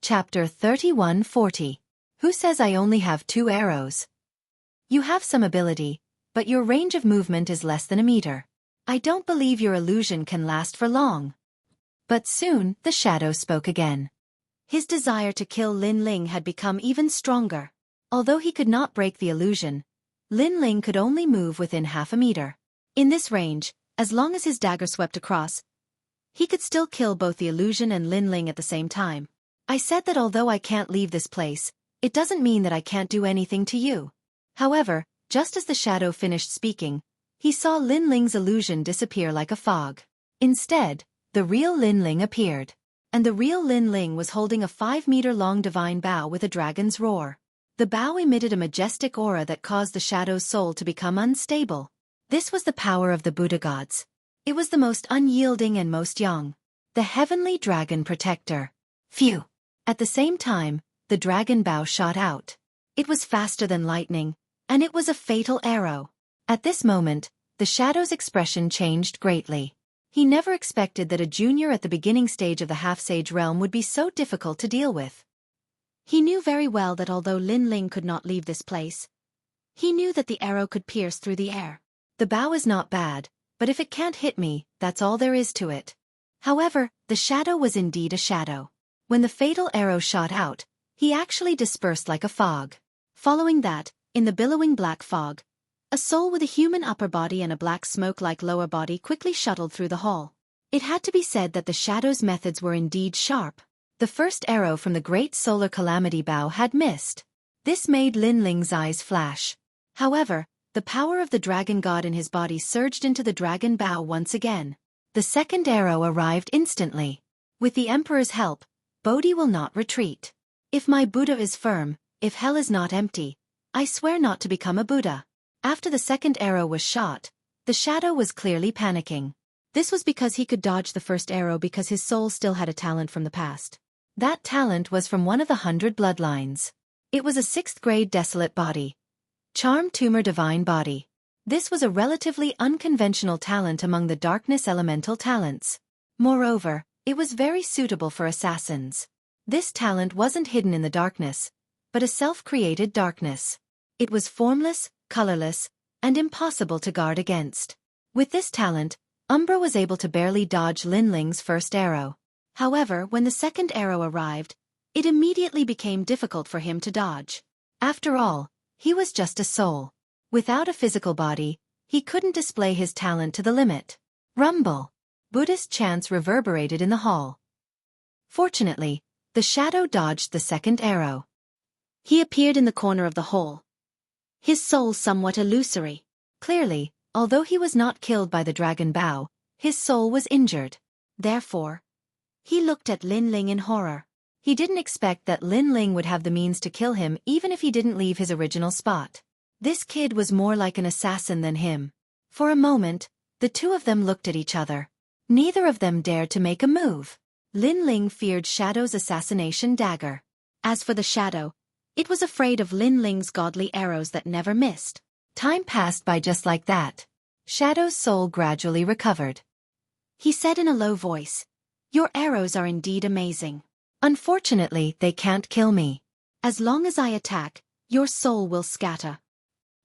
Chapter 3140. Who says I only have 2 arrows? You have some ability, but your range of movement is less than a meter. I don't believe your illusion can last for long. But soon, the shadow spoke again. His desire to kill Lin Ling had become even stronger. Although he could not break the illusion, Lin Ling could only move within half a meter. In this range, as long as his dagger swept across, he could still kill both the illusion and Lin Ling at the same time. I said that although I can't leave this place, it doesn't mean that I can't do anything to you. However, just as the shadow finished speaking, he saw Lin Ling's illusion disappear like a fog. Instead, the real Lin Ling appeared. And the real Lin Ling was holding a 5-meter-long divine bow with a dragon's roar. The bow emitted a majestic aura that caused the shadow's soul to become unstable. This was the power of the Buddha gods. It was the most unyielding and most young. The heavenly dragon protector. Phew! At the same time, the dragon bow shot out. It was faster than lightning, and it was a fatal arrow. At this moment, the shadow's expression changed greatly. He never expected that a junior at the beginning stage of the half-sage realm would be so difficult to deal with. He knew very well that although Lin Ling could not leave this place, he knew that the arrow could pierce through the air. The bow is not bad, but if it can't hit me, that's all there is to it. However, the shadow was indeed a shadow. When the fatal arrow shot out, he actually dispersed like a fog. Following that, in the billowing black fog, a soul with a human upper body and a black smoke-like lower body quickly shuttled through the hall. It had to be said that the shadow's methods were indeed sharp. The first arrow from the great solar calamity bow had missed. This made Lin Ling's eyes flash. However, the power of the dragon god in his body surged into the dragon bow once again. The second arrow arrived instantly. With the Emperor's help, Bodhi will not retreat. If my Buddha is firm, if hell is not empty, I swear not to become a Buddha. After the second arrow was shot, the shadow was clearly panicking. This was because he could dodge the first arrow because his soul still had a talent from the past. That talent was from one of the 100 bloodlines. It was a 6th grade desolate body. Charm tumor divine body. This was a relatively unconventional talent among the darkness elemental talents. Moreover, it was very suitable for assassins. This talent wasn't hidden in the darkness, but a self-created darkness. It was formless, colorless, and impossible to guard against. With this talent, Umbra was able to barely dodge Lin Ling's first arrow. However, when the second arrow arrived, it immediately became difficult for him to dodge. After all, he was just a soul. Without a physical body, he couldn't display his talent to the limit. Rumble! Buddhist chants reverberated in the hall. Fortunately, the shadow dodged the second arrow. He appeared in the corner of the hall, his soul somewhat illusory. Clearly, although he was not killed by the dragon bow, his soul was injured. Therefore, he looked at Lin Ling in horror. He didn't expect that Lin Ling would have the means to kill him even if he didn't leave his original spot. This kid was more like an assassin than him. For a moment, the two of them looked at each other. Neither of them dared to make a move. Lin Ling feared Shadow's assassination dagger. As for the shadow, it was afraid of Lin Ling's godly arrows that never missed. Time passed by just like that. Shadow's soul gradually recovered. He said in a low voice, "Your arrows are indeed amazing. Unfortunately, they can't kill me. As long as I attack, your soul will scatter."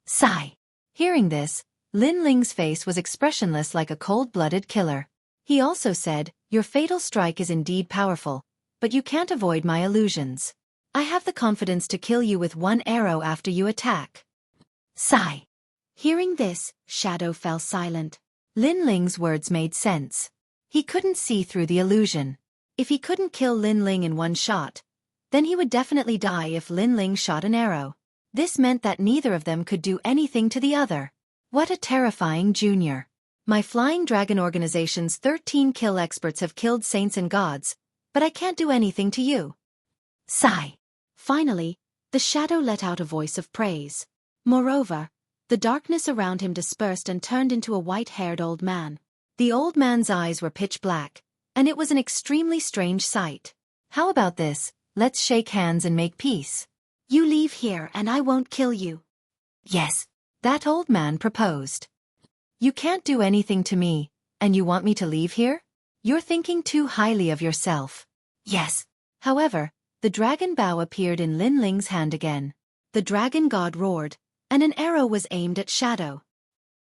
Sigh. Hearing this, Lin Ling's face was expressionless like a cold-blooded killer. He also said, "Your fatal strike is indeed powerful, but you can't avoid my illusions. I have the confidence to kill you with 1 arrow after you attack." Sigh. Hearing this, Shadow fell silent. Lin Ling's words made sense. He couldn't see through the illusion. If he couldn't kill Lin Ling in 1 shot, then he would definitely die if Lin Ling shot an arrow. This meant that neither of them could do anything to the other. What a terrifying junior. My Flying Dragon organization's 13 kill experts have killed saints and gods, but I can't do anything to you. Sigh. Finally, the shadow let out a voice of praise. Moreover, the darkness around him dispersed and turned into a white-haired old man. The old man's eyes were pitch black, and it was an extremely strange sight. "How about this? Let's shake hands and make peace. You leave here and I won't kill you." "Yes," that old man proposed. "You can't do anything to me, and you want me to leave here? You're thinking too highly of yourself." "Yes." However, the dragon bow appeared in Lin Ling's hand again. The dragon god roared, and an arrow was aimed at Shadow.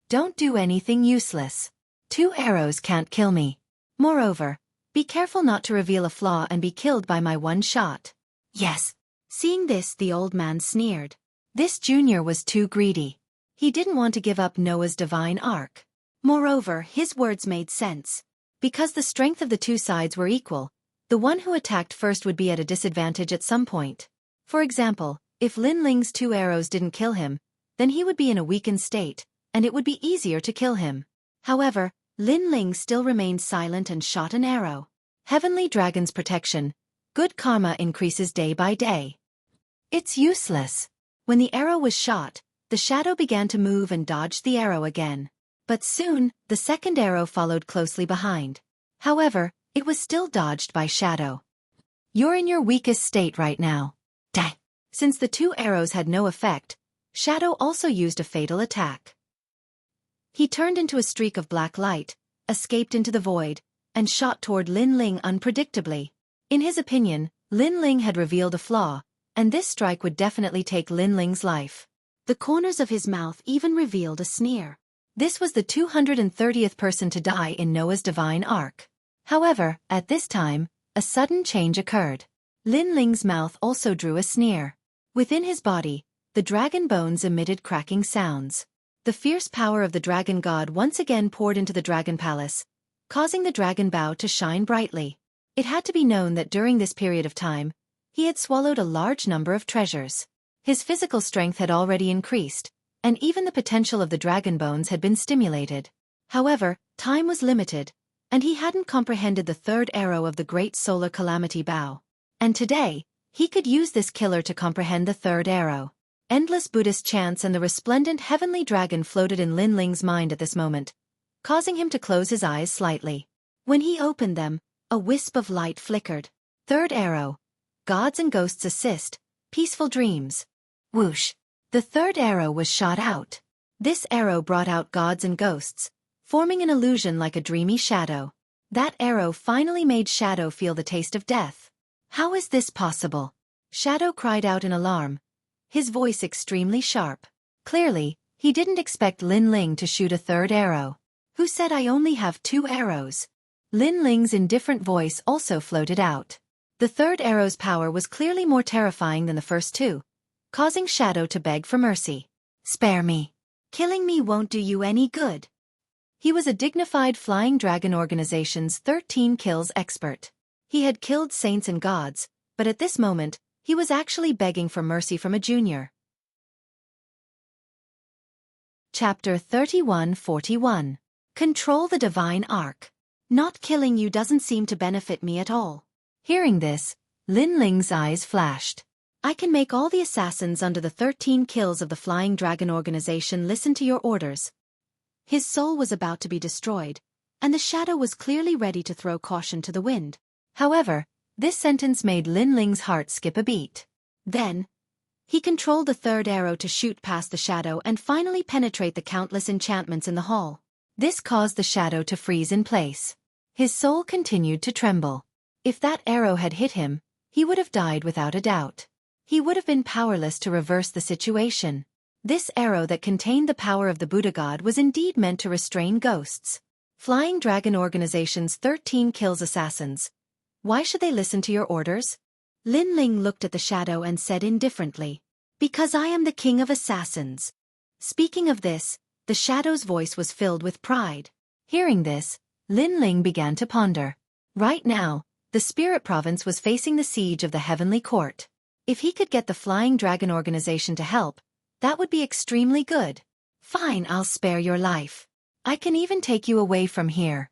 Don't do anything useless. 2 arrows can't kill me. Moreover, be careful not to reveal a flaw and be killed by my one shot. Yes. Seeing this, the old man sneered. This junior was too greedy. He didn't want to give up Noah's divine ark. Moreover, his words made sense. Because the strength of the 2 sides were equal, the one who attacked first would be at a disadvantage at some point. For example, if Lin Ling's 2 arrows didn't kill him, then he would be in a weakened state, and it would be easier to kill him. However, Lin Ling still remained silent and shot an arrow. Heavenly Dragon's protection. Good karma increases day by day. It's useless. When the arrow was shot, the shadow began to move and dodged the arrow again. But soon, the second arrow followed closely behind. However, it was still dodged by Shadow. You're in your weakest state right now. Die. Since the 2 arrows had no effect, Shadow also used a fatal attack. He turned into a streak of black light, escaped into the void, and shot toward Lin Ling unpredictably. In his opinion, Lin Ling had revealed a flaw, and this strike would definitely take Lin Ling's life. The corners of his mouth even revealed a sneer. This was the 230th person to die in Noah's divine ark. However, at this time, a sudden change occurred. Lin Ling's mouth also drew a sneer. Within his body, the dragon bones emitted cracking sounds. The fierce power of the dragon god once again poured into the dragon palace, causing the dragon bow to shine brightly. It had to be known that during this period of time, he had swallowed a large number of treasures. His physical strength had already increased, and even the potential of the dragon bones had been stimulated. However, time was limited, and he hadn't comprehended the 3rd arrow of the great solar calamity bow. And today, he could use this killer to comprehend the 3rd arrow. Endless Buddhist chants and the resplendent heavenly dragon floated in Lin Ling's mind at this moment, causing him to close his eyes slightly. When he opened them, a wisp of light flickered. 3rd arrow. Gods and ghosts assist. Peaceful dreams. Whoosh. The 3rd arrow was shot out. This arrow brought out gods and ghosts, forming an illusion like a dreamy shadow. That arrow finally made Shadow feel the taste of death. How is this possible? Shadow cried out in alarm, his voice extremely sharp. Clearly, he didn't expect Lin Ling to shoot a 3rd arrow. Who said I only have 2 arrows? Lin Ling's indifferent voice also floated out. The 3rd arrow's power was clearly more terrifying than the first 2, causing Shadow to beg for mercy. Spare me. Killing me won't do you any good. He was a dignified Flying Dragon Organization's 13 kills expert. He had killed saints and gods, but at this moment, he was actually begging for mercy from a junior. Chapter 31:41. Control the Divine Ark. Not killing you doesn't seem to benefit me at all. Hearing this, Lin Ling's eyes flashed. I can make all the assassins under the 13 kills of the Flying Dragon Organization listen to your orders. His soul was about to be destroyed, and the shadow was clearly ready to throw caution to the wind. However, this sentence made Lin Ling's heart skip a beat. Then, he controlled the 3rd arrow to shoot past the shadow and finally penetrate the countless enchantments in the hall. This caused the shadow to freeze in place. His soul continued to tremble. If that arrow had hit him, he would have died without a doubt. He would have been powerless to reverse the situation. This arrow that contained the power of the Buddha god was indeed meant to restrain ghosts. Flying Dragon Organization's 13 kills assassins. Why should they listen to your orders? Lin Ling looked at the shadow and said indifferently, Because I am the king of assassins. Speaking of this, the shadow's voice was filled with pride. Hearing this, Lin Ling began to ponder. Right now, the Spirit Province was facing the siege of the Heavenly Court. If he could get the Flying Dragon Organization to help, that would be extremely good. Fine, I'll spare your life. I can even take you away from here.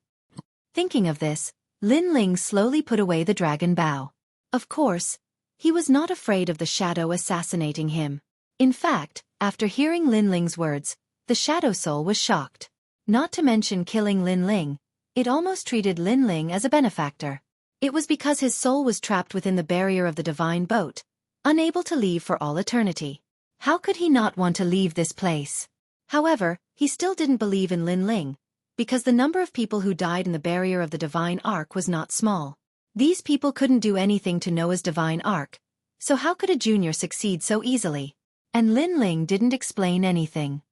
Thinking of this, Lin Ling slowly put away the dragon bow. Of course, he was not afraid of the shadow assassinating him. In fact, after hearing Lin Ling's words, the shadow soul was shocked. Not to mention killing Lin Ling, it almost treated Lin Ling as a benefactor. It was because his soul was trapped within the barrier of the divine boat, unable to leave for all eternity. How could he not want to leave this place? However, he still didn't believe in Lin Ling, because the number of people who died in the barrier of the divine ark was not small. These people couldn't do anything to Noah's divine ark, so how could a junior succeed so easily? And Lin Ling didn't explain anything.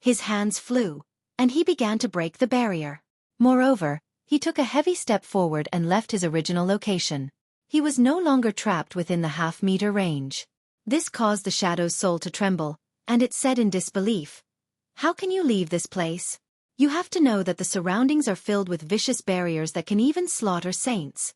His hands flew, and he began to break the barrier. Moreover, he took a heavy step forward and left his original location. He was no longer trapped within the half-meter range. This caused the shadow's soul to tremble, and it said in disbelief, "How can you leave this place? You have to know that the surroundings are filled with vicious barriers that can even slaughter saints."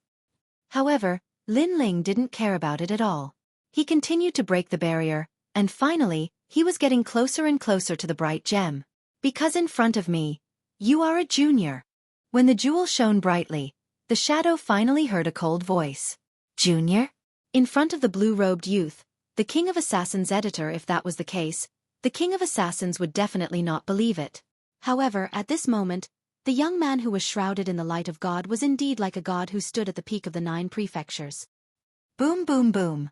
However, Lin Ling didn't care about it at all. He continued to break the barrier, and finally, he was getting closer and closer to the bright gem. "Because in front of me, you are a junior." When the jewel shone brightly, the shadow finally heard a cold voice. "Junior?" In front of the blue-robed youth, the King of Assassins editor. If that was the case, the King of Assassins would definitely not believe it. However, at this moment, the young man who was shrouded in the light of God was indeed like a god who stood at the peak of the 9 prefectures. Boom boom boom.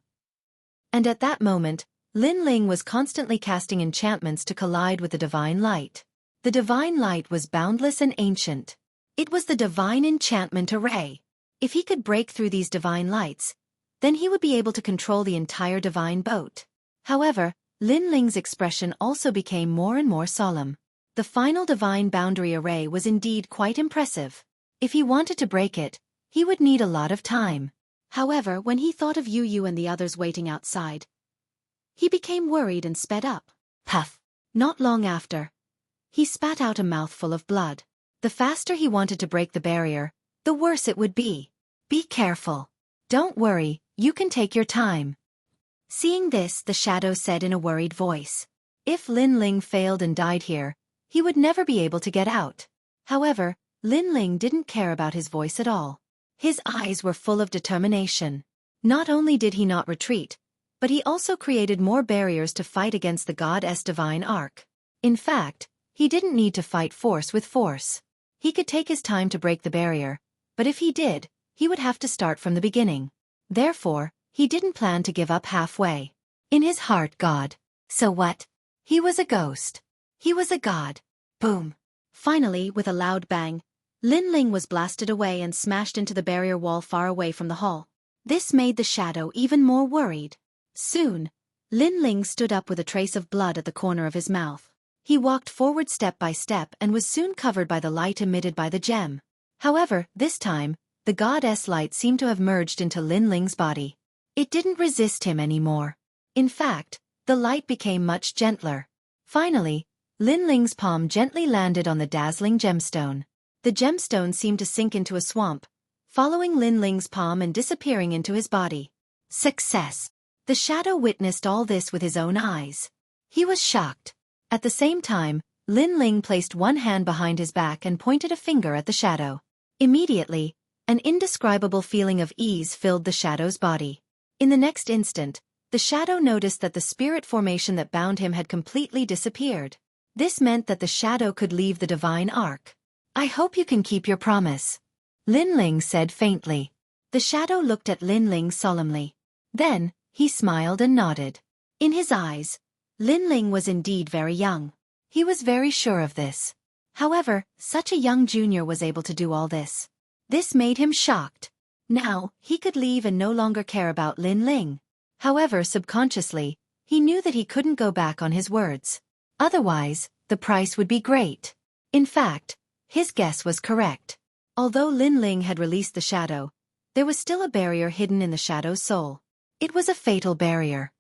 And at that moment, Lin Ling was constantly casting enchantments to collide with the divine light. The divine light was boundless and ancient. It was the divine enchantment array. If he could break through these divine lights, then he would be able to control the entire divine boat. However, Lin Ling's expression also became more and more solemn. The final divine boundary array was indeed quite impressive. If he wanted to break it, he would need a lot of time. However, when he thought of Yu and the others waiting outside, he became worried and sped up. Puff! Not long after, he spat out a mouthful of blood. The faster he wanted to break the barrier, the worse it would be. "Be careful. Don't worry, you can take your time." Seeing this, the shadow said in a worried voice, "If Lin Ling failed and died here, he would never be able to get out." However, Lin Ling didn't care about his voice at all. His eyes were full of determination. Not only did he not retreat, but he also created more barriers to fight against the goddess divine arc. In fact, he didn't need to fight force with force. He could take his time to break the barrier, but if he did, he would have to start from the beginning. Therefore, he didn't plan to give up halfway. In his heart, God. So what? He was a ghost. He was a god. Boom. Finally, with a loud bang, Lin Ling was blasted away and smashed into the barrier wall far away from the hall. This made the shadow even more worried. Soon, Lin Ling stood up with a trace of blood at the corner of his mouth. He walked forward step by step and was soon covered by the light emitted by the gem. However, this time, the goddess light seemed to have merged into Lin Ling's body. It didn't resist him anymore. In fact, the light became much gentler. Finally, Lin Ling's palm gently landed on the dazzling gemstone. The gemstone seemed to sink into a swamp, following Lin Ling's palm and disappearing into his body. Success! The shadow witnessed all this with his own eyes. He was shocked. At the same time, Lin Ling placed one hand behind his back and pointed a finger at the shadow. Immediately, an indescribable feeling of ease filled the shadow's body. In the next instant, the shadow noticed that the spirit formation that bound him had completely disappeared. This meant that the shadow could leave the divine arc. "I hope you can keep your promise," Lin Ling said faintly. The shadow looked at Lin Ling solemnly. Then, he smiled and nodded. In his eyes, Lin Ling was indeed very young. He was very sure of this. However, such a young junior was able to do all this. This made him shocked. Now, he could leave and no longer care about Lin Ling. However, subconsciously, he knew that he couldn't go back on his words. Otherwise, the price would be great. In fact, his guess was correct. Although Lin Ling had released the shadow, there was still a barrier hidden in the shadow's soul. It was a fatal barrier.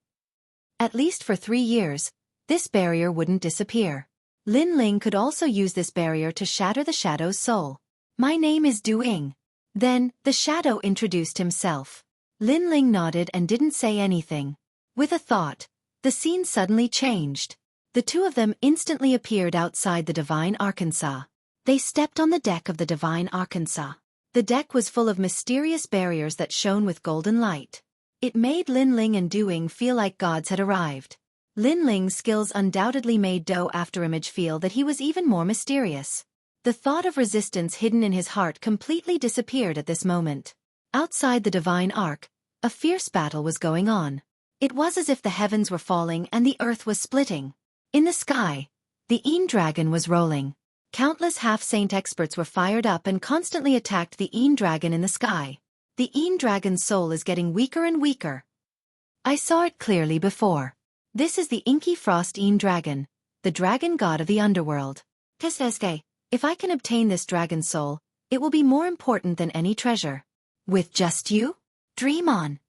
At least for 3 years, this barrier wouldn't disappear. Lin Ling could also use this barrier to shatter the shadow's soul. "My name is Duing." Then, the shadow introduced himself. Lin Ling nodded and didn't say anything. With a thought, the scene suddenly changed. The two of them instantly appeared outside the Divine Arkansas. They stepped on the deck of the Divine Arkansas. The deck was full of mysterious barriers that shone with golden light. It made Lin Ling and Duing feel like gods had arrived. Lin Ling's skills undoubtedly made Do Afterimage feel that he was even more mysterious. The thought of resistance hidden in his heart completely disappeared at this moment. Outside the Divine Ark, a fierce battle was going on. It was as if the heavens were falling and the earth was splitting. In the sky, the Een Dragon was rolling. Countless half-saint experts were fired up and constantly attacked the Een Dragon in the sky. The Een Dragon's soul is getting weaker and weaker. I saw it clearly before. This is the inky frost Een Dragon, the dragon god of the underworld. Teseske, if I can obtain this dragon soul, it will be more important than any treasure. With just you? Dream on.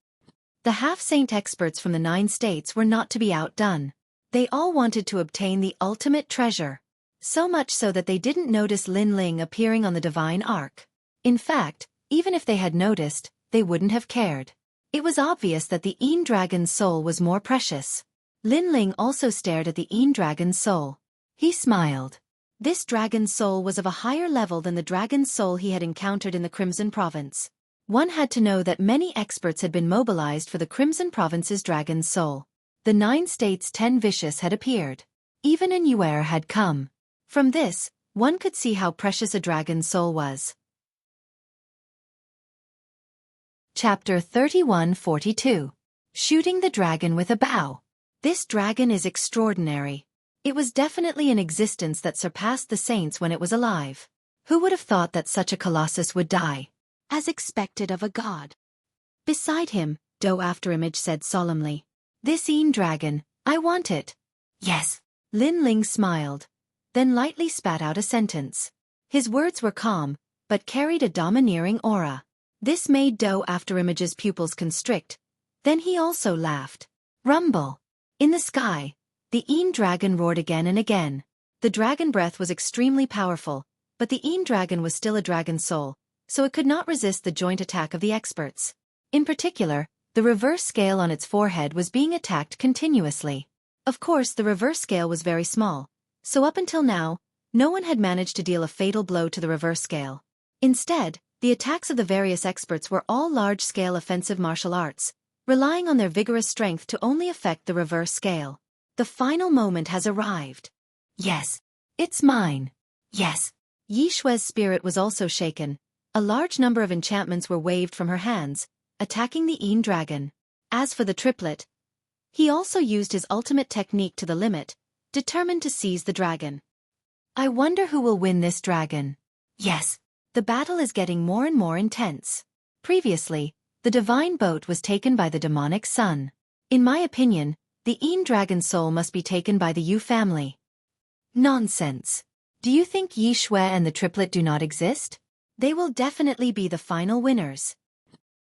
The half-saint experts from the 9 states were not to be outdone. They all wanted to obtain the ultimate treasure. So much so that they didn't notice Lin Ling appearing on the divine ark. In fact, even if they had noticed, they wouldn't have cared. It was obvious that the Een Dragon's soul was more precious. Lin Ling also stared at the Een Dragon's soul. He smiled. This dragon's soul was of a higher level than the dragon's soul he had encountered in the Crimson Province. One had to know that many experts had been mobilized for the Crimson Province's dragon's soul. The 9 states' 10 vicious had appeared. Even a Nuer had come. From this, one could see how precious a dragon's soul was. Chapter 3142. Shooting the Dragon with a Bow. This dragon is extraordinary. It was definitely an existence that surpassed the saints when it was alive. Who would have thought that such a colossus would die? As expected of a god. Beside him, Do Afterimage said solemnly, "This Een Dragon, I want it." Yes. Lin Ling smiled, then lightly spat out a sentence. His words were calm, but carried a domineering aura. This made Do Afterimage's pupils constrict. Then he also laughed. Rumble. In the sky, the Een Dragon roared again and again. The dragon breath was extremely powerful, but the Een Dragon was still a dragon soul, so it could not resist the joint attack of the experts. In particular, the reverse scale on its forehead was being attacked continuously. Of course, the reverse scale was very small, so up until now, no one had managed to deal a fatal blow to the reverse scale. Instead, the attacks of the various experts were all large-scale offensive martial arts, relying on their vigorous strength to only affect the reverse scale. The final moment has arrived. Yes. It's mine. Yes. Yi Shue's spirit was also shaken. A large number of enchantments were waved from her hands, attacking the Een Dragon. As for the triplet, he also used his ultimate technique to the limit, determined to seize the dragon. I wonder who will win this dragon. Yes. The battle is getting more and more intense. Previously, the divine boat was taken by the demonic sun. In my opinion, the Een Dragon's soul must be taken by the Yu family. Nonsense. Do you think Yi Shue and the triplet do not exist? They will definitely be the final winners.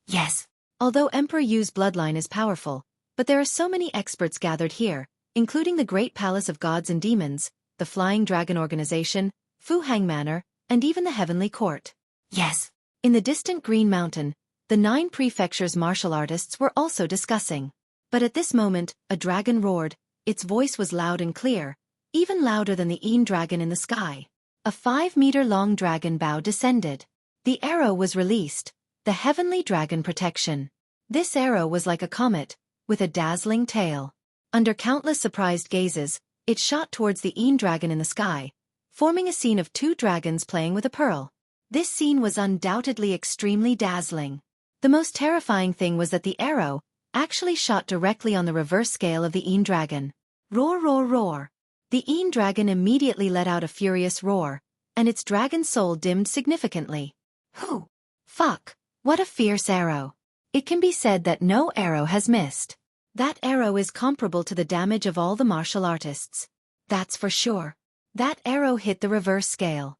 Yes. Although Emperor Yu's bloodline is powerful, but there are so many experts gathered here, including the Great Palace of Gods and Demons, the Flying Dragon Organization, Fu Hang Manor, and even the Heavenly Court. Yes. In the distant Green Mountain, the 9 prefectures' martial artists were also discussing. But at this moment, a dragon roared. Its voice was loud and clear, even louder than the Een Dragon in the sky. A 5-meter-long dragon bow descended. The arrow was released, the Heavenly Dragon Protection. This arrow was like a comet, with a dazzling tail. Under countless surprised gazes, it shot towards the Een Dragon in the sky, forming a scene of 2 dragons playing with a pearl. This scene was undoubtedly extremely dazzling. The most terrifying thing was that the arrow actually shot directly on the reverse scale of the Een Dragon. Roar, roar, roar. The Een Dragon immediately let out a furious roar, and its dragon soul dimmed significantly. Whew! Fuck! What a fierce arrow! It can be said that no arrow has missed. That arrow is comparable to the damage of all the martial artists. That's for sure. That arrow hit the reverse scale.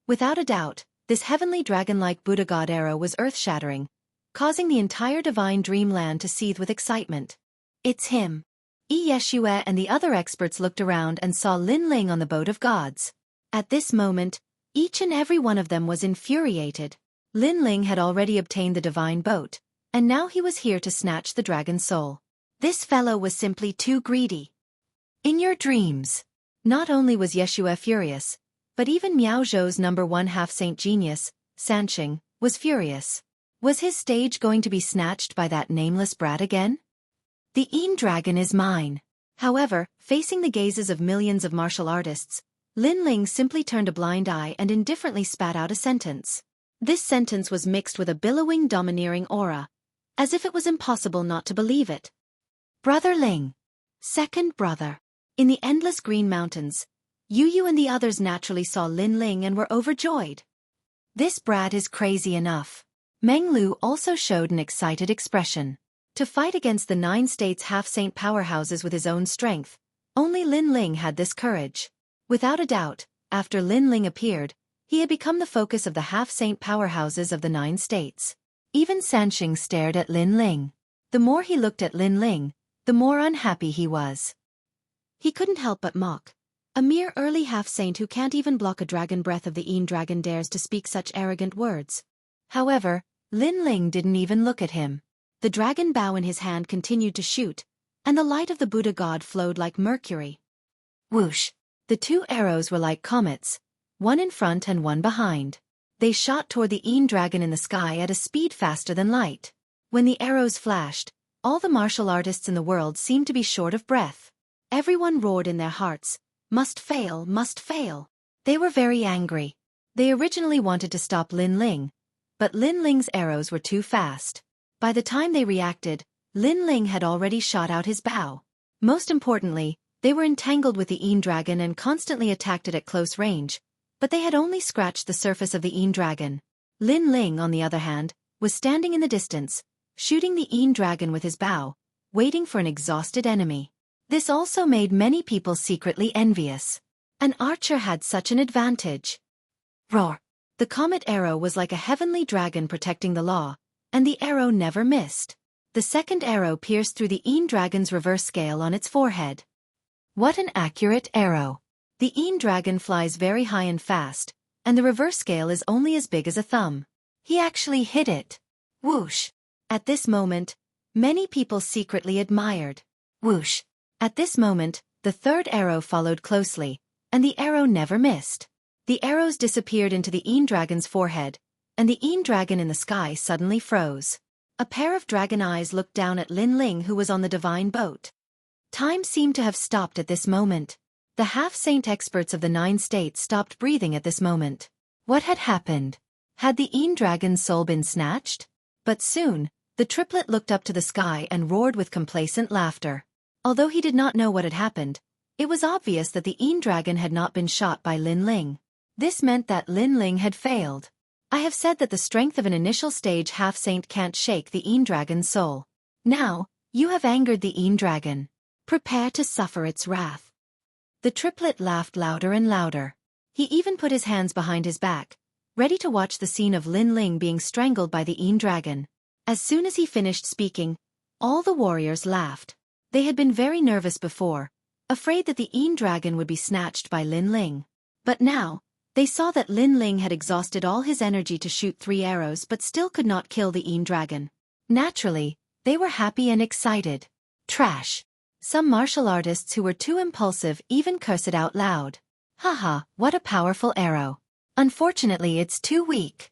Without a doubt, this heavenly dragon-like Buddha god arrow was earth-shattering, causing the entire divine dreamland to seethe with excitement. It's him. Yi Yeshua and the other experts looked around and saw Lin Ling on the boat of gods. At this moment, each and every one of them was infuriated. Lin Ling had already obtained the divine boat, and now he was here to snatch the dragon's soul. This fellow was simply too greedy. In your dreams. Not only was Yeshua furious, but even Miao Zhou's #1 half-saint genius, Sanqing, was furious. Was his stage going to be snatched by that nameless brat again? The Een Dragon is mine. However, facing the gazes of millions of martial artists, Lin Ling simply turned a blind eye and indifferently spat out a sentence. This sentence was mixed with a billowing domineering aura, as if it was impossible not to believe it. Brother Ling. Second brother. In the endless green mountains, Yu and the others naturally saw Lin Ling and were overjoyed. This brat is crazy enough. Meng Lu also showed an excited expression. To fight against the 9 states half-saint powerhouses with his own strength, only Lin Ling had this courage. Without a doubt, after Lin Ling appeared, he had become the focus of the half-saint powerhouses of the 9 states. Even Sanxing stared at Lin Ling. The more he looked at Lin Ling, the more unhappy he was. He couldn't help but mock. A mere early half-saint who can't even block a dragon breath of the Een dragon dares to speak such arrogant words. However, Lin Ling didn't even look at him. The dragon bow in his hand continued to shoot, and the light of the Buddha god flowed like mercury. Whoosh! The 2 arrows were like comets, one in front and one behind. They shot toward the Een dragon in the sky at a speed faster than light. When the arrows flashed, all the martial artists in the world seemed to be short of breath. Everyone roared in their hearts, "Must fail, must fail." They were very angry. They originally wanted to stop Lin Ling, but Lin Ling's arrows were too fast. By the time they reacted, Lin Ling had already shot out his bow. Most importantly, they were entangled with the Een dragon and constantly attacked it at close range, but they had only scratched the surface of the Een dragon. Lin Ling, on the other hand, was standing in the distance, shooting the Een dragon with his bow, waiting for an exhausted enemy. This also made many people secretly envious. An archer had such an advantage. Roar! The comet arrow was like a heavenly dragon protecting the law, and the arrow never missed. The second arrow pierced through the Een dragon's reverse scale on its forehead. What an accurate arrow! The Een dragon flies very high and fast, and the reverse scale is only as big as a thumb. He actually hit it. Whoosh! At this moment, many people secretly admired. Whoosh! At this moment, the third arrow followed closely, and the arrow never missed. The arrows disappeared into the Een dragon's forehead, and the Een dragon in the sky suddenly froze. A pair of dragon eyes looked down at Lin Ling, who was on the divine boat. Time seemed to have stopped at this moment. The half-saint experts of the 9 states stopped breathing at this moment. What had happened? Had the Een dragon's soul been snatched? But soon, the triplet looked up to the sky and roared with complacent laughter. Although he did not know what had happened, it was obvious that the Een dragon had not been shot by Lin Ling. This meant that Lin Ling had failed. I have said that the strength of an initial stage half-saint can't shake the Een dragon's soul. Now, you have angered the Een dragon. Prepare to suffer its wrath. The triplet laughed louder and louder. He even put his hands behind his back, ready to watch the scene of Lin Ling being strangled by the Een dragon. As soon as he finished speaking, all the warriors laughed. They had been very nervous before, afraid that the Een dragon would be snatched by Lin Ling. But now, they saw that Lin Ling had exhausted all his energy to shoot 3 arrows but still could not kill the Een dragon. Naturally, they were happy and excited. Trash! Some martial artists who were too impulsive even cursed it out loud. Haha, what a powerful arrow. Unfortunately, it's too weak.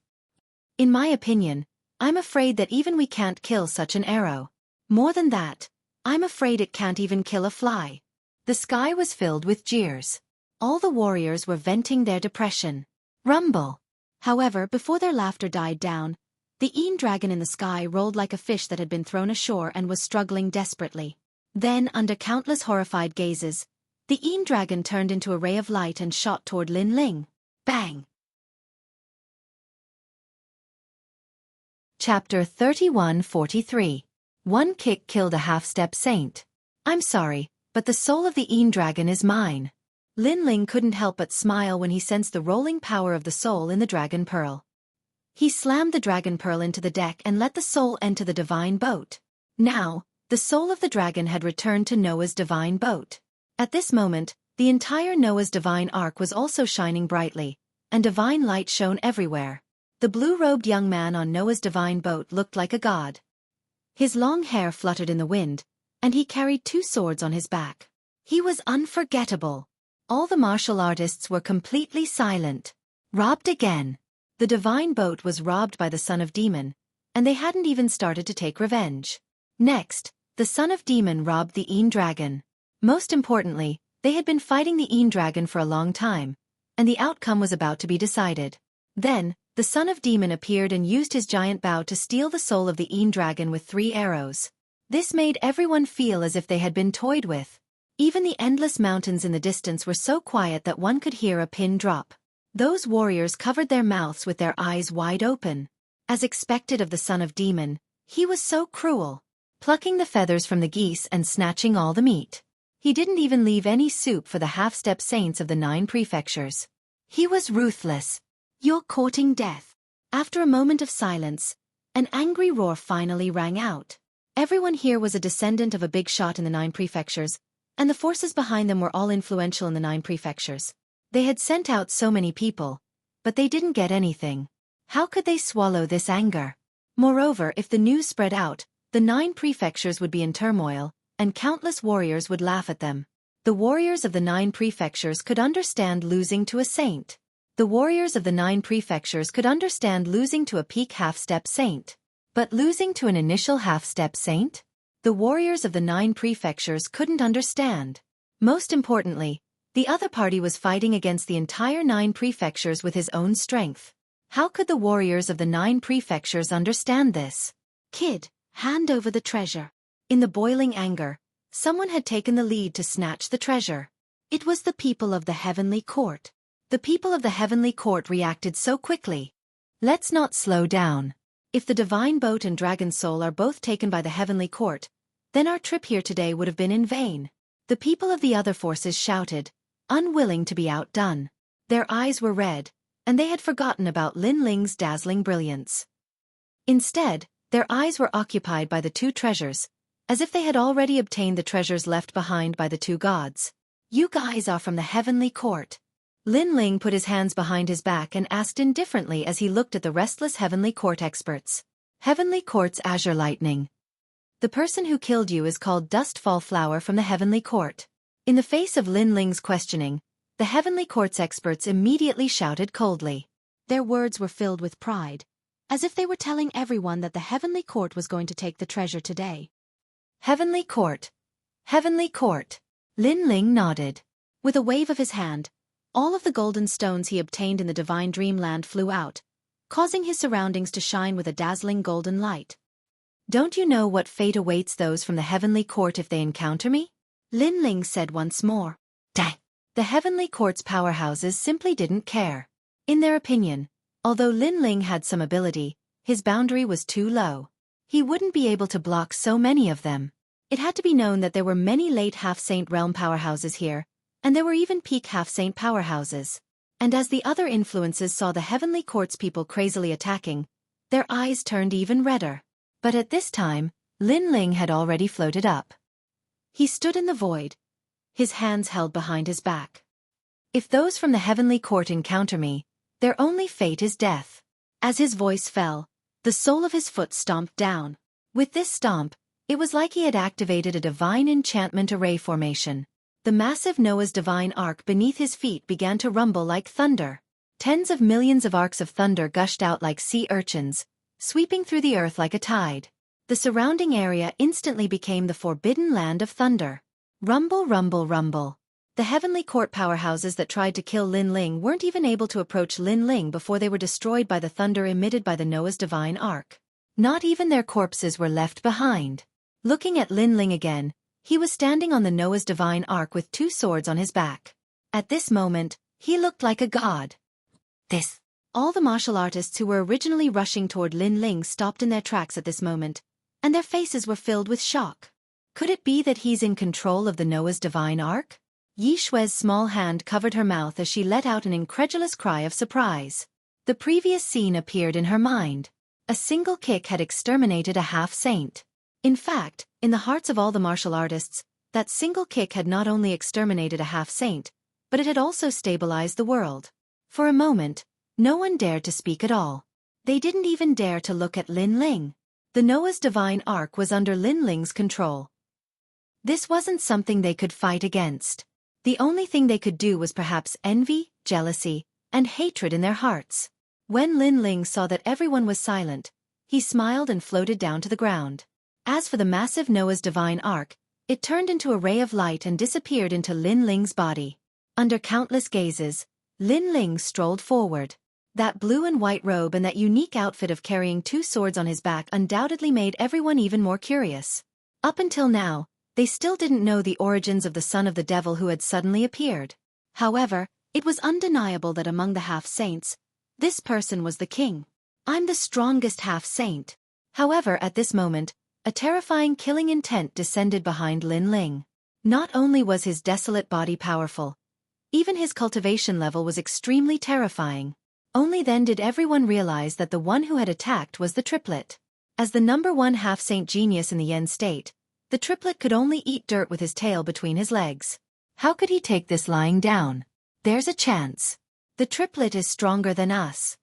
In my opinion, I'm afraid that even we can't kill such an arrow. More than that, I'm afraid it can't even kill a fly. The sky was filled with jeers. All the warriors were venting their depression. Rumble! However, before their laughter died down, the Een dragon in the sky rolled like a fish that had been thrown ashore and was struggling desperately. Then, under countless horrified gazes, the Een dragon turned into a ray of light and shot toward Lin Ling. Bang! Chapter 31:43. One kick killed a half-step saint. I'm sorry, but the soul of the Een dragon is mine. Lin Ling couldn't help but smile when he sensed the rolling power of the soul in the dragon pearl. He slammed the dragon pearl into the deck and let the soul enter the divine boat. Now, the soul of the dragon had returned to Noah's divine boat. At this moment, the entire Noah's divine ark was also shining brightly, and divine light shone everywhere. The blue-robed young man on Noah's divine boat looked like a god. His long hair fluttered in the wind, and he carried 2 swords on his back. He was unforgettable. All the martial artists were completely silent. Robbed again. The divine boat was robbed by the son of demon, and they hadn't even started to take revenge. Next, the son of demon robbed the Een dragon. Most importantly, they had been fighting the Een dragon for a long time, and the outcome was about to be decided. Then, the son of demon appeared and used his giant bow to steal the soul of the Een dragon with 3 arrows. This made everyone feel as if they had been toyed with. Even the endless mountains in the distance were so quiet that one could hear a pin drop. Those warriors covered their mouths with their eyes wide open. As expected of the son of demon, he was so cruel, plucking the feathers from the geese and snatching all the meat. He didn't even leave any soup for the half-step saints of the 9 prefectures. He was ruthless. You're courting death. After a moment of silence, an angry roar finally rang out. Everyone here was a descendant of a big shot in the 9 prefectures, and the forces behind them were all influential in the 9 prefectures. They had sent out so many people, but they didn't get anything. How could they swallow this anger? Moreover, if the news spread out, the 9 prefectures would be in turmoil, and countless warriors would laugh at them. The warriors of the 9 prefectures could understand losing to a saint. The warriors of the 9 prefectures could understand losing to a peak half-step saint. But losing to an initial half-step saint? The warriors of the 9 prefectures couldn't understand. Most importantly, the other party was fighting against the entire 9 prefectures with his own strength. How could the warriors of the 9 prefectures understand this? Kid, hand over the treasure. In the boiling anger, someone had taken the lead to snatch the treasure. It was the people of the heavenly court. The people of the heavenly court reacted so quickly. Let's not slow down. If the divine boat and dragon soul are both taken by the heavenly court, then our trip here today would have been in vain. The people of the other forces shouted, unwilling to be outdone. Their eyes were red, and they had forgotten about Lin Ling's dazzling brilliance. Instead, their eyes were occupied by the 2 treasures, as if they had already obtained the treasures left behind by the 2 gods. You guys are from the heavenly court. Lin Ling put his hands behind his back and asked indifferently as he looked at the restless heavenly court experts. Heavenly court's azure lightning. The person who killed you is called Dustfall Flower from the heavenly court. In the face of Lin Ling's questioning, the heavenly court's experts immediately shouted coldly. Their words were filled with pride, as if they were telling everyone that the heavenly court was going to take the treasure today. Heavenly court. Heavenly court. Lin Ling nodded. With a wave of his hand, all of the golden stones he obtained in the divine dreamland flew out, causing his surroundings to shine with a dazzling golden light. Don't you know what fate awaits those from the heavenly court if they encounter me? Lin Ling said once more. Dang! The heavenly court's powerhouses simply didn't care. In their opinion, although Lin Ling had some ability, his boundary was too low. He wouldn't be able to block so many of them. It had to be known that there were many late half-saint realm powerhouses here, and there were even peak half-saint powerhouses. And as the other influences saw the heavenly court's people crazily attacking, their eyes turned even redder. But at this time, Lin Ling had already floated up. He stood in the void, his hands held behind his back. If those from the heavenly court encounter me, their only fate is death. As his voice fell, the sole of his foot stomped down. With this stomp, it was like he had activated a divine enchantment array formation. The massive Noah's divine ark beneath his feet began to rumble like thunder. Tens of millions of arcs of thunder gushed out like sea urchins, sweeping through the earth like a tide. The surrounding area instantly became the forbidden land of thunder. Rumble, rumble, rumble. The heavenly court powerhouses that tried to kill Lin Ling weren't even able to approach Lin Ling before they were destroyed by the thunder emitted by the Noah's divine ark. Not even their corpses were left behind. Looking at Lin Ling again, he was standing on the Noah's divine ark with 2 swords on his back. At this moment, he looked like a god. All the martial artists who were originally rushing toward Lin Ling stopped in their tracks at this moment, and their faces were filled with shock. Could it be that he's in control of the Noah's divine ark? Yi Xue's small hand covered her mouth as she let out an incredulous cry of surprise. The previous scene appeared in her mind. A single kick had exterminated a half-saint. In fact, in the hearts of all the martial artists, that single kick had not only exterminated a half-saint, but it had also stabilized the world. For a moment, no one dared to speak at all. They didn't even dare to look at Lin Ling. The Noah's divine ark was under Lin Ling's control. This wasn't something they could fight against. The only thing they could do was perhaps envy, jealousy, and hatred in their hearts. When Lin Ling saw that everyone was silent, he smiled and floated down to the ground. As for the massive Noah's divine ark, it turned into a ray of light and disappeared into Lin Ling's body. Under countless gazes, Lin Ling strolled forward. That blue and white robe and that unique outfit of carrying 2 swords on his back undoubtedly made everyone even more curious. Up until now, they still didn't know the origins of the son of the devil who had suddenly appeared. However, it was undeniable that among the half-saints, this person was the king. I'm the strongest half-saint. However, at this moment, a terrifying killing intent descended behind Lin Ling. Not only was his desolate body powerful, even his cultivation level was extremely terrifying. Only then did everyone realize that the one who had attacked was the triplet. As the #1 half-saint genius in the Yen state, the triplet could only eat dirt with his tail between his legs. How could he take this lying down? There's a chance. The triplet is stronger than us.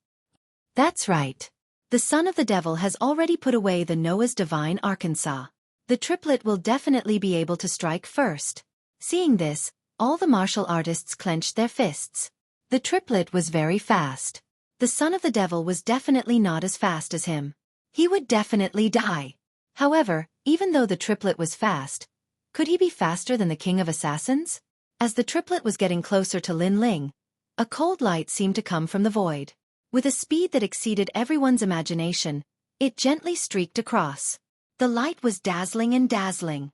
That's right. The son of the devil has already put away the Noah's divine Arkansas. The triplet will definitely be able to strike first. Seeing this, all the martial artists clenched their fists. The triplet was very fast. The son of the devil was definitely not as fast as him. He would definitely die. However, even though the triplet was fast, could he be faster than the king of assassins? As the triplet was getting closer to Lin Ling, a cold light seemed to come from the void. With a speed that exceeded everyone's imagination, it gently streaked across. The light was dazzling and dazzling.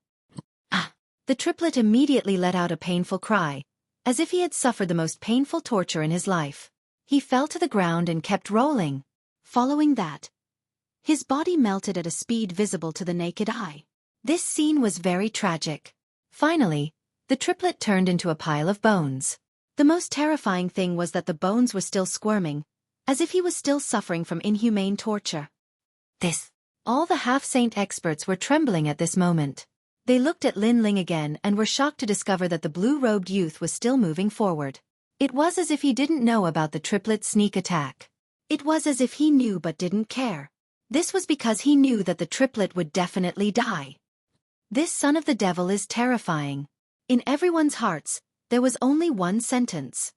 Ah! The triplet immediately let out a painful cry, as if he had suffered the most painful torture in his life. He fell to the ground and kept rolling. Following that, his body melted at a speed visible to the naked eye. This scene was very tragic. Finally, the triplet turned into a pile of bones. The most terrifying thing was that the bones were still squirming, as if he was still suffering from inhumane torture. All the half-saint experts were trembling at this moment. They looked at Lin Ling again and were shocked to discover that the blue-robed youth was still moving forward. It was as if he didn't know about the triplet's sneak attack. It was as if he knew but didn't care. This was because he knew that the triplet would definitely die. This son of the devil is terrifying. In everyone's hearts, there was only one sentence.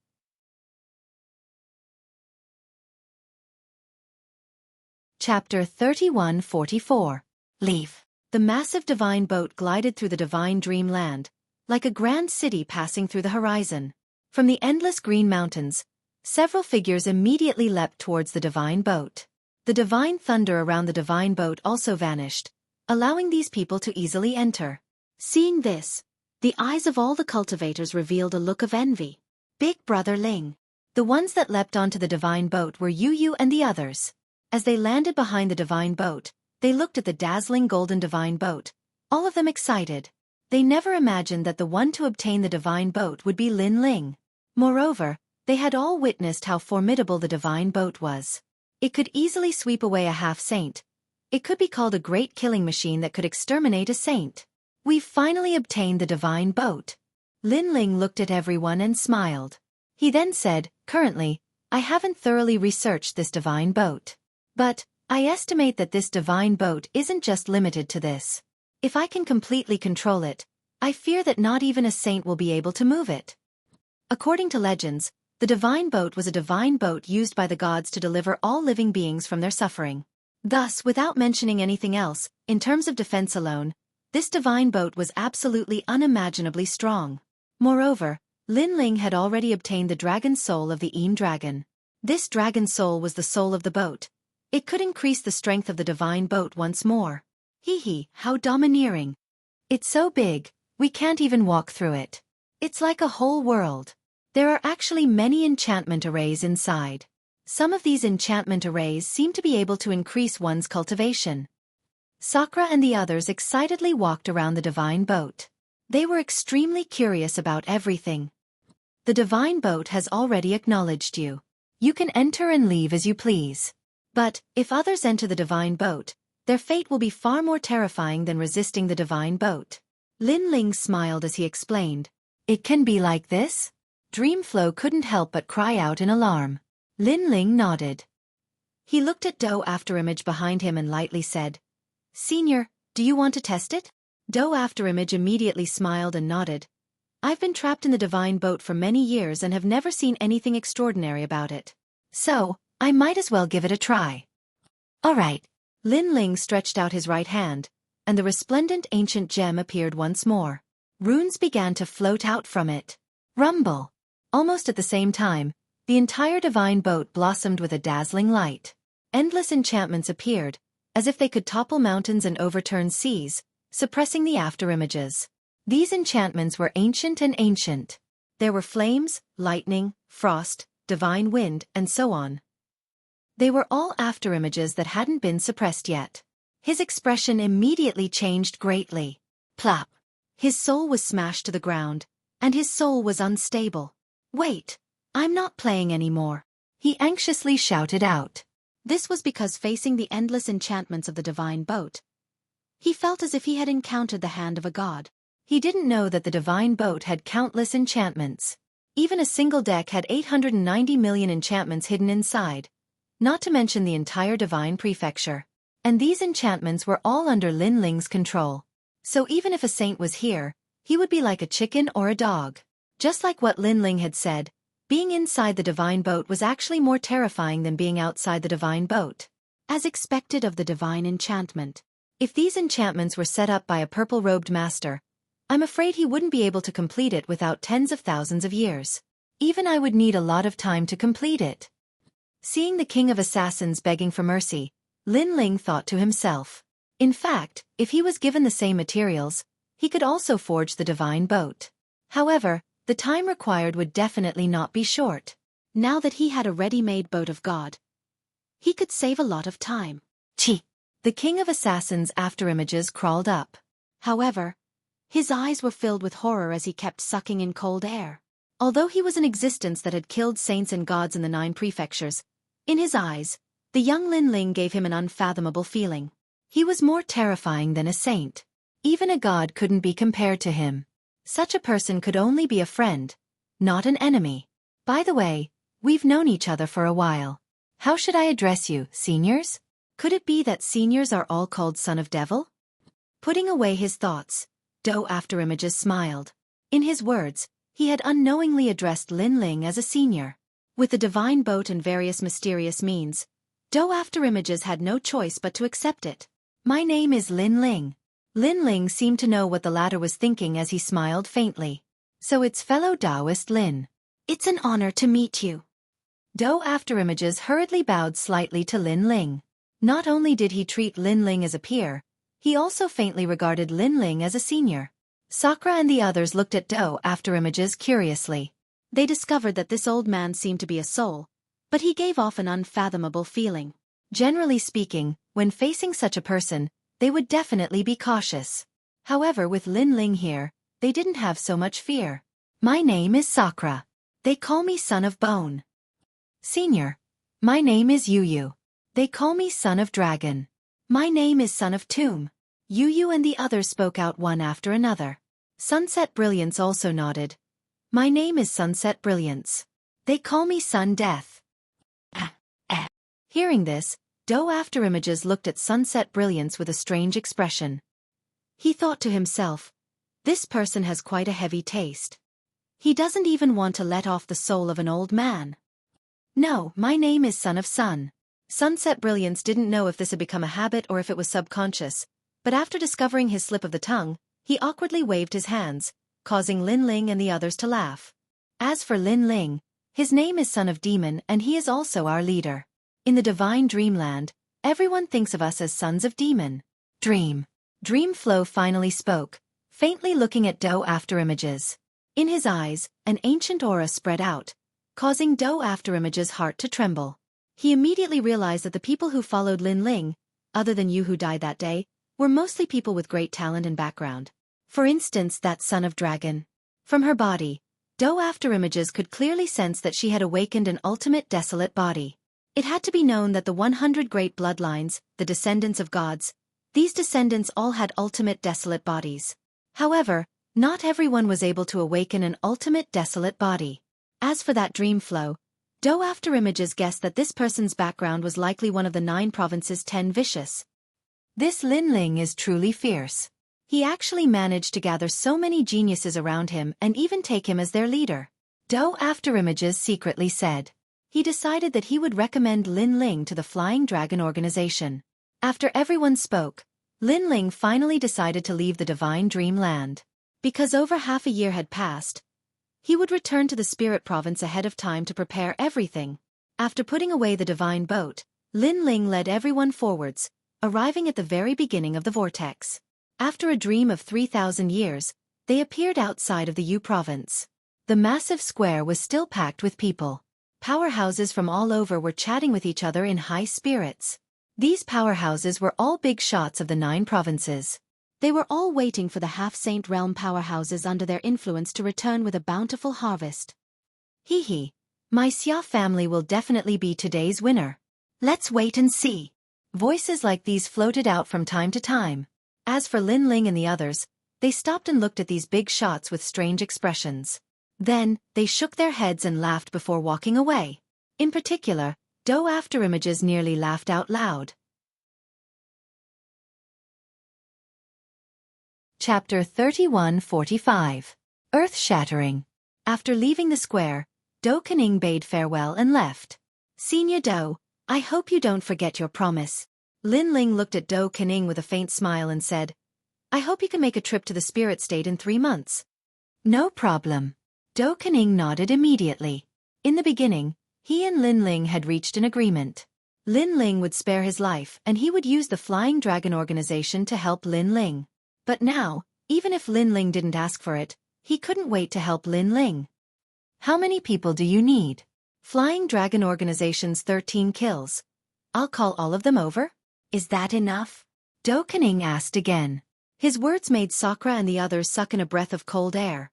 Chapter 3144. Leave. The massive divine boat glided through the divine dreamland, like a grand city passing through the horizon. From the endless green mountains, several figures immediately leapt towards the divine boat. The divine thunder around the divine boat also vanished, allowing these people to easily enter. Seeing this, the eyes of all the cultivators revealed a look of envy. Big Brother Ling. The ones that leapt onto the divine boat were Yu and the others. As they landed behind the divine boat, they looked at the dazzling golden divine boat, all of them excited. They never imagined that the one to obtain the divine boat would be Lin Ling. Moreover, they had all witnessed how formidable the divine boat was. It could easily sweep away a half-saint. It could be called a great killing machine that could exterminate a saint. We've finally obtained the divine boat. Lin Ling looked at everyone and smiled. He then said, currently, I haven't thoroughly researched this divine boat. But, I estimate that this divine boat isn't just limited to this. If I can completely control it, I fear that not even a saint will be able to move it. According to legends, the divine boat was a divine boat used by the gods to deliver all living beings from their suffering. Thus, without mentioning anything else, in terms of defense alone, this divine boat was absolutely unimaginably strong. Moreover, Lin Ling had already obtained the dragon soul of the Een dragon. This dragon soul was the soul of the boat. It could increase the strength of the divine boat once more. How domineering. It's so big, we can't even walk through it. It's like a whole world. There are actually many enchantment arrays inside. Some of these enchantment arrays seem to be able to increase one's cultivation. Sakura and the others excitedly walked around the divine boat. They were extremely curious about everything. The divine boat has already acknowledged you. You can enter and leave as you please. But, if others enter the divine boat, their fate will be far more terrifying than resisting the divine boat. Lin Ling smiled as he explained. It can be like this? Dreamflow couldn't help but cry out in alarm. Lin Ling nodded. He looked at Do Afterimage behind him and lightly said, Senior, do you want to test it? Do Afterimage immediately smiled and nodded. I've been trapped in the divine boat for many years and have never seen anything extraordinary about it. So, I might as well give it a try. All right. Lin Ling stretched out his right hand, and the resplendent ancient gem appeared once more. Runes began to float out from it. Rumble. Almost at the same time, the entire divine boat blossomed with a dazzling light. Endless enchantments appeared, as if they could topple mountains and overturn seas, suppressing the afterimages. These enchantments were ancient and ancient. There were flames, lightning, frost, divine wind, and so on. They were all afterimages that hadn't been suppressed yet. His expression immediately changed greatly. Plop! His soul was smashed to the ground, and his soul was unstable. Wait! I'm not playing anymore, he anxiously shouted out. This was because facing the endless enchantments of the divine boat, he felt as if he had encountered the hand of a god. He didn't know that the divine boat had countless enchantments. Even a single deck had 890 million enchantments hidden inside, not to mention the entire divine prefecture. And these enchantments were all under Lin Ling's control. So even if a saint was here, he would be like a chicken or a dog. Just like what Lin Ling had said, being inside the divine boat was actually more terrifying than being outside the divine boat. As expected of the divine enchantment, if these enchantments were set up by a purple-robed master, I'm afraid he wouldn't be able to complete it without tens of thousands of years. Even I would need a lot of time to complete it. Seeing the king of assassins begging for mercy, Lin Ling thought to himself. In fact, if he was given the same materials, he could also forge the divine boat. However, the time required would definitely not be short. Now that he had a ready-made boat of God, he could save a lot of time. Chi! The king of assassins' afterimages crawled up. However, his eyes were filled with horror as he kept sucking in cold air. Although he was an existence that had killed saints and gods in the 9 prefectures, in his eyes, the young Lin Ling gave him an unfathomable feeling. He was more terrifying than a saint. Even a god couldn't be compared to him. Such a person could only be a friend, not an enemy. By the way, we've known each other for a while. How should I address you, seniors? Could it be that seniors are all called son of devil? Putting away his thoughts, Do Afterimages smiled. In his words, he had unknowingly addressed Lin Ling as a senior. With the divine boat and various mysterious means, Do Afterimages had no choice but to accept it. My name is Lin Ling. Lin Ling seemed to know what the latter was thinking as he smiled faintly. So it's fellow Taoist Lin. It's an honor to meet you. Do Afterimages hurriedly bowed slightly to Lin Ling. Not only did he treat Lin Ling as a peer, he also faintly regarded Lin Ling as a senior. Sakura and the others looked at Do Afterimages curiously. They discovered that this old man seemed to be a soul, but he gave off an unfathomable feeling. Generally speaking, when facing such a person, they would definitely be cautious. However, with Lin Ling here, they didn't have so much fear. My name is Sakura. They call me Son of Bone. Senior. My name is Yu. They call me Son of Dragon. My name is Son of Tomb. Yu and the others spoke out one after another. Sunset Brilliance also nodded. My name is Sunset Brilliance. They call me Sun Death. Hearing this, Do Afterimages looked at Sunset Brilliance with a strange expression. He thought to himself, this person has quite a heavy taste. He doesn't even want to let off the soul of an old man. No, my name is Son of Sun. Sunset Brilliance didn't know if this had become a habit or if it was subconscious, but after discovering his slip of the tongue, he awkwardly waved his hands, causing Lin Ling and the others to laugh. As for Lin Ling, his name is Son of Demon and he is also our leader. In the divine dreamland, everyone thinks of us as sons of demon. Dream. Dreamflow finally spoke, faintly looking at Do Afterimages. In his eyes, an ancient aura spread out, causing Do Afterimages' heart to tremble. He immediately realized that the people who followed Lin Ling, other than Yu who died that day, were mostly people with great talent and background. For instance, that Son of Dragon. From her body, Do Afterimages could clearly sense that she had awakened an ultimate desolate body. It had to be known that the 100 great bloodlines, the descendants of gods, these descendants all had ultimate desolate bodies. However, not everyone was able to awaken an ultimate desolate body. As for that Dreamflow, Do Afterimages guessed that this person's background was likely one of the 9 provinces' 10 vicious. This Lin Ling is truly fierce. He actually managed to gather so many geniuses around him and even take him as their leader. Do Afterimages secretly said. He decided that he would recommend Lin Ling to the Flying Dragon organization. After everyone spoke, Lin Ling finally decided to leave the Divine Dream Land. Because over half a year had passed, he would return to the Spirit Province ahead of time to prepare everything. After putting away the divine boat, Lin Ling led everyone forwards, arriving at the very beginning of the vortex. After a dream of 3,000 years, they appeared outside of the Yu province. The massive square was still packed with people. Powerhouses from all over were chatting with each other in high spirits. These powerhouses were all big shots of the 9 provinces. They were all waiting for the half-saint realm powerhouses under their influence to return with a bountiful harvest. Hee hee. My Xia family will definitely be today's winner. Let's wait and see. Voices like these floated out from time to time. As for Lin Ling and the others, they stopped and looked at these big shots with strange expressions. Then, they shook their heads and laughed before walking away. In particular, Do Afterimages nearly laughed out loud. Chapter 31:45. Earth-shattering. After leaving the square, Do Kening bade farewell and left. Senior Do, I hope you don't forget your promise. Lin Ling looked at Do Kening with a faint smile and said, I hope you can make a trip to the spirit state in 3 months. No problem. Do Kening nodded immediately. In the beginning, he and Lin Ling had reached an agreement. Lin Ling would spare his life and he would use the Flying Dragon organization to help Lin Ling. But now, even if Lin Ling didn't ask for it, he couldn't wait to help Lin Ling. How many people do you need? Flying Dragon organization's 13 kills. I'll call all of them over? Is that enough? Do Kening asked again. His words made Sakura and the others suck in a breath of cold air.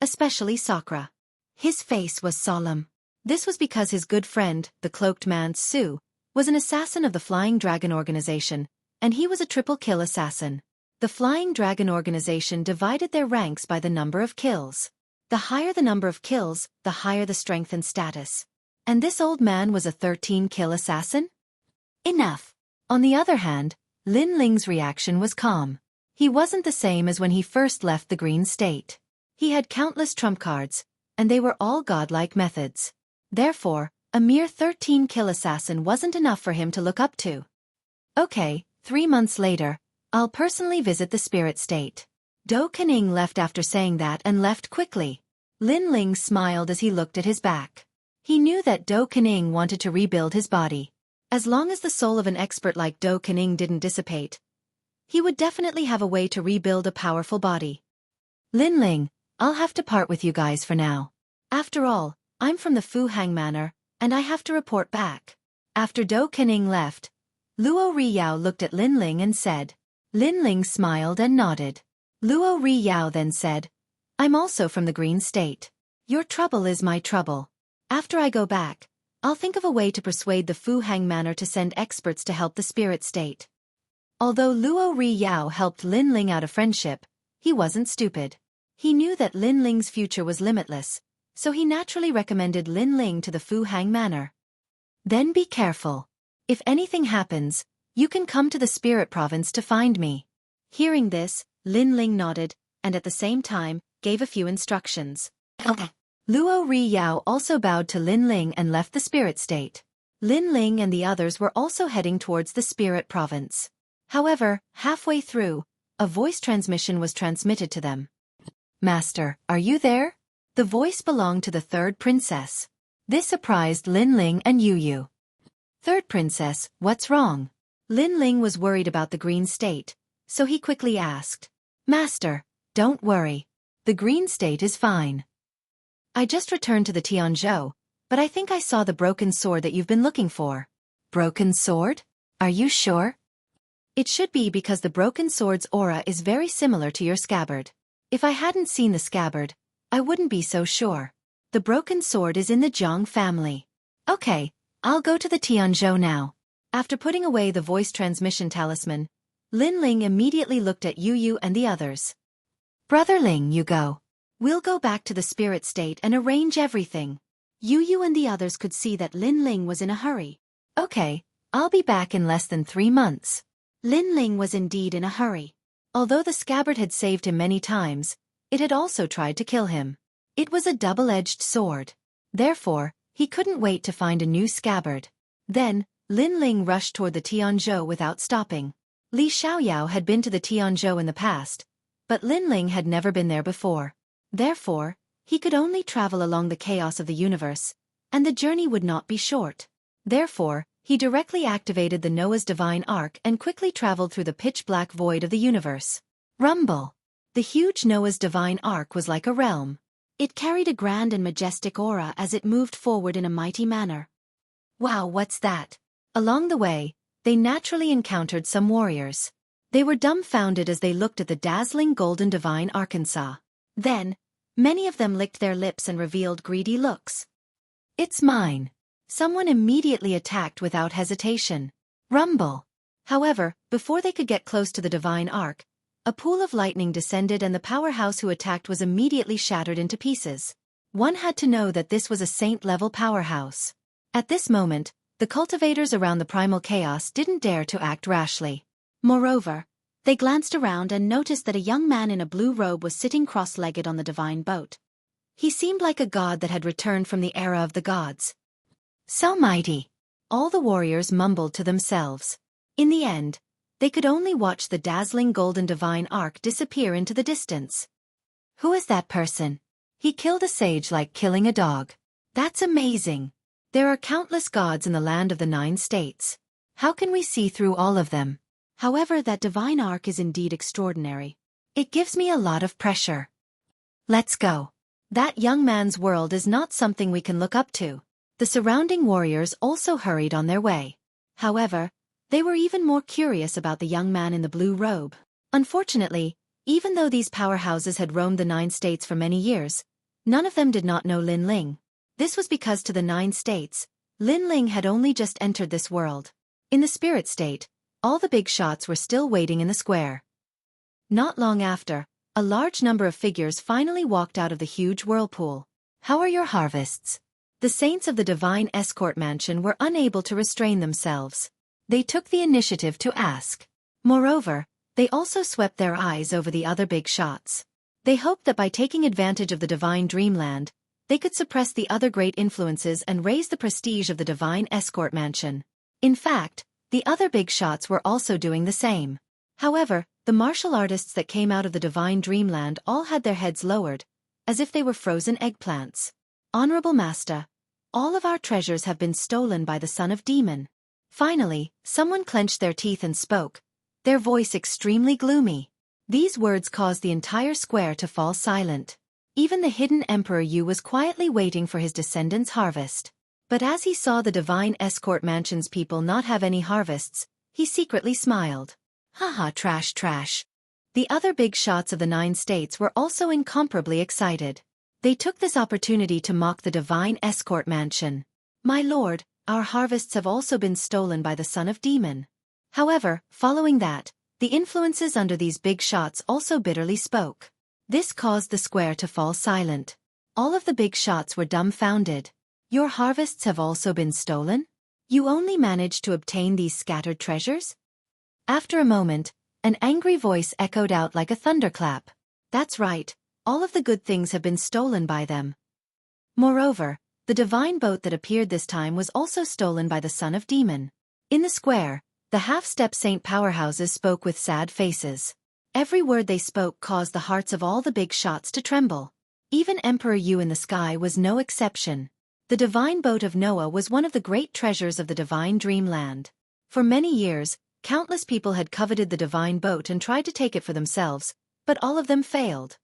Especially Sakura. His face was solemn. This was because his good friend, the cloaked man Su, was an assassin of the Flying Dragon organization, and he was a triple-kill assassin. The Flying Dragon organization divided their ranks by the number of kills. The higher the number of kills, the higher the strength and status. And this old man was a 13-kill assassin? Enough. On the other hand, Lin Ling's reaction was calm. He wasn't the same as when he first left the Green State. He had countless trump cards, and they were all godlike methods. Therefore, a mere 13-kill assassin wasn't enough for him to look up to. Okay, 3 months later, I'll personally visit the spirit state. Do Kening left after saying that and left quickly. Lin Ling smiled as he looked at his back. He knew that Do Kening wanted to rebuild his body. As long as the soul of an expert like Do Kening didn't dissipate, he would definitely have a way to rebuild a powerful body. Lin Ling, I'll have to part with you guys for now. After all, I'm from the Fu Hang Manor, and I have to report back. After Do Kening left, Luo Riyao looked at Lin Ling and said. Lin Ling smiled and nodded. Luo Riyao then said, I'm also from the Green State. Your trouble is my trouble. After I go back, I'll think of a way to persuade the Fu Hang Manor to send experts to help the spirit state. Although Luo Riyao helped Lin Ling out of friendship, he wasn't stupid. He knew that Lin Ling's future was limitless, so he naturally recommended Lin Ling to the Fu Hang Manor. Then be careful. If anything happens, you can come to the Spirit Province to find me. Hearing this, Lin Ling nodded, and at the same time, gave a few instructions. Okay. Luo Riyao also bowed to Lin Ling and left the spirit state. Lin Ling and the others were also heading towards the Spirit Province. However, halfway through, a voice transmission was transmitted to them. Master, are you there? The voice belonged to the third princess. This surprised Lin Ling and Yu Yu. Third princess, what's wrong? Lin Ling was worried about the Green State, so he quickly asked. Master, don't worry. The Green State is fine. I just returned to the Tianzhou, but I think I saw the broken sword that you've been looking for. Broken sword? Are you sure? It should be because the broken sword's aura is very similar to your scabbard. If I hadn't seen the scabbard, I wouldn't be so sure. The broken sword is in the Zhang family. Okay, I'll go to the Tianzhou now. After putting away the voice transmission talisman, Lin Ling immediately looked at Yu Yu and the others. Brother Ling, you go. We'll go back to the spirit state and arrange everything. Yu Yu and the others could see that Lin Ling was in a hurry. Okay, I'll be back in less than 3 months. Lin Ling was indeed in a hurry. Although the scabbard had saved him many times, it had also tried to kill him. It was a double-edged sword. Therefore, he couldn't wait to find a new scabbard. Then, Lin Ling rushed toward the Tianzhou without stopping. Li Xiaoyao had been to the Tianzhou in the past, but Lin Ling had never been there before. Therefore, he could only travel along the chaos of the universe, and the journey would not be short. Therefore, he directly activated the Noah's Divine Ark and quickly traveled through the pitch-black void of the universe. Rumble! The huge Noah's Divine Ark was like a realm. It carried a grand and majestic aura as it moved forward in a mighty manner. Wow, what's that? Along the way, they naturally encountered some warriors. They were dumbfounded as they looked at the dazzling golden divine Arkansas. Then, many of them licked their lips and revealed greedy looks. It's mine. Someone immediately attacked without hesitation. Rumble. However, before they could get close to the divine ark, a pool of lightning descended and the powerhouse who attacked was immediately shattered into pieces. One had to know that this was a saint-level powerhouse. At this moment, the cultivators around the primal chaos didn't dare to act rashly. Moreover, they glanced around and noticed that a young man in a blue robe was sitting cross-legged on the divine boat. He seemed like a god that had returned from the era of the gods. So mighty. All the warriors mumbled to themselves. In the end, they could only watch the dazzling golden divine ark disappear into the distance. Who is that person? He killed a sage like killing a dog. That's amazing. There are countless gods in the land of the 9 states. How can we see through all of them? However, that divine ark is indeed extraordinary. It gives me a lot of pressure. Let's go. That young man's world is not something we can look up to. The surrounding warriors also hurried on their way. However, they were even more curious about the young man in the blue robe. Unfortunately, even though these powerhouses had roamed the 9 states for many years, none of them did not know Lin Ling. This was because to the 9 states, Lin Ling had only just entered this world. In the spirit state, all the big shots were still waiting in the square. Not long after, a large number of figures finally walked out of the huge whirlpool. How are your harvests? The saints of the divine escort mansion were unable to restrain themselves. They took the initiative to ask. Moreover, they also swept their eyes over the other big shots. They hoped that by taking advantage of the divine dreamland, they could suppress the other great influences and raise the prestige of the divine escort mansion. In fact, the other big shots were also doing the same. However, the martial artists that came out of the divine dreamland all had their heads lowered, as if they were frozen eggplants. Honorable Master, all of our treasures have been stolen by the son of demon. Finally, someone clenched their teeth and spoke, their voice extremely gloomy. These words caused the entire square to fall silent. Even the hidden Emperor Yu was quietly waiting for his descendants' harvest. But as he saw the divine escort mansion's people not have any harvests, he secretly smiled. Haha, trash trash. The other big shots of the 9 states were also incomparably excited. They took this opportunity to mock the divine escort mansion. My lord, our harvests have also been stolen by the son of demon. However, following that, the influences under these big shots also bitterly spoke. This caused the square to fall silent. All of the big shots were dumbfounded. Your harvests have also been stolen? You only managed to obtain these scattered treasures? After a moment, an angry voice echoed out like a thunderclap. That's right, all of the good things have been stolen by them. Moreover, the divine boat that appeared this time was also stolen by the son of demon. In the square, the half-step saint powerhouses spoke with sad faces. Every word they spoke caused the hearts of all the big shots to tremble. Even Emperor Yu in the sky was no exception. The divine boat of Noah was one of the great treasures of the divine dreamland. For many years, countless people had coveted the divine boat and tried to take it for themselves, but all of them failed.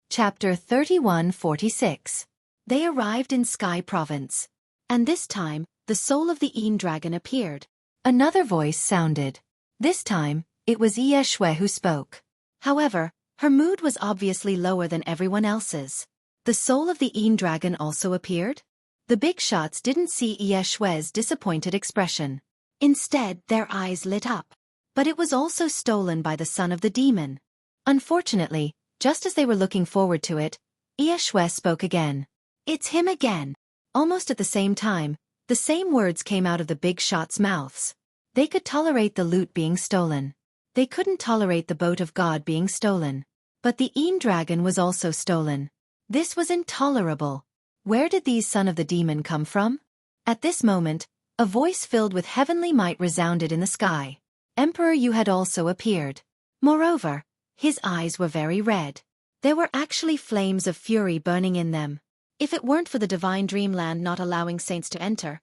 Chapter 3146. They arrived in Sky Province. And this time, the soul of the Een Dragon appeared. Another voice sounded. This time, it was Xueqi who spoke. However, her mood was obviously lower than everyone else's. The soul of the Een Dragon also appeared? The big shots didn't see Xueqi's disappointed expression. Instead, their eyes lit up. But it was also stolen by the son of the demon. Unfortunately, just as they were looking forward to it, Xueqi spoke again. It's him again. Almost at the same time, the same words came out of the big shots' mouths. They could tolerate the loot being stolen. They couldn't tolerate the boat of God being stolen. But the Een Dragon was also stolen. This was intolerable. Where did these son of the demon come from? At this moment, a voice filled with heavenly might resounded in the sky. Emperor Yu had also appeared. Moreover, his eyes were very red. There were actually flames of fury burning in them. If it weren't for the divine dreamland not allowing saints to enter,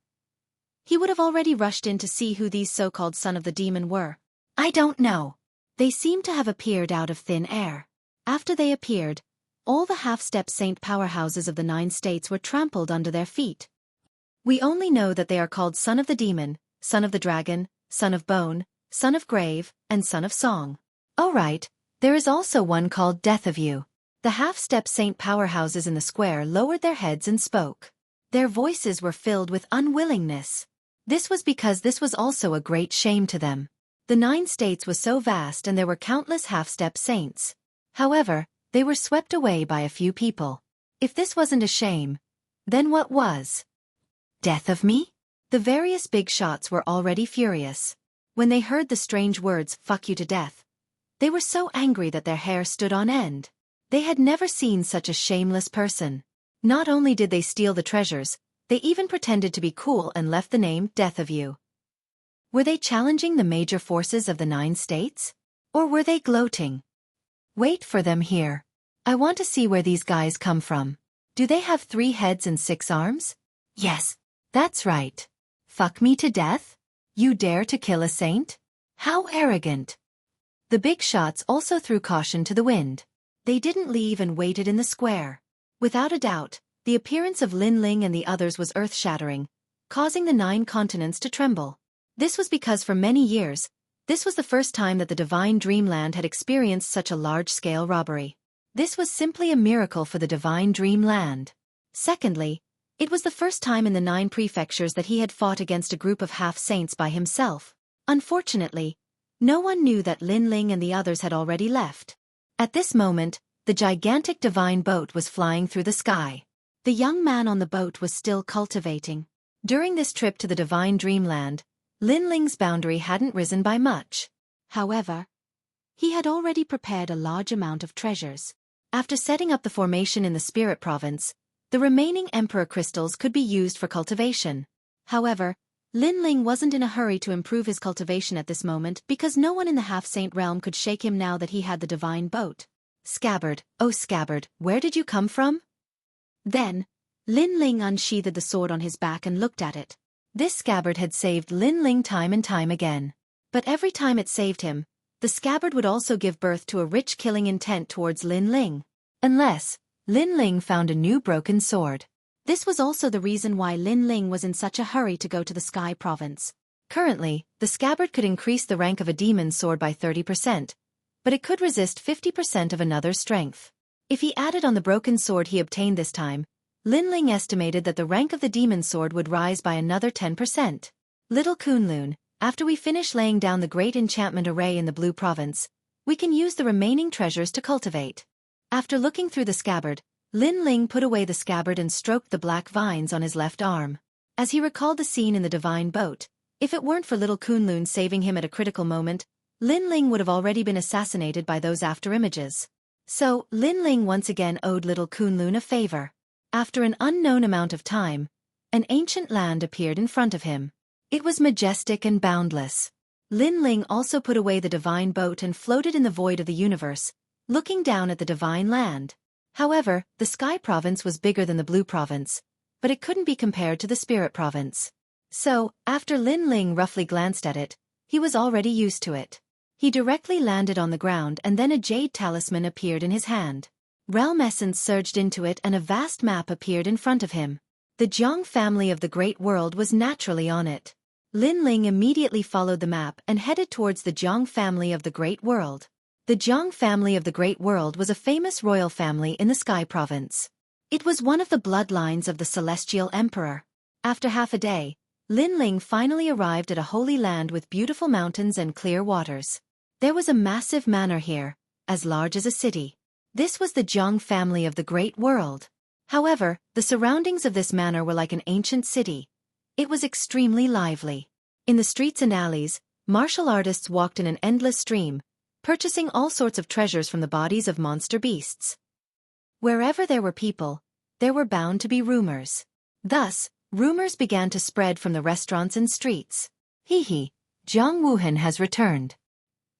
he would have already rushed in to see who these so-called son of the demon were. I don't know. They seemed to have appeared out of thin air. After they appeared, all the half-step saint powerhouses of the 9 states were trampled under their feet. We only know that they are called Son of the Demon, Son of the Dragon, Son of Bone, Son of Grave, and Son of Song. Oh right, there is also one called Death of You. The half-step saint powerhouses in the square lowered their heads and spoke. Their voices were filled with unwillingness. This was because this was also a great shame to them. The 9 states was so vast and there were countless half-step saints. However, they were swept away by a few people. If this wasn't a shame, then what was? Death of me? The various big shots were already furious. When they heard the strange words, "fuck you to death," they were so angry that their hair stood on end. They had never seen such a shameless person. Not only did they steal the treasures, they even pretended to be cool and left the name Death of You. Were they challenging the major forces of the 9 states? Or were they gloating? Wait for them here. I want to see where these guys come from. Do they have 3 heads and 6 arms? Yes, that's right. Fuck me to death? You dare to kill a saint? How arrogant. The big shots also threw caution to the wind. They didn't leave and waited in the square. Without a doubt, the appearance of Lin Ling and the others was earth-shattering, causing the 9 continents to tremble. This was because for many years, this was the first time that the divine dreamland had experienced such a large-scale robbery. This was simply a miracle for the divine dreamland. Secondly, it was the first time in the 9 prefectures that he had fought against a group of half-saints by himself. Unfortunately, no one knew that Lin Ling and the others had already left. At this moment, the gigantic divine boat was flying through the sky. The young man on the boat was still cultivating. During this trip to the divine dreamland, Lin Ling's boundary hadn't risen by much. However, he had already prepared a large amount of treasures. After setting up the formation in the spirit province, the remaining emperor crystals could be used for cultivation. However, Lin Ling wasn't in a hurry to improve his cultivation at this moment because no one in the half-saint realm could shake him now that he had the divine boat. Scabbard, oh Scabbard, where did you come from? Then, Lin Ling unsheathed the sword on his back and looked at it. This scabbard had saved Lin Ling time and time again. But every time it saved him, the scabbard would also give birth to a rich killing intent towards Lin Ling. Unless Lin Ling found a new broken sword. This was also the reason why Lin Ling was in such a hurry to go to the Sky Province. Currently, the scabbard could increase the rank of a demon's sword by 30%, but it could resist 50% of another's strength. If he added on the broken sword he obtained this time, Lin Ling estimated that the rank of the demon's sword would rise by another 10%. Little Kunlun, after we finish laying down the great enchantment array in the Blue Province, we can use the remaining treasures to cultivate. After looking through the scabbard, Lin Ling put away the scabbard and stroked the black vines on his left arm. As he recalled the scene in the divine boat, if it weren't for little Kunlun saving him at a critical moment, Lin Ling would have already been assassinated by those afterimages. So, Lin Ling once again owed little Kunlun a favor. After an unknown amount of time, an ancient land appeared in front of him. It was majestic and boundless. Lin Ling also put away the divine boat and floated in the void of the universe, looking down at the divine land. However, the Sky Province was bigger than the Blue Province, but it couldn't be compared to the Spirit Province. So, after Lin Ling roughly glanced at it, he was already used to it. He directly landed on the ground and then a jade talisman appeared in his hand. Realm essence surged into it and a vast map appeared in front of him. The Jiang family of the Great World was naturally on it. Lin Ling immediately followed the map and headed towards the Jiang family of the Great World. The Jiang family of the Great World was a famous royal family in the Sky Province. It was one of the bloodlines of the Celestial Emperor. After half a day, Lin Ling finally arrived at a holy land with beautiful mountains and clear waters. There was a massive manor here, as large as a city. This was the Jiang family of the Great World. However, the surroundings of this manor were like an ancient city. It was extremely lively. In the streets and alleys, martial artists walked in an endless stream, purchasing all sorts of treasures from the bodies of monster beasts. Wherever there were people, there were bound to be rumors. Thus, rumors began to spread from the restaurants and streets. Hee, Jiang Wuhan has returned.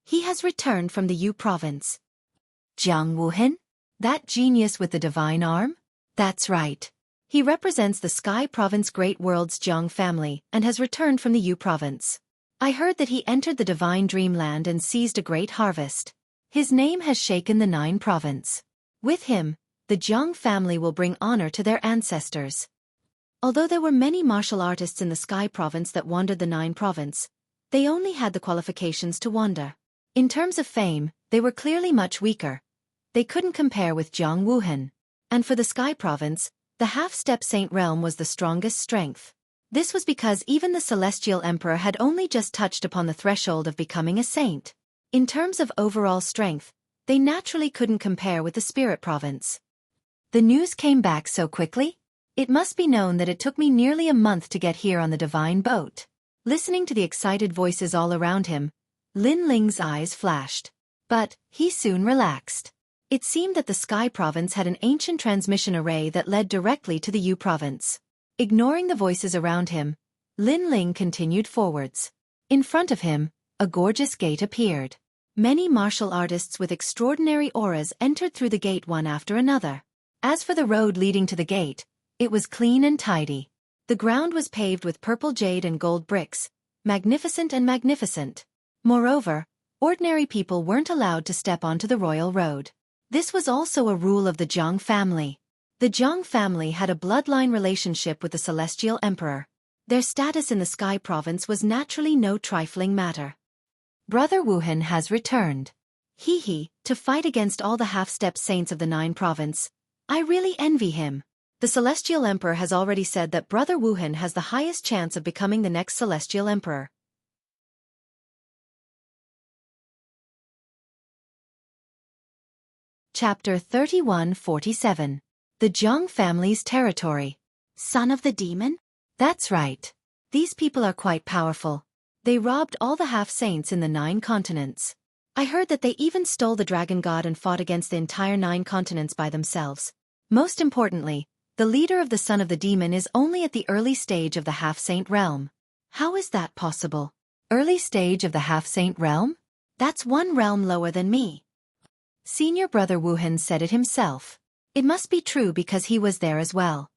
He has returned from the Yu province. Jiang Wuhan? That genius with the divine arm? That's right. He represents the Sky Province Great World's Jiang family and has returned from the Yu province. I heard that he entered the divine dreamland and seized a great harvest. His name has shaken the 9 province. With him, the Jiang family will bring honor to their ancestors. Although there were many martial artists in the Sky Province that wandered the 9 province, they only had the qualifications to wander. In terms of fame, they were clearly much weaker. They couldn't compare with Jiang Wuhan. And for the Sky Province, the half-step saint realm was the strongest strength. This was because even the Celestial Emperor had only just touched upon the threshold of becoming a saint. In terms of overall strength, they naturally couldn't compare with the Spirit Province. The news came back so quickly? It must be known that it took me nearly a month to get here on the divine boat. Listening to the excited voices all around him, Lin Ling's eyes flashed. But he soon relaxed. It seemed that the Sky Province had an ancient transmission array that led directly to the U Province. Ignoring the voices around him, Lin Ling continued forwards. In front of him, a gorgeous gate appeared. Many martial artists with extraordinary auras entered through the gate one after another. As for the road leading to the gate, it was clean and tidy. The ground was paved with purple jade and gold bricks, magnificent and magnificent. Moreover, ordinary people weren't allowed to step onto the royal road. This was also a rule of the Jiang family. The Jiang family had a bloodline relationship with the Celestial Emperor. Their status in the Sky Province was naturally no trifling matter. Brother Wuhan has returned. To fight against all the half-step saints of the 9 province. I really envy him. The Celestial Emperor has already said that Brother Wuhan has the highest chance of becoming the next Celestial Emperor. Chapter 3147. The Jiang family's territory. Son of the demon? That's right. These people are quite powerful. They robbed all the half-saints in the 9 continents. I heard that they even stole the dragon god and fought against the entire 9 continents by themselves. Most importantly, the leader of the Son of the Demon is only at the early stage of the half-saint realm. How is that possible? Early stage of the half-saint realm? That's 1 realm lower than me. Senior Brother Wuhan said it himself. It must be true because he was there as well.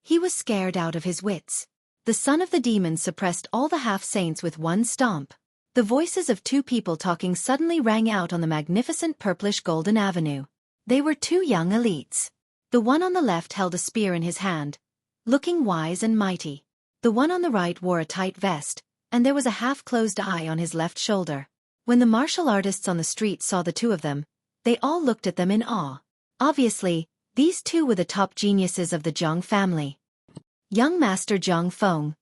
He was scared out of his wits. The Son of the Demon suppressed all the half-saints with 1 stomp. The voices of 2 people talking suddenly rang out on the magnificent purplish-golden avenue. They were 2 young elites. The one on the left held a spear in his hand, looking wise and mighty. The one on the right wore a tight vest, and there was a half-closed eye on his left shoulder. When the martial artists on the street saw the 2 of them, they all looked at them in awe. Obviously, these 2 were the top geniuses of the Jiang family. Young Master Jiang Feng.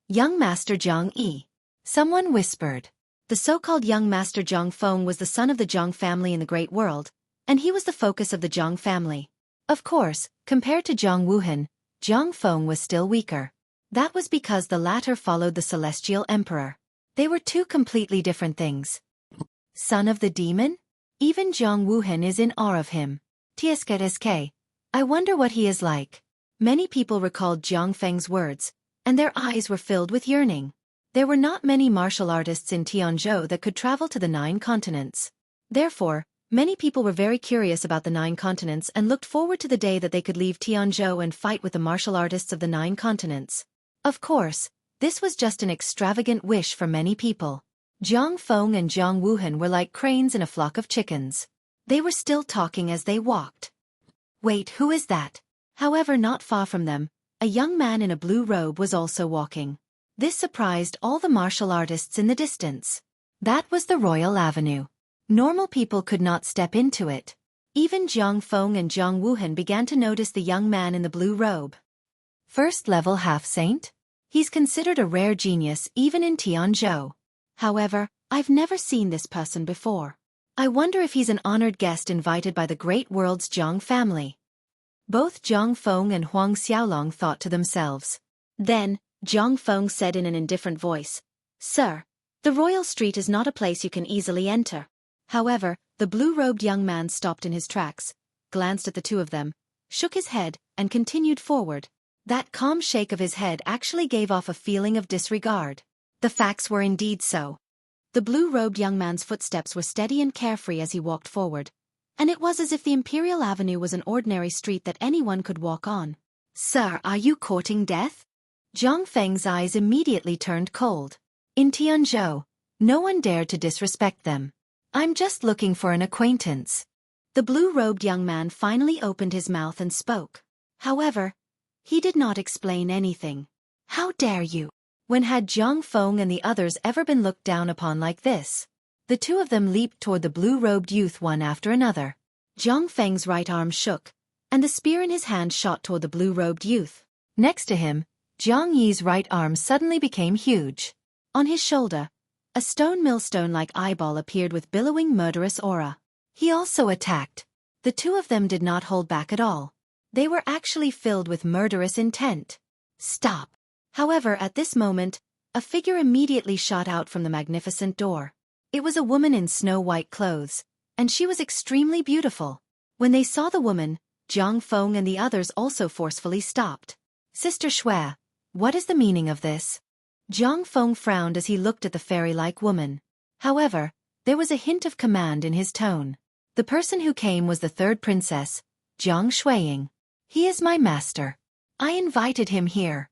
Young Master Jiang Yi. Someone whispered. The so-called Young Master Jiang Feng was the son of the Jiang family in the Great World, and he was the focus of the Jiang family. Of course, compared to Jiang Wuhan, Jiang Feng was still weaker. That was because the latter followed the Celestial Emperor. They were 2 completely different things. Son of the Demon? Even Jiang Wuhan is in awe of him. TSK, I wonder what he is like. Many people recalled Jiang Feng's words, and their eyes were filled with yearning. There were not many martial artists in Tianzhou that could travel to the 9 continents. Therefore, many people were very curious about the 9 continents and looked forward to the day that they could leave Tianzhou and fight with the martial artists of the 9 continents. Of course, this was just an extravagant wish for many people. Jiang Feng and Jiang Wuhan were like cranes in a flock of chickens. They were still talking as they walked. Wait, who is that? However, not far from them, a young man in a blue robe was also walking. This surprised all the martial artists in the distance. That was the Royal Avenue. Normal people could not step into it. Even Jiang Feng and Jiang Wuhan began to notice the young man in the blue robe. First-level half-saint? He's considered a rare genius even in Tianzhou. However, I've never seen this person before. I wonder if he's an honored guest invited by the great world's Jiang family. Both Jiang Feng and Huang Xiaolong thought to themselves. Then, Jiang Feng said in an indifferent voice, "Sir, the royal street is not a place you can easily enter." However, the blue-robed young man stopped in his tracks, glanced at the 2 of them, shook his head, and continued forward. That calm shake of his head actually gave off a feeling of disregard. The facts were indeed so. The blue-robed young man's footsteps were steady and carefree as he walked forward, and it was as if the Imperial Avenue was an ordinary street that anyone could walk on. "Sir, are you courting death?" Jiang Feng's eyes immediately turned cold. In Tianzhou, no one dared to disrespect them. I'm just looking for an acquaintance. The blue-robed young man finally opened his mouth and spoke. However, he did not explain anything. How dare you? When had Zhang Feng and the others ever been looked down upon like this? The two of them leaped toward the blue-robed youth one after another. Zhang Feng's right arm shook, and the spear in his hand shot toward the blue-robed youth. Next to him, Zhang Yi's right arm suddenly became huge. On his shoulder, a stone millstone-like eyeball appeared with billowing murderous aura. He also attacked. The two of them did not hold back at all. They were actually filled with murderous intent. Stop. However, at this moment, a figure immediately shot out from the magnificent door. It was a woman in snow-white clothes, and she was extremely beautiful. When they saw the woman, Zhang Feng and the others also forcefully stopped. Sister Xue, what is the meaning of this? Zhang Feng frowned as he looked at the fairy-like woman. However, there was a hint of command in his tone. The person who came was the third princess, Zhang Xueqi. He is my master. I invited him here.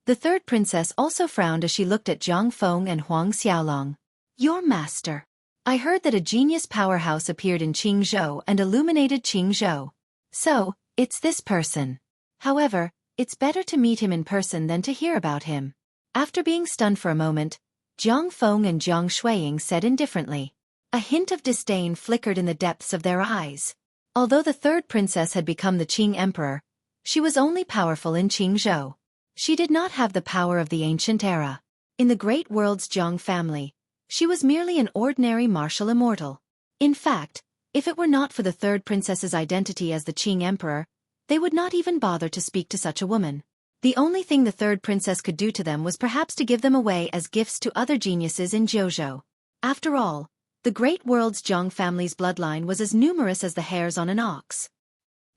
The third princess also frowned as she looked at Zhang Feng and Huang Xiaolong. Your master. I heard that a genius powerhouse appeared in Qingzhou and illuminated Qingzhou. So, it's this person. However, it's better to meet him in person than to hear about him. After being stunned for a moment, Zhang Feng and Zhang Xueqi said indifferently. A hint of disdain flickered in the depths of their eyes. Although the third princess had become the Qing emperor, she was only powerful in Qingzhou. She did not have the power of the ancient era. In the great world's Zhang family, she was merely an ordinary martial immortal. In fact, if it were not for the third princess's identity as the Qing emperor, they would not even bother to speak to such a woman. The only thing the third princess could do to them was perhaps to give them away as gifts to other geniuses in Zhuzhou. After all, the great world's Zhang family's bloodline was as numerous as the hairs on an ox.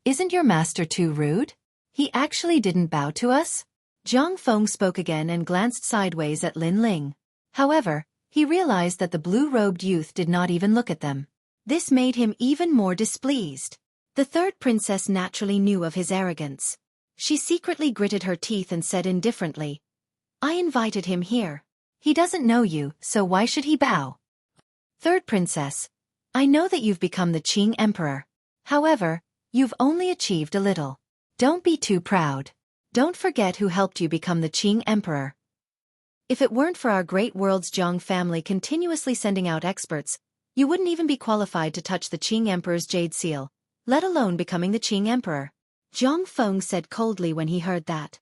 Isn't your master too rude? He actually didn't bow to us? Zhang Feng spoke again and glanced sideways at Lin Ling. However, he realized that the blue-robed youth did not even look at them. This made him even more displeased. The third princess naturally knew of his arrogance. She secretly gritted her teeth and said indifferently, I invited him here. He doesn't know you, so why should he bow? Third princess, I know that you've become the Qing emperor. However, you've only achieved a little. Don't be too proud. Don't forget who helped you become the Qing emperor. If it weren't for our great world's Zhang family continuously sending out experts, you wouldn't even be qualified to touch the Qing emperor's jade seal, let alone becoming the Qing emperor. Zhang Feng said coldly when he heard that.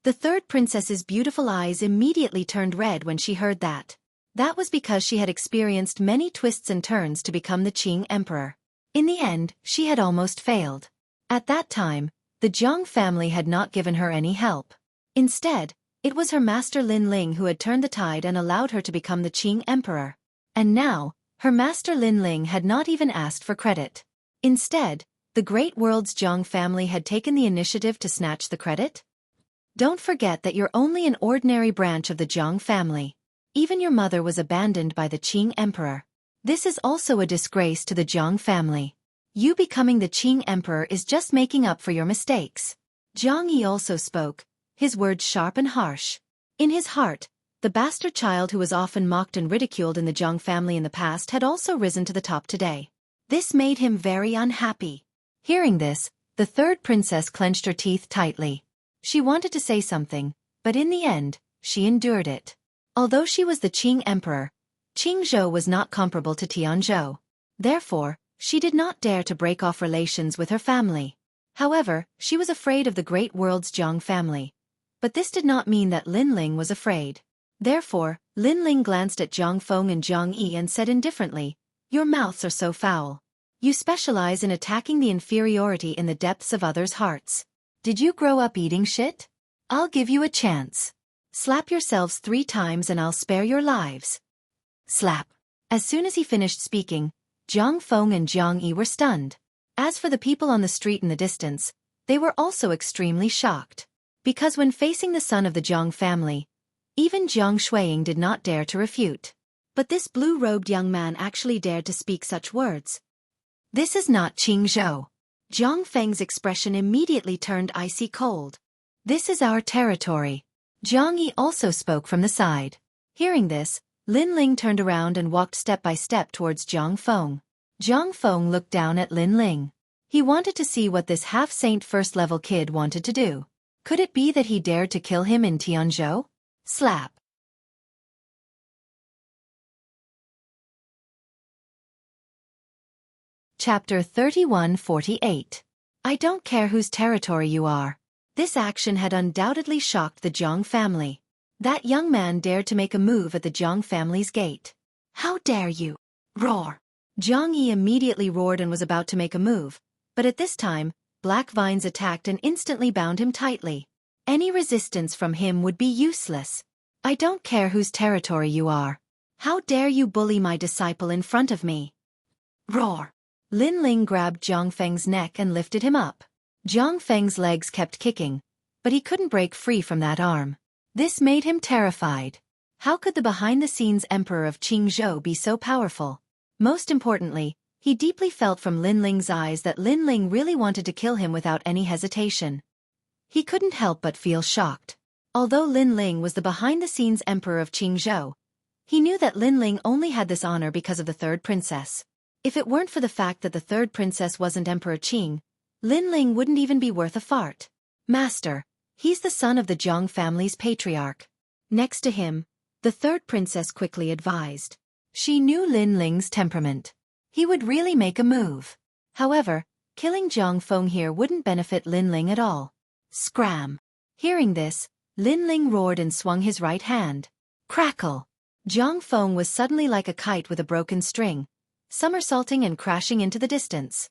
The third princess's beautiful eyes immediately turned red when she heard that. That was because she had experienced many twists and turns to become the Qing emperor. In the end, she had almost failed. At that time, the Zhang family had not given her any help. Instead, it was her master Lin Ling who had turned the tide and allowed her to become the Qing emperor. And now, her master Lin Ling had not even asked for credit. Instead, the great world's Zhang family had taken the initiative to snatch the credit? Don't forget that you're only an ordinary branch of the Zhang family. Even your mother was abandoned by the Qing emperor. This is also a disgrace to the Zhang family. You becoming the Qing emperor is just making up for your mistakes. Zhang Yi also spoke, his words sharp and harsh. In his heart, the bastard child who was often mocked and ridiculed in the Zhang family in the past had also risen to the top today. This made him very unhappy. Hearing this, the third princess clenched her teeth tightly. She wanted to say something, but in the end, she endured it. Although she was the Qing emperor, Qingzhou was not comparable to Tianzhou. Therefore, she did not dare to break off relations with her family. However, she was afraid of the great world's Zhang family. But this did not mean that Lin Ling was afraid. Therefore, Lin Ling glanced at Zhang Feng and Zhang Yi and said indifferently, Your mouths are so foul. You specialize in attacking the inferiority in the depths of others' hearts. Did you grow up eating shit? I'll give you a chance. Slap yourselves 3 times and I'll spare your lives. Slap. As soon as he finished speaking, Zhang Feng and Zhang Yi were stunned. As for the people on the street in the distance, they were also extremely shocked. Because when facing the son of the Zhang family, even Zhang Xueqi did not dare to refute. But this blue-robed young man actually dared to speak such words. This is not Qingzhou. Zhang Feng's expression immediately turned icy cold. This is our territory. Zhang Yi also spoke from the side. Hearing this, Lin Ling turned around and walked step by step towards Zhang Feng. Zhang Feng looked down at Lin Ling. He wanted to see what this half-saint first-level kid wanted to do. Could it be that he dared to kill him in Tianzhou? Slap. Chapter 31-48. I don't care whose territory you are. This action had undoubtedly shocked the Zhang family. That young man dared to make a move at the Zhang family's gate. How dare you? Roar. Zhang Yi immediately roared and was about to make a move, but at this time, Black Vines attacked and instantly bound him tightly. Any resistance from him would be useless. I don't care whose territory you are. How dare you bully my disciple in front of me? Roar. Lin Ling grabbed Zhang Feng's neck and lifted him up. Zhang Feng's legs kept kicking, but he couldn't break free from that arm. This made him terrified. How could the behind-the-scenes emperor of Qingzhou be so powerful? Most importantly, he deeply felt from Lin Ling's eyes that Lin Ling really wanted to kill him without any hesitation. He couldn't help but feel shocked. Although Lin Ling was the behind-the-scenes emperor of Qingzhou, he knew that Lin Ling only had this honor because of the third princess. If it weren't for the fact that the third princess wasn't Emperor Qing, Lin Ling wouldn't even be worth a fart. Master, he's the son of the Zhang family's patriarch. Next to him, the third princess quickly advised. She knew Lin Ling's temperament. He would really make a move. However, killing Zhang Feng here wouldn't benefit Lin Ling at all. Scram. Hearing this, Lin Ling roared and swung his right hand. Crackle. Zhang Feng was suddenly like a kite with a broken string, somersaulting and crashing into the distance.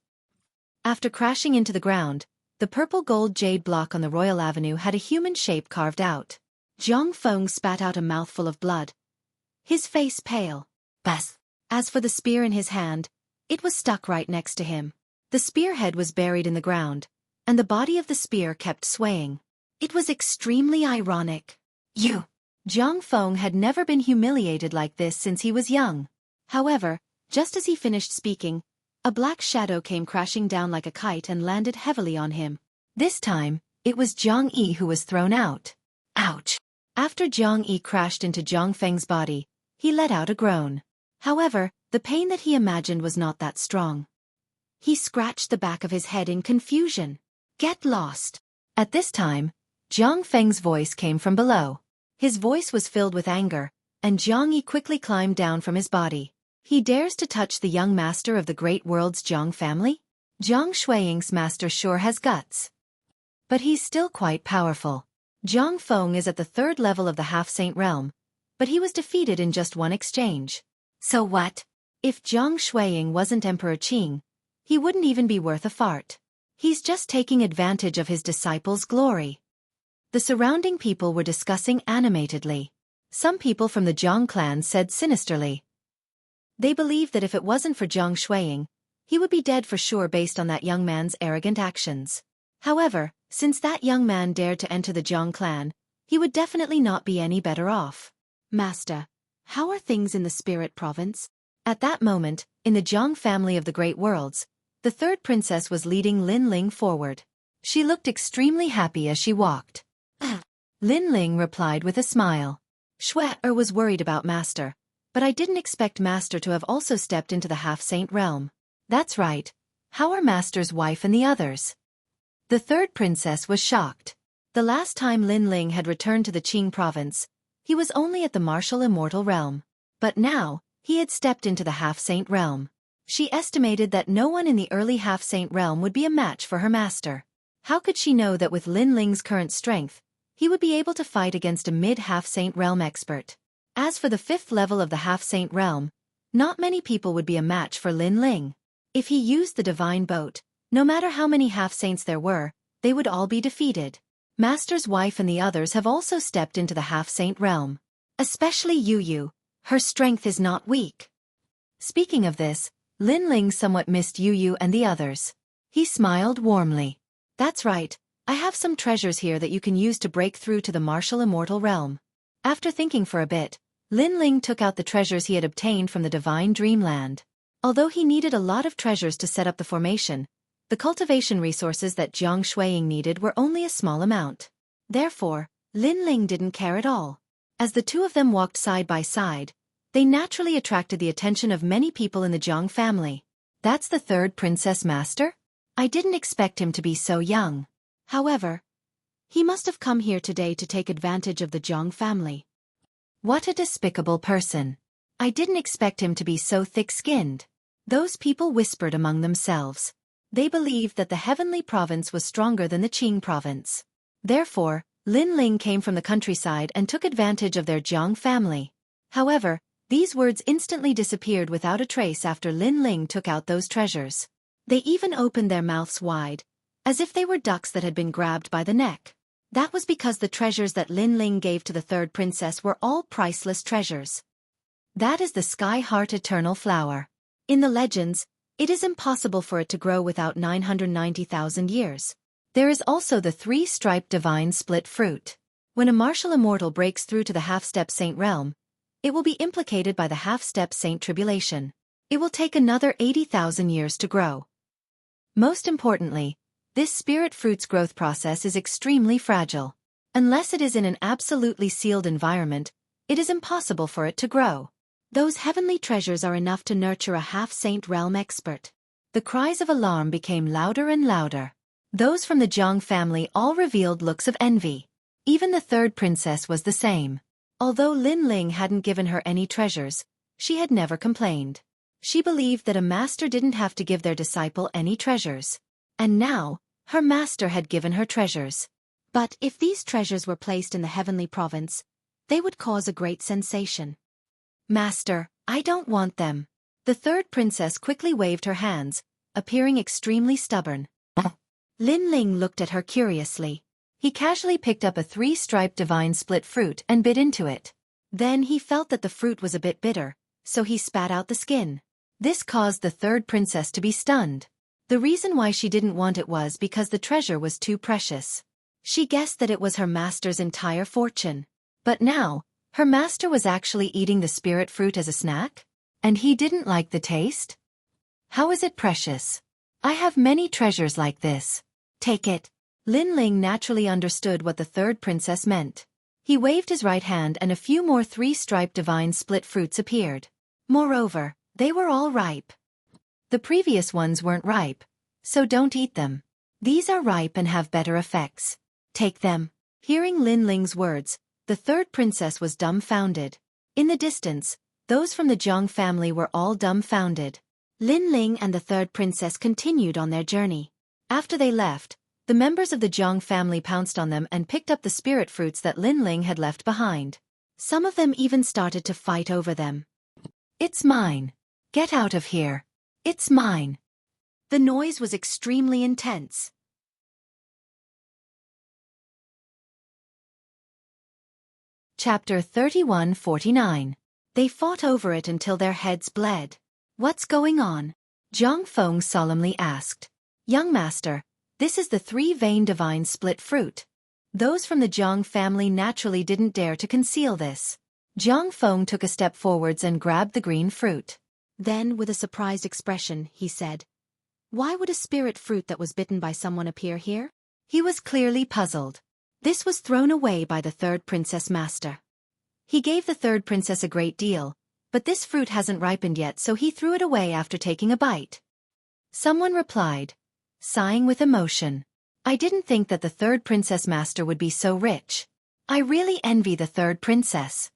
After crashing into the ground, the purple-gold jade block on the Royal Avenue had a human shape carved out. Zhang Feng spat out a mouthful of blood, his face pale. Bas. As for the spear in his hand, it was stuck right next to him. The spearhead was buried in the ground, and the body of the spear kept swaying. It was extremely ironic. You! Zhang Feng had never been humiliated like this since he was young. However, just as he finished speaking, a black shadow came crashing down like a kite and landed heavily on him. This time, it was Zhang Yi who was thrown out. Ouch! After Zhang Yi crashed into Zhang Feng's body, he let out a groan. However, the pain that he imagined was not that strong. He scratched the back of his head in confusion. Get lost! At this time, Zhang Feng's voice came from below. His voice was filled with anger, and Zhang Yi quickly climbed down from his body. He dares to touch the young master of the great world's Zhang family? Zhang Xueqing's master sure has guts. But he's still quite powerful. Zhang Feng is at the third level of the half-saint realm, but he was defeated in just one exchange. So what? If Zhang Xueqing wasn't Emperor Qing, he wouldn't even be worth a fart. He's just taking advantage of his disciple's glory. The surrounding people were discussing animatedly. Some people from the Zhang clan said sinisterly. They believed that if it wasn't for Zhang Xueqing, he would be dead for sure based on that young man's arrogant actions. However, since that young man dared to enter the Zhang clan, he would definitely not be any better off. Master, how are things in the Spirit Province? At that moment, in the Zhang family of the Great Worlds, the third princess was leading Lin Ling forward. She looked extremely happy as she walked. Lin Ling replied with a smile. Xueqi was worried about Master, but I didn't expect Master to have also stepped into the half-saint realm. That's right. How are Master's wife and the others? The third princess was shocked. The last time Lin Ling had returned to the Qing province, he was only at the martial immortal realm. But now, he had stepped into the half-saint realm. She estimated that no one in the early half-saint realm would be a match for her master. How could she know that with Lin Ling's current strength, he would be able to fight against a mid-half-saint realm expert? As for the fifth level of the half-saint realm, not many people would be a match for Lin Ling. If he used the divine boat, no matter how many half-saints there were, they would all be defeated. Master's wife and the others have also stepped into the half-saint realm. Especially Yu. Her strength is not weak. Speaking of this, Lin Ling somewhat missed Yu and the others. He smiled warmly. That's right, I have some treasures here that you can use to break through to the martial immortal realm. After thinking for a bit, Lin Ling took out the treasures he had obtained from the divine dreamland. Although he needed a lot of treasures to set up the formation, the cultivation resources that Zhang Xueqing needed were only a small amount. Therefore, Lin Ling didn't care at all. As the two of them walked side by side, they naturally attracted the attention of many people in the Zhang family. That's the third princess master? I didn't expect him to be so young. However, he must have come here today to take advantage of the Zhang family. What a despicable person. I didn't expect him to be so thick-skinned. Those people whispered among themselves. They believed that the heavenly province was stronger than the Qing province. Therefore, Lin Ling came from the countryside and took advantage of their Zhang family. However, these words instantly disappeared without a trace after Lin Ling took out those treasures. They even opened their mouths wide, as if they were ducks that had been grabbed by the neck. That was because the treasures that Lin Ling gave to the third princess were all priceless treasures. That is the Sky Heart Eternal Flower. In the legends, it is impossible for it to grow without 990,000 years. There is also the three-striped divine split fruit. When a martial immortal breaks through to the half-step saint realm, it will be implicated by the half-step saint tribulation. It will take another 80,000 years to grow. Most importantly, this spirit fruit's growth process is extremely fragile. Unless it is in an absolutely sealed environment, it is impossible for it to grow. Those heavenly treasures are enough to nurture a half-saint realm expert. The cries of alarm became louder and louder. Those from the Zhang family all revealed looks of envy. Even the third princess was the same. Although Lin Ling hadn't given her any treasures, she had never complained. She believed that a master didn't have to give their disciple any treasures. And now, her master had given her treasures. But if these treasures were placed in the heavenly province, they would cause a great sensation. Master, I don't want them. The third princess quickly waved her hands, appearing extremely stubborn. Lin Ling looked at her curiously. He casually picked up a three-striped divine split fruit and bit into it. Then he felt that the fruit was a bit bitter, so he spat out the skin. This caused the third princess to be stunned. The reason why she didn't want it was because the treasure was too precious. She guessed that it was her master's entire fortune. But now, her master was actually eating the spirit fruit as a snack? And he didn't like the taste? How is it precious? I have many treasures like this. Take it. Lin Ling naturally understood what the third princess meant. He waved his right hand and a few more three-striped divine split fruits appeared. Moreover, they were all ripe. The previous ones weren't ripe, so don't eat them. These are ripe and have better effects. Take them. Hearing Lin Ling's words, the third princess was dumbfounded. In the distance, those from the Zhang family were all dumbfounded. Lin Ling and the third princess continued on their journey. After they left, the members of the Zhang family pounced on them and picked up the spirit fruits that Lin Ling had left behind. Some of them even started to fight over them. It's mine. Get out of here. It's mine. The noise was extremely intense. Chapter 3149. They fought over it until their heads bled. What's going on? Zhang Feng solemnly asked. Young master, this is the three-vein divine split fruit. Those from the Zhang family naturally didn't dare to conceal this. Zhang Feng took a step forwards and grabbed the green fruit. Then, with a surprised expression, he said, "Why would a spirit fruit that was bitten by someone appear here?" He was clearly puzzled. This was thrown away by the third princess master. He gave the third princess a great deal, but this fruit hasn't ripened yet, so he threw it away after taking a bite. Someone replied, sighing with emotion. I didn't think that the third princess master would be so rich. I really envy the third princess.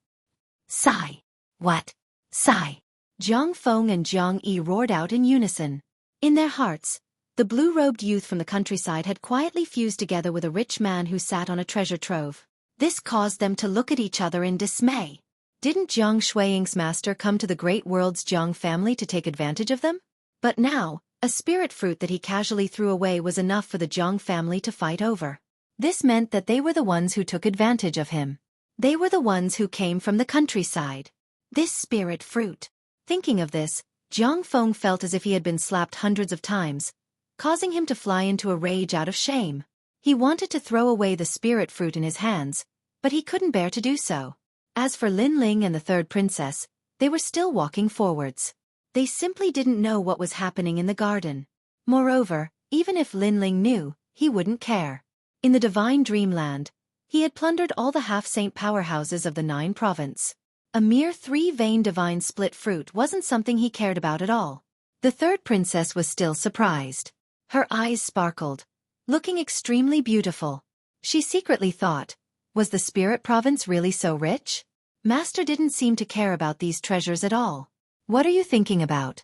Sigh. What? Sigh. Zhang Feng and Zhang Yi roared out in unison. In their hearts, the blue-robed youth from the countryside had quietly fused together with a rich man who sat on a treasure trove. This caused them to look at each other in dismay. Didn't Zhang Xueqing's master come to the great world's Zhang family to take advantage of them? But now, a spirit fruit that he casually threw away was enough for the Zhang family to fight over. This meant that they were the ones who took advantage of him. They were the ones who came from the countryside. This spirit fruit. Thinking of this, Zhang Feng felt as if he had been slapped hundreds of times, causing him to fly into a rage out of shame. He wanted to throw away the spirit fruit in his hands, but he couldn't bear to do so. As for Lin Ling and the third princess, they were still walking forwards. They simply didn't know what was happening in the garden. Moreover, even if Lin Ling knew, he wouldn't care. In the divine dreamland, He had plundered all the half-saint powerhouses of the 9 province. A mere 3-vein divine split fruit wasn't something he cared about at all. The third princess was still surprised. Her eyes sparkled, looking extremely beautiful. She secretly thought, was the spirit province really so rich? Master didn't seem to care about these treasures at all. What are you thinking about?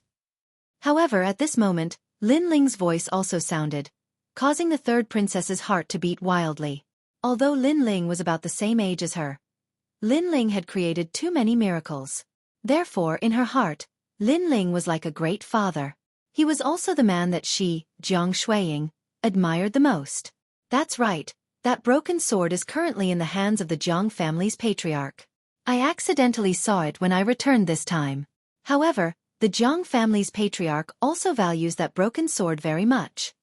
However, at this moment, Lin Ling's voice also sounded, causing the third princess's heart to beat wildly. Although Lin Ling was about the same age as her, Lin Ling had created too many miracles. Therefore, in her heart, Lin Ling was like a great father. He was also the man that she, Jiang Xueying, admired the most. That's right, that broken sword is currently in the hands of the Jiang family's patriarch. I accidentally saw it when I returned this time. However, the Jiang family's patriarch also values that broken sword very much.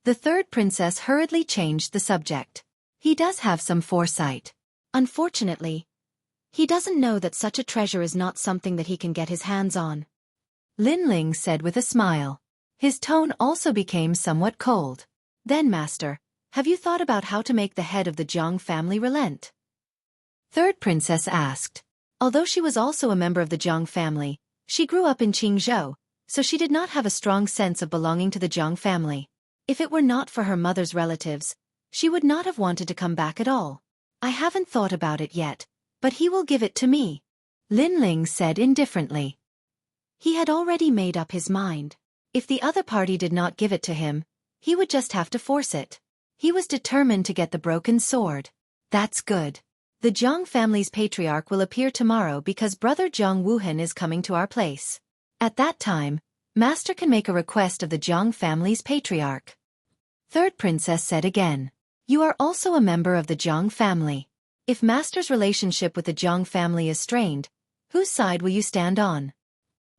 The third princess hurriedly changed the subject. He does have some foresight. Unfortunately, he doesn't know that such a treasure is not something that he can get his hands on. Lin Ling said with a smile. His tone also became somewhat cold. Then, Master, have you thought about how to make the head of the Jiang family relent? Third princess asked. Although she was also a member of the Jiang family, she grew up in Qingzhou, so she did not have a strong sense of belonging to the Jiang family. If it were not for her mother's relatives, she would not have wanted to come back at all. I haven't thought about it yet, but he will give it to me, Lin Ling said indifferently. He had already made up his mind. If the other party did not give it to him, he would just have to force it. He was determined to get the broken sword. That's good. The Jiang family's patriarch will appear tomorrow because brother Jiang Wuhan is coming to our place. At that time, Master can make a request of the Jiang family's patriarch. Third princess said again. You are also a member of the Jiang family. If Master's relationship with the Jiang family is strained, whose side will you stand on?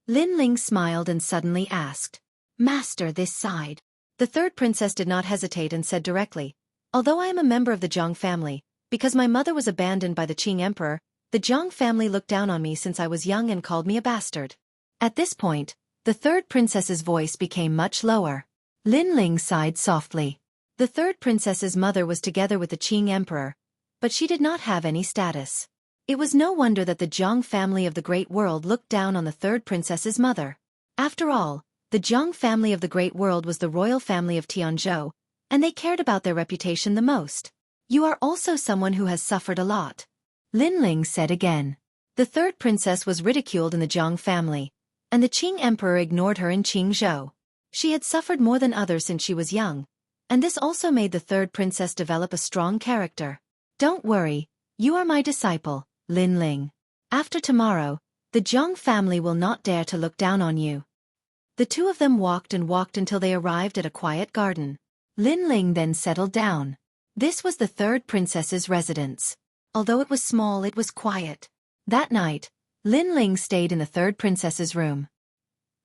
Lin Ling smiled and suddenly asked. Master, this side. The third princess did not hesitate and said directly, although I am a member of the Jiang family, because my mother was abandoned by the Qing emperor, the Jiang family looked down on me since I was young and called me a bastard. At this point, the third princess's voice became much lower. Lin Ling sighed softly. The third princess's mother was together with the Qing emperor, but she did not have any status. It was no wonder that the Jiang family of the Great World looked down on the third princess's mother. After all, the Jiang family of the Great World was the royal family of Tianzhou, and they cared about their reputation the most. You are also someone who has suffered a lot, Lin Ling said again. The third princess was ridiculed in the Jiang family, and the Qing emperor ignored her in Qingzhou. She had suffered more than others since she was young, and this also made the third princess develop a strong character. Don't worry, you are my disciple, Lin Ling. After tomorrow, the Jiang family will not dare to look down on you. The two of them walked and walked until they arrived at a quiet garden. Lin Ling then settled down. This was the third princess's residence. Although it was small, it was quiet. That night, Lin Ling stayed in the third princess's room.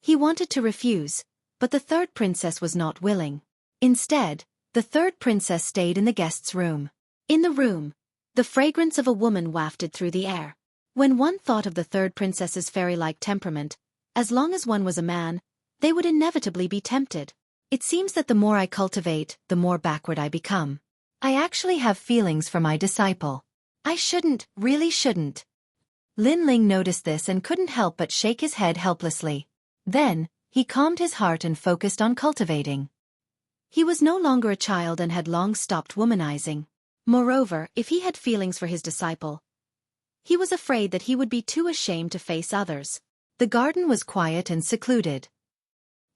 He wanted to refuse, but the third princess was not willing. Instead, the third princess stayed in the guest's room. In the room, the fragrance of a woman wafted through the air. When one thought of the third princess's fairy-like temperament, as long as one was a man, they would inevitably be tempted. It seems that the more I cultivate, the more backward I become. I actually have feelings for my disciple. I shouldn't, really shouldn't. Lin Ling noticed this and couldn't help but shake his head helplessly. Then, he calmed his heart and focused on cultivating. He was no longer a child and had long stopped womanizing. Moreover, if he had feelings for his disciple, he was afraid that he would be too ashamed to face others. The garden was quiet and secluded.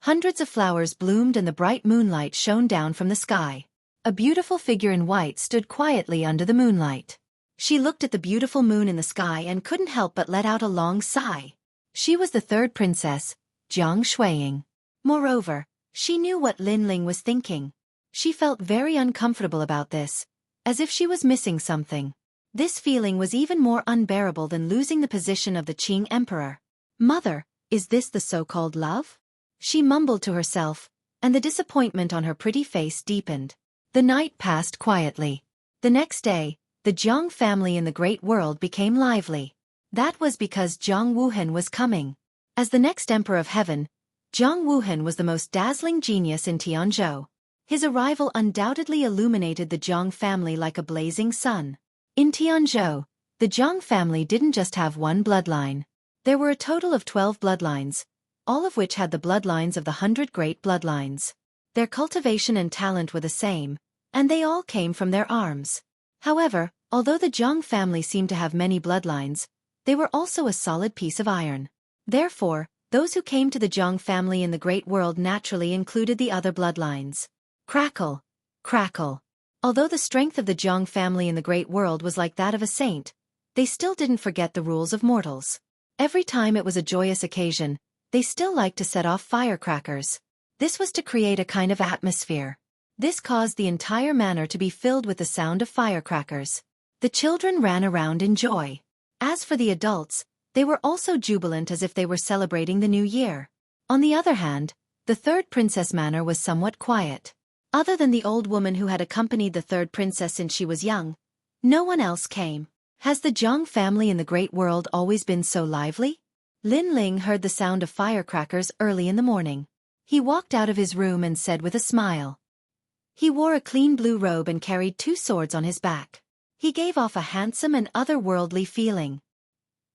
Hundreds of flowers bloomed and the bright moonlight shone down from the sky. A beautiful figure in white stood quietly under the moonlight. She looked at the beautiful moon in the sky and couldn't help but let out a long sigh. She was the third princess, Jiang Xueying. Moreover, she knew what Lin Ling was thinking. She felt very uncomfortable about this, as if she was missing something. This feeling was even more unbearable than losing the position of the Qing emperor. Mother, is this the so-called love? She mumbled to herself, and the disappointment on her pretty face deepened. The night passed quietly. The next day, the Jiang family in the Great World became lively. That was because Jiang Wuhan was coming. As the next emperor of heaven, Jiang Wuhan was the most dazzling genius in Tianzhou. His arrival undoubtedly illuminated the Zhang family like a blazing sun. In Tianzhou, the Zhang family didn't just have one bloodline. There were a total of 12 bloodlines, all of which had the bloodlines of the 100 great bloodlines. Their cultivation and talent were the same, and they all came from their arms. However, although the Zhang family seemed to have many bloodlines, they were also a solid piece of iron. Therefore, those who came to the Zhang family in the Great World naturally included the other bloodlines. Crackle, crackle. Although the strength of the Zhang family in the Great World was like that of a saint, they still didn't forget the rules of mortals. Every time it was a joyous occasion, they still liked to set off firecrackers. This was to create a kind of atmosphere. This caused the entire manor to be filled with the sound of firecrackers. The children ran around in joy. As for the adults, they were also jubilant as if they were celebrating the new year. On the other hand, the third princess manor was somewhat quiet. Other than the old woman who had accompanied the third princess since she was young, no one else came. Has the Zhang family in the Great World always been so lively? Lin Ling heard the sound of firecrackers early in the morning. He walked out of his room and said with a smile. He wore a clean blue robe and carried 2 swords on his back. He gave off a handsome and otherworldly feeling.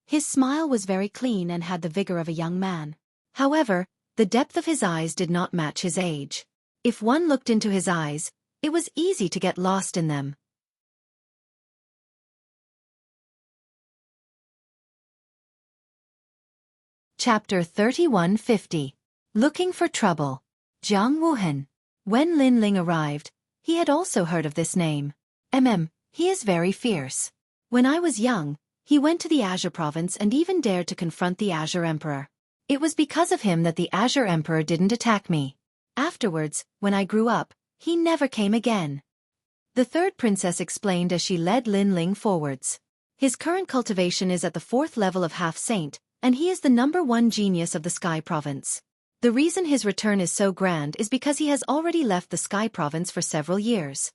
His smile was very clean and had the vigor of a young man. However, the depth of his eyes did not match his age. If one looked into his eyes, it was easy to get lost in them. Chapter 3150. Looking for Trouble. Zhang Wuhan. When Lin Ling arrived, he had also heard of this name. He is very fierce. When I was young, he went to the Azure province and even dared to confront the Azure Emperor. It was because of him that the Azure Emperor didn't attack me. Afterwards, when I grew up, he never came again. The third princess explained as she led Lin Ling forwards. His current cultivation is at the 4th level of half-saint, and he is the #1 genius of the Sky Province. The reason his return is so grand is because he has already left the Sky Province for several years.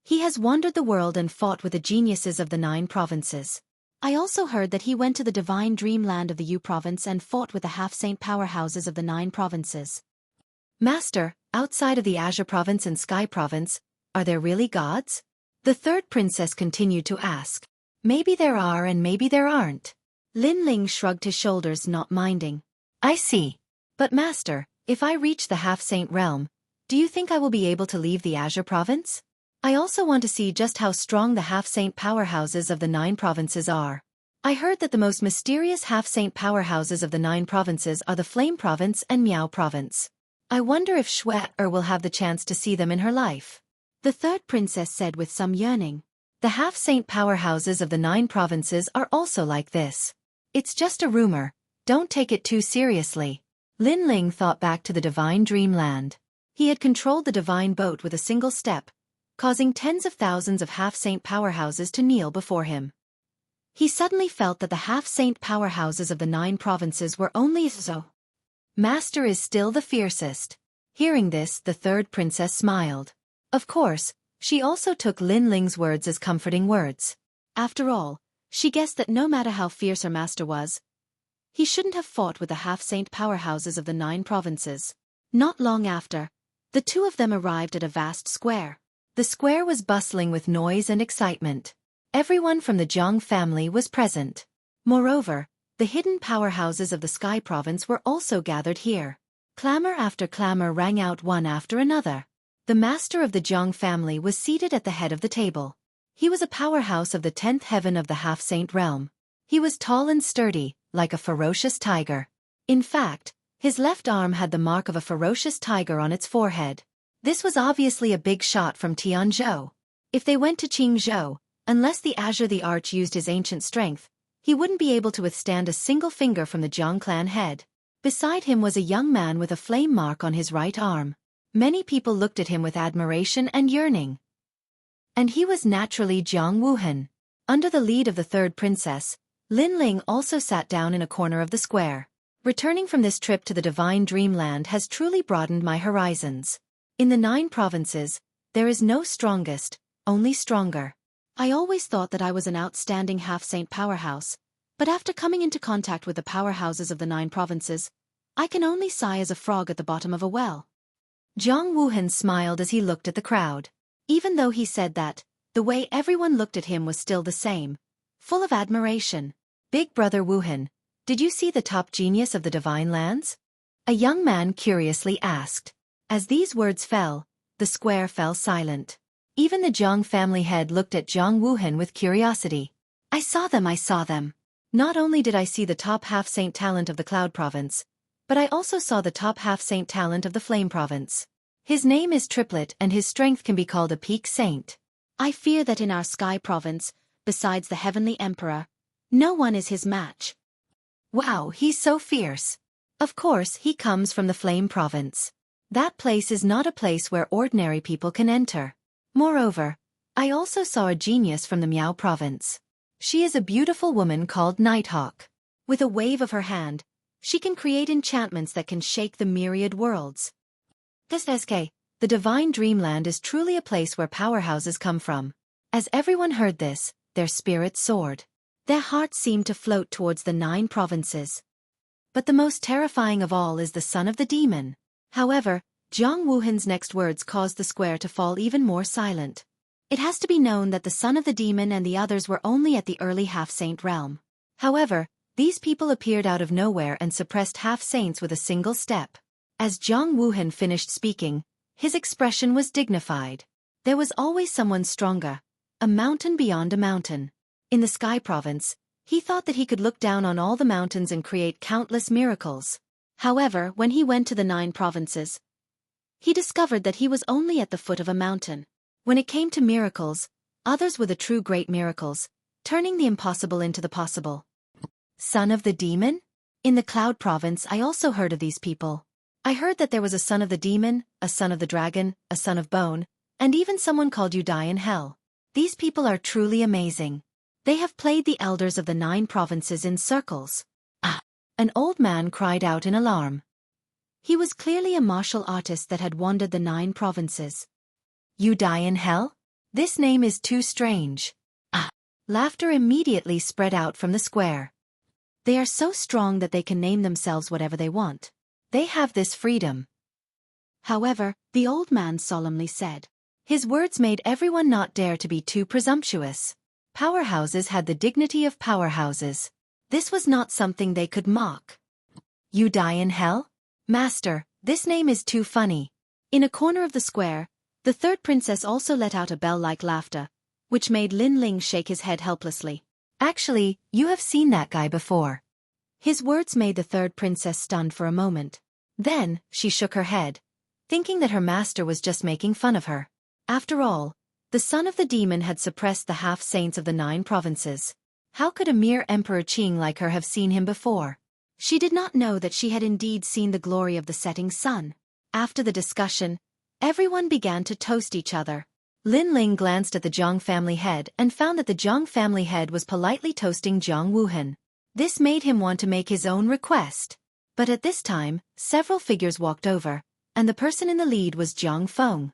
He has wandered the world and fought with the geniuses of the 9 provinces. I also heard that he went to the divine dreamland of the U province and fought with the half-saint powerhouses of the 9 provinces. Master, outside of the Azure province and Sky province, are there really gods? The third princess continued to ask. Maybe there are and maybe there aren't. Lin Ling shrugged his shoulders, not minding. I see. But master, if I reach the half-saint realm, do you think I will be able to leave the Azure province? I also want to see just how strong the half-saint powerhouses of the 9 provinces are. I heard that the most mysterious half-saint powerhouses of the 9 provinces are the Flame province and Miao province. I wonder if Xueqi will have the chance to see them in her life. The third princess said with some yearning. The half-saint powerhouses of the 9 provinces are also like this. It's just a rumor, don't take it too seriously. Lin Ling thought back to the divine dreamland. He had controlled the divine boat with a single step, causing tens of thousands of half-saint powerhouses to kneel before him. He suddenly felt that the half-saint powerhouses of the 9 provinces were only so. Master is still the fiercest. Hearing this, the third princess smiled. Of course, she also took Lin Ling's words as comforting words. After all, she guessed that no matter how fierce her master was, he shouldn't have fought with the half-saint powerhouses of the 9 provinces. Not long after, the 2 of them arrived at a vast square. The square was bustling with noise and excitement. Everyone from the Zhang family was present. Moreover, the hidden powerhouses of the Sky Province were also gathered here. Clamor after clamor rang out one after another. The master of the Zhang family was seated at the head of the table. He was a powerhouse of the 10th heaven of the half-saint realm. He was tall and sturdy, like a ferocious tiger. In fact, his left arm had the mark of a ferocious tiger on its forehead. This was obviously a big shot from Tianzhou. If they went to Qingzhou, unless the Azure the Arch used his ancient strength, he wouldn't be able to withstand a single finger from the Zhang clan head. Beside him was a young man with a flame mark on his right arm. Many people looked at him with admiration and yearning. And he was naturally Zhang Wuhan. Under the lead of the third princess, Lin Ling also sat down in a corner of the square. Returning from this trip to the divine dreamland has truly broadened my horizons. In the 9 provinces, there is no strongest, only stronger. I always thought that I was an outstanding half-saint powerhouse, but after coming into contact with the powerhouses of the 9 provinces, I can only sigh as a frog at the bottom of a well. Jiang Wuhan smiled as he looked at the crowd. Even though he said that, the way everyone looked at him was still the same, full of admiration. Big brother Wuhan, did you see the top genius of the divine lands? A young man curiously asked. As these words fell, the square fell silent. Even the Jiang family head looked at Jiang Wuhan with curiosity. I saw them. Not only did I see the top half-saint talent of the Cloud Province, but I also saw the top half-saint talent of the Flame Province. His name is Triplet and his strength can be called a peak saint. I fear that in our Sky Province, besides the Heavenly Emperor, no one is his match. Wow, he's so fierce. Of course, he comes from the Flame Province. That place is not a place where ordinary people can enter. Moreover, I also saw a genius from the Miao Province. She is a beautiful woman called Nighthawk. With a wave of her hand, she can create enchantments that can shake the myriad worlds. The divine dreamland is truly a place where powerhouses come from. As everyone heard this, their spirits soared. Their hearts seemed to float towards the 9 provinces. But the most terrifying of all is the son of the demon. However, Jiang Wuhan's next words caused the square to fall even more silent. It has to be known that the son of the demon and the others were only at the early half-saint realm. However, these people appeared out of nowhere and suppressed half-saints with a single step. As Jiang Wuhan finished speaking, his expression was dignified. There was always someone stronger, a mountain beyond a mountain. In the Sky Province, he thought that he could look down on all the mountains and create countless miracles. However, when he went to the 9 provinces, he discovered that he was only at the foot of a mountain. When it came to miracles, others were the true great miracles, turning the impossible into the possible. Son of the demon? In the Cloud Province I also heard of these people. I heard that there was a son of the demon, a son of the dragon, a son of bone, and even someone called you die in hell. These people are truly amazing. They have played the elders of the 9 provinces in circles. Ah! An old man cried out in alarm. He was clearly a martial artist that had wandered the 9 provinces. You die in hell? This name is too strange. Ah! Laughter immediately spread out from the square. They are so strong that they can name themselves whatever they want. They have this freedom. However, the old man solemnly said. His words made everyone not dare to be too presumptuous. Powerhouses had the dignity of powerhouses. This was not something they could mock. You die in hell? Master, this name is too funny. In a corner of the square, the 3rd princess also let out a bell-like laughter, which made Lin Ling shake his head helplessly. Actually, you have seen that guy before. His words made the 3rd princess stunned for a moment. Then, she shook her head, thinking that her master was just making fun of her. After all, the son of the demon had suppressed the half-saints of the 9 provinces. How could a mere Emperor Qing like her have seen him before? She did not know that she had indeed seen the glory of the setting sun. After the discussion, everyone began to toast each other. Lin Ling glanced at the Jiang family head and found that the Jiang family head was politely toasting Jiang Wuhan. This made him want to make his own request. But at this time, several figures walked over, and the person in the lead was Jiang Feng.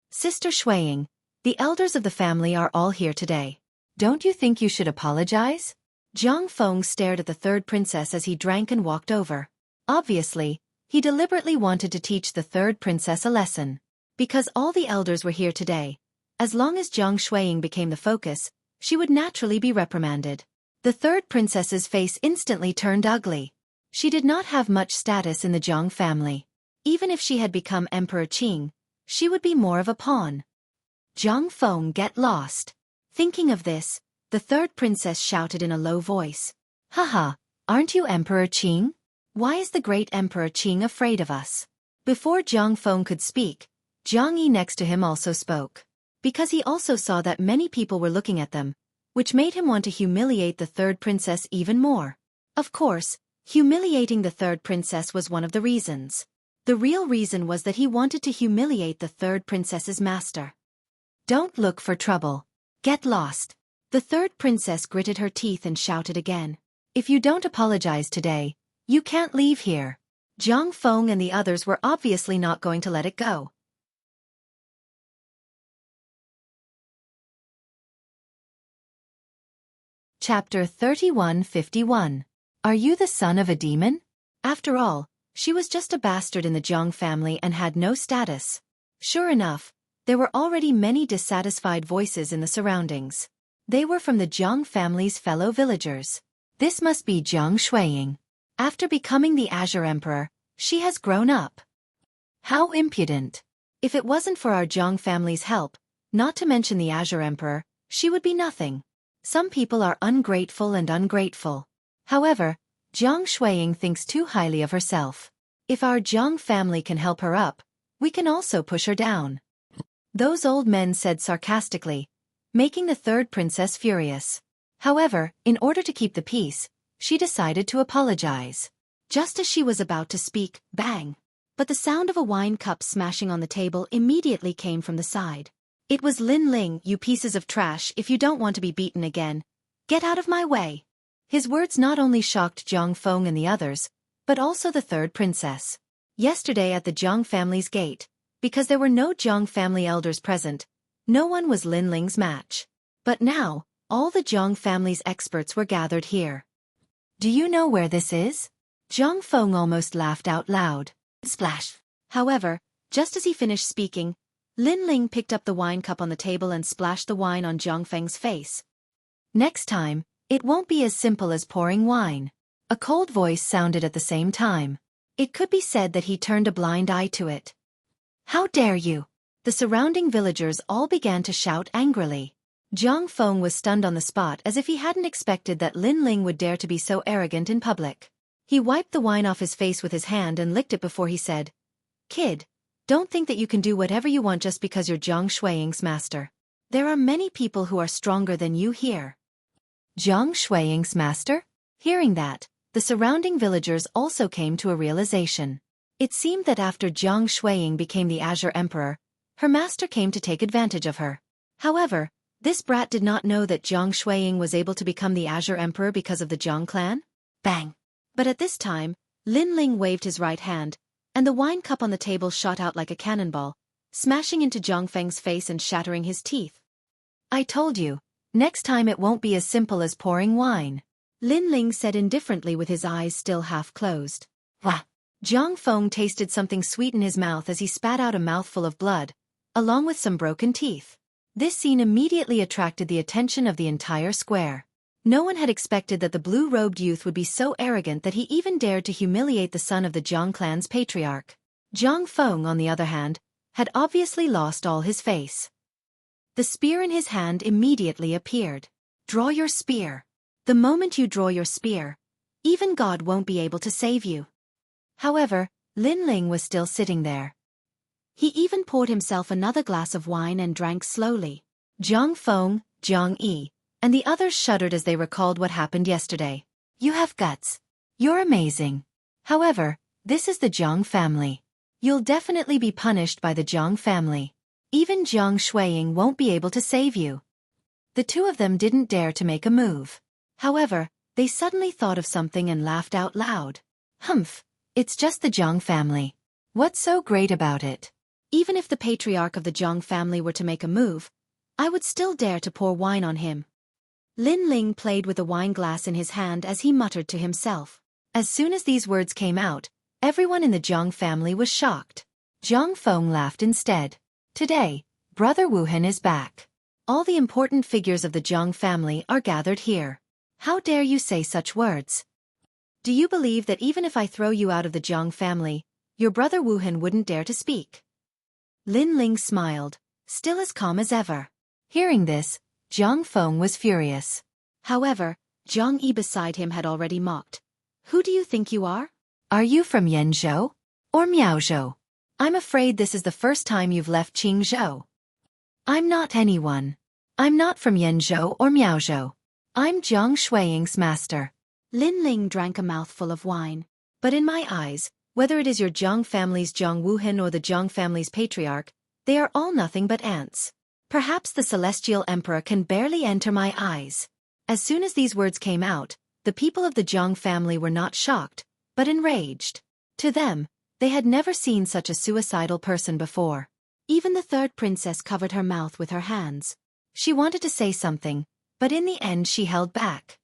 Sister Xueqi, the elders of the family are all here today. Don't you think you should apologize? Jiang Feng stared at the 3rd princess as he drank and walked over. Obviously, he deliberately wanted to teach the 3rd princess a lesson. Because all the elders were here today, as long as Jiang Xueqi became the focus, she would naturally be reprimanded. The 3rd princess's face instantly turned ugly. She did not have much status in the Jiang family. Even if she had become Emperor Qing, she would be more of a pawn. Jiang Feng, get lost. Thinking of this, the 3rd princess shouted in a low voice. Haha, aren't you Emperor Qing? Why is the great Emperor Qing afraid of us? Before Jiang Feng could speak, Jiang Yi next to him also spoke. Because he also saw that many people were looking at them, which made him want to humiliate the 3rd princess even more. Of course, humiliating the 3rd princess was one of the reasons. The real reason was that he wanted to humiliate the 3rd princess's master. Don't look for trouble. Get lost. The 3rd princess gritted her teeth and shouted again. If you don't apologize today, you can't leave here. Jiang Feng and the others were obviously not going to let it go. Chapter 3151. Are you the son of a demon? After all, She was just a bastard in the Jiang family and had no status. Sure enough, there were already many dissatisfied voices in the surroundings. They were from the Jiang family's fellow villagers. This must be Jiang Xueqi. After becoming the Azure Emperor, she has grown up. How impudent. If it wasn't for our Jiang family's help, not to mention the Azure Emperor, she would be nothing. Some people are ungrateful and ungrateful. However, Jiang Xueqi thinks too highly of herself. If our Jiang family can help her up, we can also push her down. Those old men said sarcastically, making the third princess furious. However, in order to keep the peace, she decided to apologize. Just as she was about to speak, bang! But the sound of a wine cup smashing on the table immediately came from the side. It was Lin Ling. "You pieces of trash, if you don't want to be beaten again, get out of my way." His words not only shocked Zhang Feng and the others, but also the third princess. Yesterday at the Zhang family's gate, because there were no Zhang family elders present, no one was Lin Ling's match. But now, all the Zhang family's experts were gathered here. "Do you know where this is?" Zhang Feng almost laughed out loud. Splash! However, just as he finished speaking, Lin Ling picked up the wine cup on the table and splashed the wine on Zhang Feng's face. "Next time, it won't be as simple as pouring wine." A cold voice sounded at the same time. It could be said that he turned a blind eye to it. "How dare you!" The surrounding villagers all began to shout angrily. Zhang Feng was stunned on the spot as if he hadn't expected that Lin Ling would dare to be so arrogant in public. He wiped the wine off his face with his hand and licked it before he said, "Kid, don't think that you can do whatever you want just because you're Jiang Xueqi's master. There are many people who are stronger than you here." Jiang Xueqi's master? Hearing that, the surrounding villagers also came to a realization. It seemed that after Jiang Xueqi became the Azure Emperor, her master came to take advantage of her. However, this brat did not know that Jiang Xueqi was able to become the Azure Emperor because of the Jiang clan. Bang! But at this time, Lin Ling waved his right hand, and the wine cup on the table shot out like a cannonball, smashing into Zhang Feng's face and shattering his teeth. "I told you, next time it won't be as simple as pouring wine," Lin Ling said indifferently with his eyes still half closed. Wah! Zhang Feng tasted something sweet in his mouth as he spat out a mouthful of blood, along with some broken teeth. This scene immediately attracted the attention of the entire square. No one had expected that the blue-robed youth would be so arrogant that he even dared to humiliate the son of the Jiang clan's patriarch. Zhang Feng, on the other hand, had obviously lost all his face. The spear in his hand immediately appeared. "Draw your spear. The moment you draw your spear, even God won't be able to save you." However, Lin Ling was still sitting there. He even poured himself another glass of wine and drank slowly. Zhang Feng, Zhang Yi, and the others shuddered as they recalled what happened yesterday. "You have guts. You're amazing. However, this is the Jiang family. You'll definitely be punished by the Jiang family. Even Jiang Xueqi won't be able to save you." The two of them didn't dare to make a move. However, they suddenly thought of something and laughed out loud. "Humph, it's just the Jiang family. What's so great about it? Even if the patriarch of the Jiang family were to make a move, I would still dare to pour wine on him." Lin Ling played with the wine glass in his hand as he muttered to himself. As soon as these words came out, everyone in the Jiang family was shocked. Zhang Feng laughed instead. "Today, Brother Wuhan is back. All the important figures of the Jiang family are gathered here. How dare you say such words? Do you believe that even if I throw you out of the Jiang family, your brother Wuhan wouldn't dare to speak?" Lin Ling smiled, still as calm as ever. Hearing this, Zhang Feng was furious. However, Zhang Yi beside him had already mocked. "Who do you think you are? Are you from Yanzhou? Or Miaozhou? I'm afraid this is the first time you've left Qingzhou." "I'm not anyone. I'm not from Yanzhou or Miaozhou. I'm Jiang Xueqi's master." Lin Ling drank a mouthful of wine. "But in my eyes, whether it is your Jiang family's Jiang Wuhan or the Jiang family's patriarch, they are all nothing but ants. Perhaps the celestial emperor can barely enter my eyes." As soon as these words came out, the people of the Jiang family were not shocked, but enraged. To them, they had never seen such a suicidal person before. Even the third princess covered her mouth with her hands. She wanted to say something, but in the end she held back.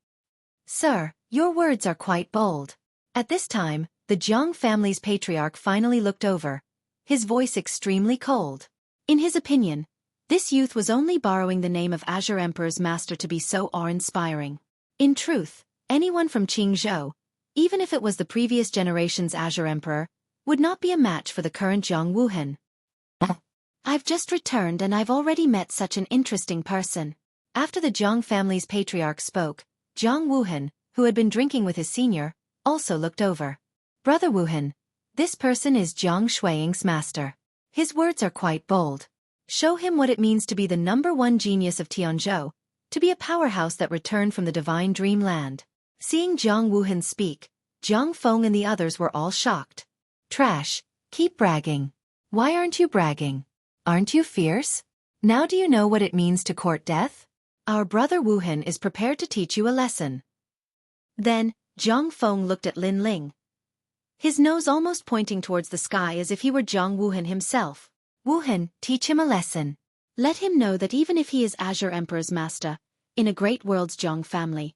"Sir, your words are quite bold." At this time, the Jiang family's patriarch finally looked over, his voice extremely cold. In his opinion, this youth was only borrowing the name of Azure Emperor's master to be so awe-inspiring. In truth, anyone from Qingzhou, even if it was the previous generation's Azure Emperor, would not be a match for the current Jiang Wuhan. I've just returned and I've already met such an interesting person. After the Jiang family's patriarch spoke, Jiang Wuhan, who had been drinking with his senior, also looked over. Brother Wuhan, this person is Jiang Shuiying's master. His words are quite bold. Show him what it means to be the #1 genius of Tianzhou, to be a powerhouse that returned from the divine dreamland. Seeing Jiang Wuhan speak, Jiang Feng and the others were all shocked. Trash, keep bragging. Why aren't you bragging? Aren't you fierce? Now do you know what it means to court death? Our brother Wuhan is prepared to teach you a lesson. Then, Jiang Feng looked at Lin Ling, his nose almost pointing towards the sky as if he were Jiang Wuhan himself. Wuhan, teach him a lesson. Let him know that even if he is Azure Emperor's master, in a great world's Jiang family,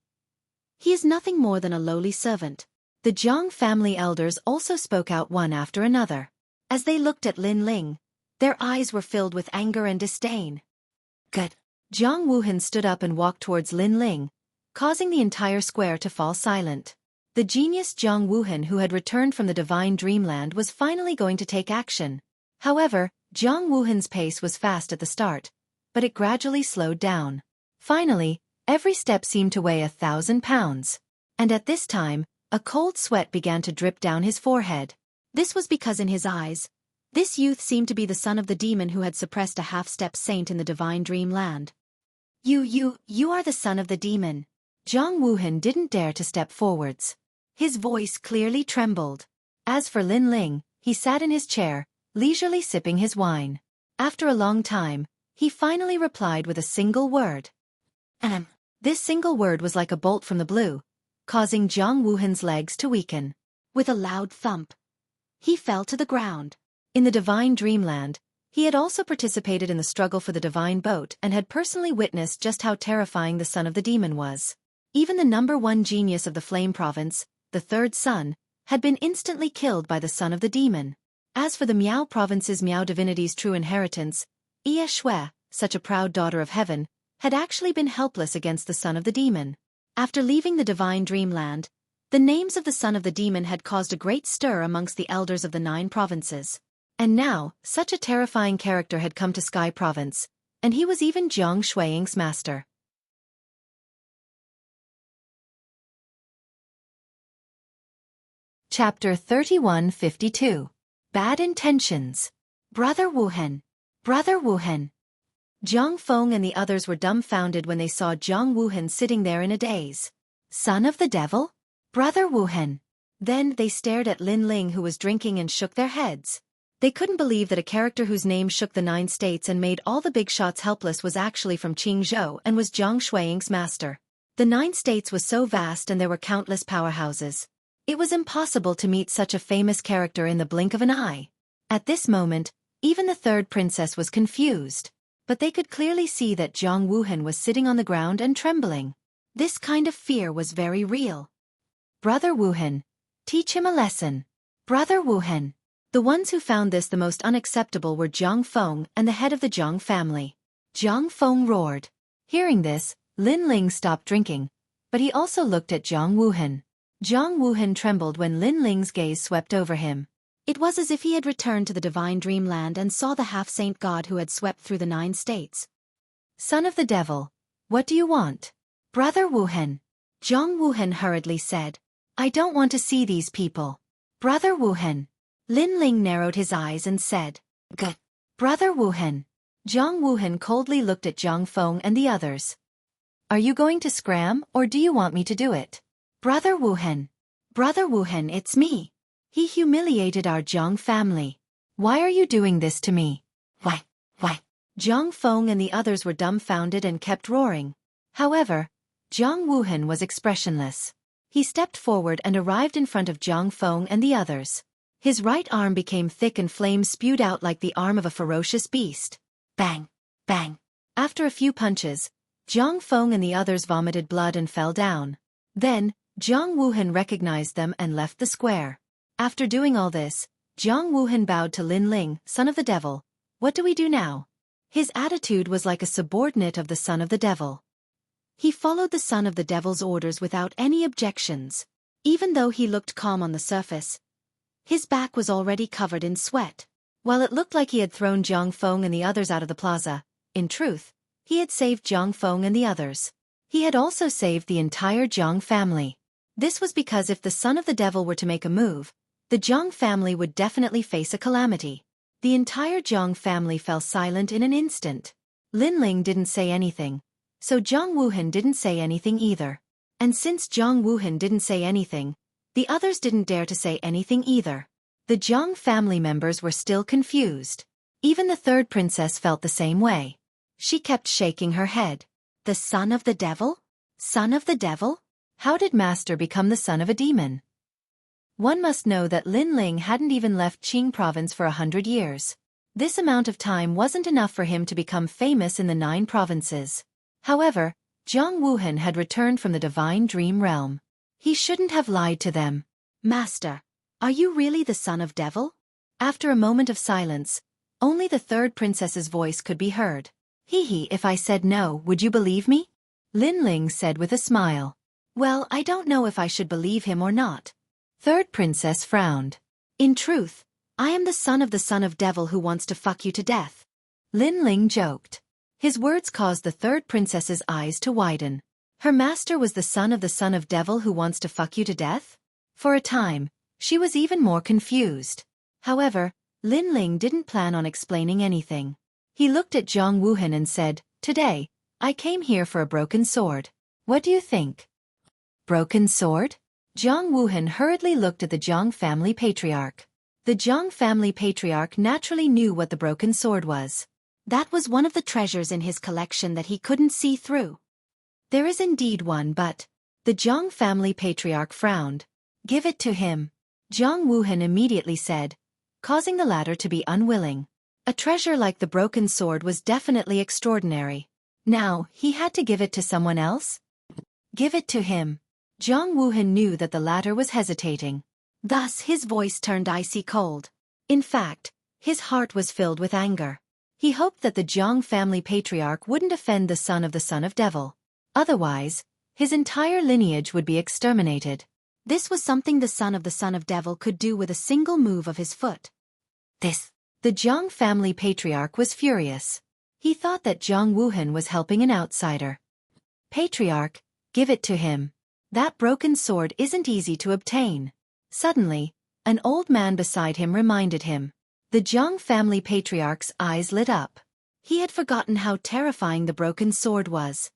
he is nothing more than a lowly servant. The Jiang family elders also spoke out one after another. As they looked at Lin Ling, their eyes were filled with anger and disdain. Good. Jiang Wuhan stood up and walked towards Lin Ling, causing the entire square to fall silent. The genius Jiang Wuhan, who had returned from the divine dreamland, was finally going to take action. However, Jiang Wuhan's pace was fast at the start, but it gradually slowed down. Finally, every step seemed to weigh 1,000 pounds. And at this time, a cold sweat began to drip down his forehead. This was because in his eyes, this youth seemed to be the son of the demon who had suppressed a half-step saint in the divine dreamland. You are the son of the demon. Jiang Wuhan didn't dare to step forwards. His voice clearly trembled. As for Lin Ling, he sat in his chair, leisurely sipping his wine. After a long time, he finally replied with a single word. This single word was like a bolt from the blue, causing Jiang Wuhan's legs to weaken. With a loud thump, he fell to the ground. In the divine dreamland, he had also participated in the struggle for the divine boat and had personally witnessed just how terrifying the son of the demon was. Even the #1 genius of the Flame Province, the third son, had been instantly killed by the son of the demon. As for the Miao Province's Miao divinity's true inheritance, Xueqi, such a proud daughter of heaven, had actually been helpless against the son of the demon. After leaving the divine dreamland, the names of the son of the demon had caused a great stir amongst the elders of the 9 provinces. And now, such a terrifying character had come to Sky Province, and he was even Jiang Shuiying's master. Chapter 3152. Bad Intentions. Brother Wuhan. Brother Wuhan. Jiang Feng and the others were dumbfounded when they saw Jiang Wuhan sitting there in a daze. Son of the devil? Brother Wuhan. Then they stared at Lin Ling, who was drinking, and shook their heads. They couldn't believe that a character whose name shook the 9 states and made all the big shots helpless was actually from Qingzhou and was Jiang Shuiying's master. The 9 states was so vast and there were countless powerhouses. It was impossible to meet such a famous character in the blink of an eye. At this moment, even the 3rd princess was confused. But they could clearly see that Jiang Wuhan was sitting on the ground and trembling. This kind of fear was very real. Brother Wuhan, teach him a lesson. Brother Wuhan. The ones who found this the most unacceptable were Jiang Feng and the head of the Jiang family. Jiang Feng roared. Hearing this, Lin Ling stopped drinking, but he also looked at Jiang Wuhan. Jiang Wuhan trembled when Lin Ling's gaze swept over him. It was as if he had returned to the divine dreamland and saw the half-saint god who had swept through the 9 states. Son of the devil, what do you want? Brother Wuhan. Jiang Wuhan hurriedly said. I don't want to see these people. Brother Wuhan. Lin Ling narrowed his eyes and said. Good. Brother Wuhan. Jiang Wuhan coldly looked at Jiang Feng and the others. Are you going to scram, or do you want me to do it? Brother Wuhan. Brother Wuhan, it's me. He humiliated our Jiang family. Why are you doing this to me? Why? Jiang Feng and the others were dumbfounded and kept roaring. However, Jiang Wuhan was expressionless. He stepped forward and arrived in front of Jiang Feng and the others. His right arm became thick and flames spewed out like the arm of a ferocious beast. Bang! Bang! After a few punches, Jiang Feng and the others vomited blood and fell down. Then, Jiang Wuhan recognized them and left the square. After doing all this, Jiang Wuhan bowed to Lin Ling, son of the devil. What do we do now? His attitude was like a subordinate of the son of the devil. He followed the son of the devil's orders without any objections. Even though he looked calm on the surface, his back was already covered in sweat. While it looked like he had thrown Jiang Feng and the others out of the plaza, in truth, he had saved Jiang Feng and the others. He had also saved the entire Jiang family. This was because if the son of the devil were to make a move, the Jiang family would definitely face a calamity. The entire Jiang family fell silent in an instant. Lin Ling didn't say anything, so Jiang Wuhan didn't say anything either. And since Jiang Wuhan didn't say anything, the others didn't dare to say anything either. The Jiang family members were still confused. Even the third princess felt the same way. She kept shaking her head. The son of the devil? Son of the devil? How did Master become the son of a demon? One must know that Lin Ling hadn't even left Qing province for 100 years. This amount of time wasn't enough for him to become famous in the 9 provinces. However, Jiang Wuhan had returned from the divine dream realm. He shouldn't have lied to them. Master, are you really the son of devil? After a moment of silence, only the third princess's voice could be heard. Hee, if I said no, would you believe me? Lin Ling said with a smile. Well, I don't know if I should believe him or not. Third princess frowned. In truth, I am the son of devil who wants to fuck you to death. Lin Ling joked. His words caused the third princess's eyes to widen. Her master was the son of devil who wants to fuck you to death? For a time, she was even more confused. However, Lin Ling didn't plan on explaining anything. He looked at Jiang Wuhan and said, Today, I came here for a broken sword. What do you think? Broken sword? Jiang Wuhan hurriedly looked at the Jiang family patriarch. The Jiang family patriarch naturally knew what the broken sword was. That was one of the treasures in his collection that he couldn't see through. There is indeed one, but the Jiang family patriarch frowned. Give it to him. Jiang Wuhan immediately said, causing the latter to be unwilling. A treasure like the broken sword was definitely extraordinary. Now, he had to give it to someone else? Give it to him. Jiang Wuhan knew that the latter was hesitating. Thus his voice turned icy cold. In fact, his heart was filled with anger. He hoped that the Jiang family patriarch wouldn't offend the son of devil. Otherwise, his entire lineage would be exterminated. This was something the son of devil could do with a single move of his foot. The Jiang family patriarch was furious. He thought that Jiang Wuhan was helping an outsider. Patriarch, give it to him. That broken sword isn't easy to obtain. Suddenly, an old man beside him reminded him. The Jiang family patriarch's eyes lit up. He had forgotten how terrifying the broken sword was.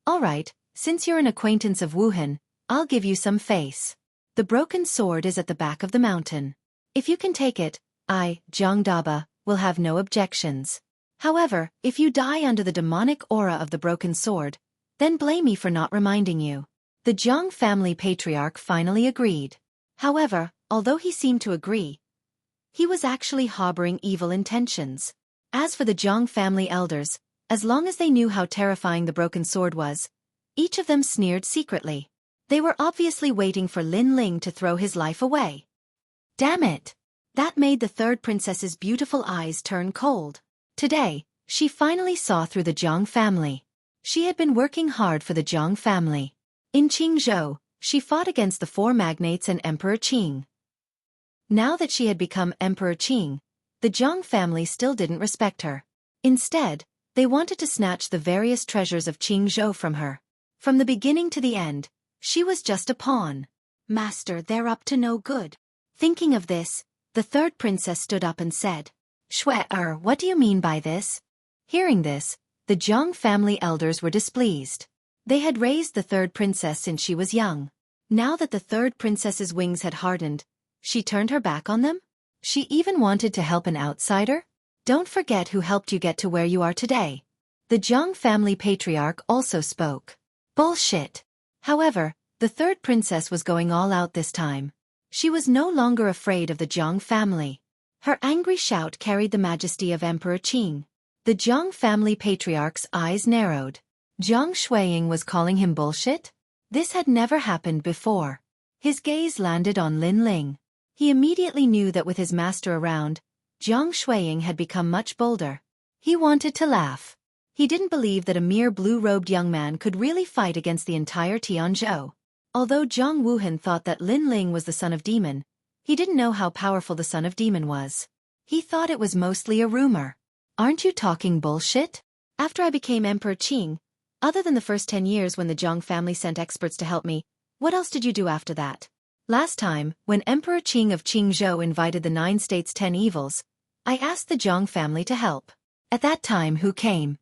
All right, since you're an acquaintance of Wuhan, I'll give you some face. The broken sword is at the back of the mountain. If you can take it, I, Jiang Daba, will have no objections. However, if you die under the demonic aura of the broken sword, then blame me for not reminding you. The Jiang family patriarch finally agreed. However, although he seemed to agree, he was actually harboring evil intentions. As for the Jiang family elders, as long as they knew how terrifying the broken sword was, each of them sneered secretly. They were obviously waiting for Lin Ling to throw his life away. Damn it! That made the third princess's beautiful eyes turn cold. Today, she finally saw through the Jiang family. She had been working hard for the Jiang family. In Qingzhou, she fought against the 4 magnates and Emperor Qing. Now that she had become Emperor Qing, the Jiang family still didn't respect her. Instead, they wanted to snatch the various treasures of Qingzhou from her. From the beginning to the end, she was just a pawn. Master, they're up to no good. Thinking of this, the third princess stood up and said, Xueqi, what do you mean by this? Hearing this, the Jiang family elders were displeased. They had raised the third princess since she was young. Now that the third princess's wings had hardened, she turned her back on them? She even wanted to help an outsider? Don't forget who helped you get to where you are today. The Jiang family patriarch also spoke. Bullshit. However, the third princess was going all out this time. She was no longer afraid of the Jiang family. Her angry shout carried the majesty of Emperor Qing. The Jiang family patriarch's eyes narrowed. Jiang Xueqi was calling him bullshit? This had never happened before. His gaze landed on Lin Ling. He immediately knew that with his master around, Jiang Xueqi had become much bolder. He wanted to laugh. He didn't believe that a mere blue-robed young man could really fight against the entire Tianzhou. Although Jiang Wuhan thought that Lin Ling was the son of demon, he didn't know how powerful the son of demon was. He thought it was mostly a rumor. Aren't you talking bullshit? After I became Emperor Qing, other than the first 10 years when the Jiang family sent experts to help me, what else did you do after that? Last time, when Emperor Qing of Qingzhou invited the 9 states' 10 evils, I asked the Jiang family to help. At that time, who came?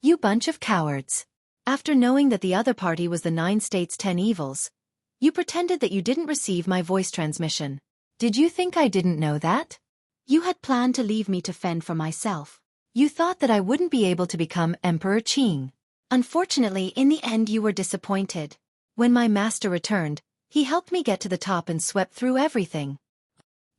You bunch of cowards. After knowing that the other party was the 9 states' 10 evils, you pretended that you didn't receive my voice transmission. Did you think I didn't know that? You had planned to leave me to fend for myself. You thought that I wouldn't be able to become Emperor Qing. Unfortunately, in the end you were disappointed. When my master returned, he helped me get to the top and swept through everything.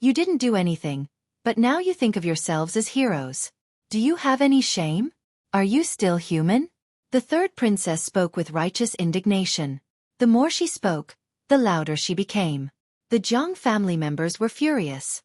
You didn't do anything, but now you think of yourselves as heroes. Do you have any shame? Are you still human? The third princess spoke with righteous indignation. The more she spoke, the louder she became. The Jiang family members were furious.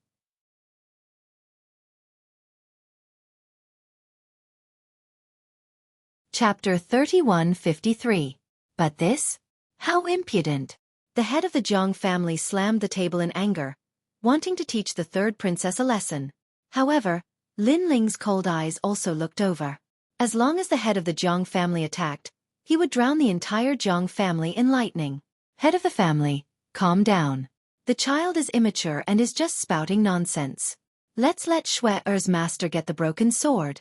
Chapter 3153. But this? How impudent! The head of the Jiang family slammed the table in anger, wanting to teach the third princess a lesson. However, Lin Ling's cold eyes also looked over. As long as the head of the Jiang family attacked, he would drown the entire Jiang family in lightning. Head of the family, calm down. The child is immature and is just spouting nonsense. Let's let Xueqi's master get the broken sword.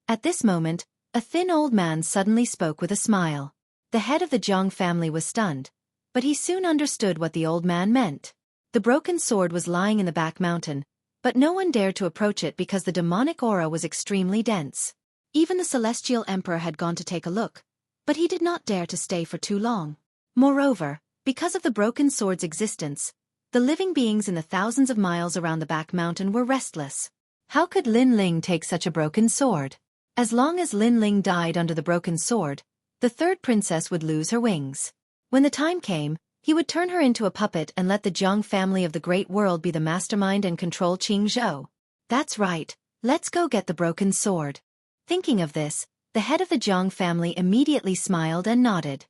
At this moment, a thin old man suddenly spoke with a smile. The head of the Jiang family was stunned, but he soon understood what the old man meant. The broken sword was lying in the back mountain, but no one dared to approach it because the demonic aura was extremely dense. Even the celestial emperor had gone to take a look, but he did not dare to stay for too long. Moreover, because of the broken sword's existence, the living beings in the thousands of miles around the back mountain were restless. How could Lin Ling take such a broken sword? As long as Lin Ling died under the broken sword, the third princess would lose her wings. When the time came, he would turn her into a puppet and let the Jiang family of the great world be the mastermind and control Qingzhou. That's right, let's go get the broken sword. Thinking of this, the head of the Jiang family immediately smiled and nodded.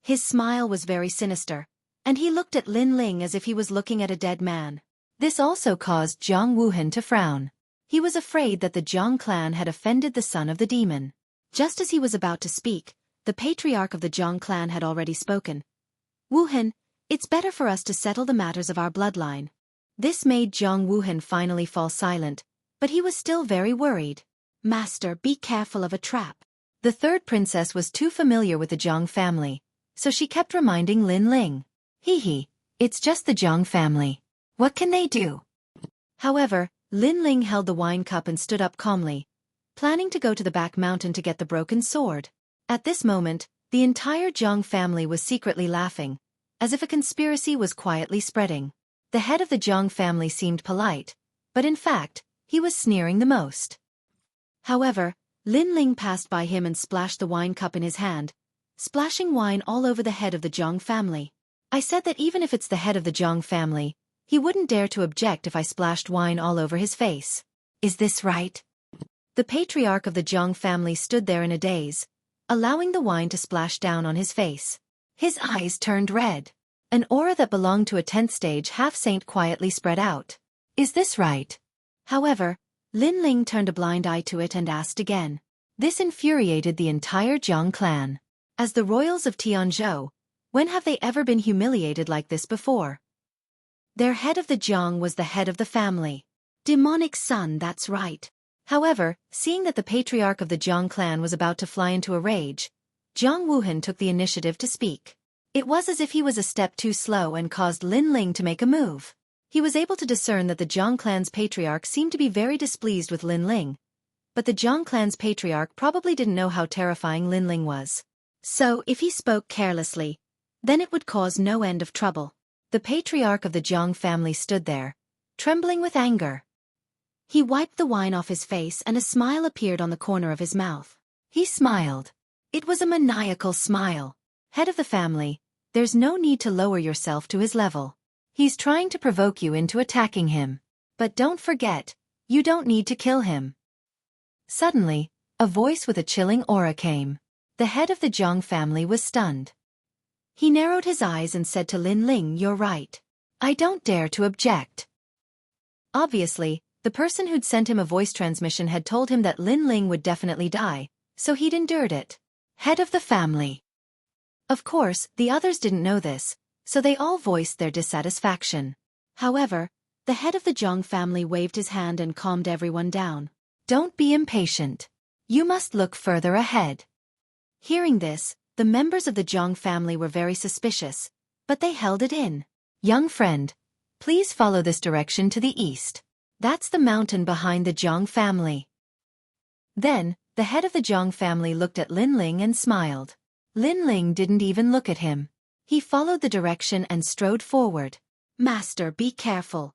His smile was very sinister, and he looked at Lin Ling as if he was looking at a dead man. This also caused Jiang Wuhan to frown. He was afraid that the Jiang clan had offended the son of the demon. Just as he was about to speak, the patriarch of the Jiang clan had already spoken. Wuhan, it's better for us to settle the matters of our bloodline. This made Jiang Wuhan finally fall silent, but he was still very worried. Master, be careful of a trap. The third princess was too familiar with the Jiang family, so she kept reminding Lin Ling. Hee, it's just the Jiang family. What can they do? However, Lin Ling held the wine cup and stood up calmly, planning to go to the back mountain to get the broken sword. At this moment, the entire Jiang family was secretly laughing, as if a conspiracy was quietly spreading. The head of the Jiang family seemed polite, but in fact, he was sneering the most. However, Lin Ling passed by him and splashed the wine cup in his hand, splashing wine all over the head of the Jiang family. I said that even if it's the head of the Jiang family, he wouldn't dare to object if I splashed wine all over his face. Is this right? The patriarch of the Jiang family stood there in a daze, allowing the wine to splash down on his face. His eyes turned red. An aura that belonged to a 10th stage half-saint quietly spread out. Is this right? However, Lin Ling turned a blind eye to it and asked again. This infuriated the entire Jiang clan. As the royals of Tianzhou, when have they ever been humiliated like this before? Their head of the Jiang was the head of the family. Demonic son, that's right. However, seeing that the patriarch of the Jiang clan was about to fly into a rage, Jiang Wuhan took the initiative to speak. It was as if he was a step too slow and caused Lin Ling to make a move. He was able to discern that the Jiang clan's patriarch seemed to be very displeased with Lin Ling, but the Jiang clan's patriarch probably didn't know how terrifying Lin Ling was. So, if he spoke carelessly, then it would cause no end of trouble. The patriarch of the Jiang family stood there, trembling with anger. He wiped the wine off his face and a smile appeared on the corner of his mouth. He smiled. It was a maniacal smile. Head of the family, there's no need to lower yourself to his level. He's trying to provoke you into attacking him. But don't forget, you don't need to kill him. Suddenly, a voice with a chilling aura came. The head of the Zhang family was stunned. He narrowed his eyes and said to Lin Ling, "You're right. I don't dare to object." Obviously, the person who'd sent him a voice transmission had told him that Lin Ling would definitely die, so he'd endured it. Head of the family. Of course, the others didn't know this, so they all voiced their dissatisfaction. However, the head of the Zhang family waved his hand and calmed everyone down. Don't be impatient. You must look further ahead. Hearing this, the members of the Zhang family were very suspicious, but they held it in. Young friend, please follow this direction to the east. That's the mountain behind the Zhang family. Then, the head of the Zhang family looked at Lin Ling and smiled. Lin Ling didn't even look at him. He followed the direction and strode forward. Master, be careful.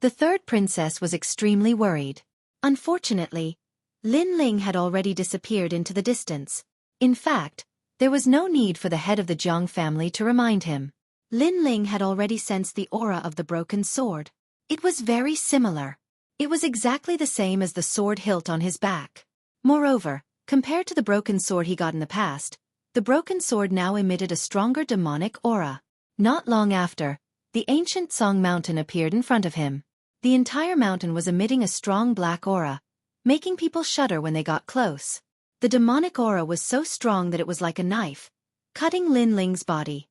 The third princess was extremely worried. Unfortunately, Lin Ling had already disappeared into the distance. In fact, there was no need for the head of the Zhang family to remind him. Lin Ling had already sensed the aura of the broken sword. It was very similar. It was exactly the same as the sword hilt on his back. Moreover, compared to the broken sword he got in the past, the broken sword now emitted a stronger demonic aura. Not long after, the ancient Song Mountain appeared in front of him. The entire mountain was emitting a strong black aura, making people shudder when they got close. The demonic aura was so strong that it was like a knife, cutting Lin Ling's body.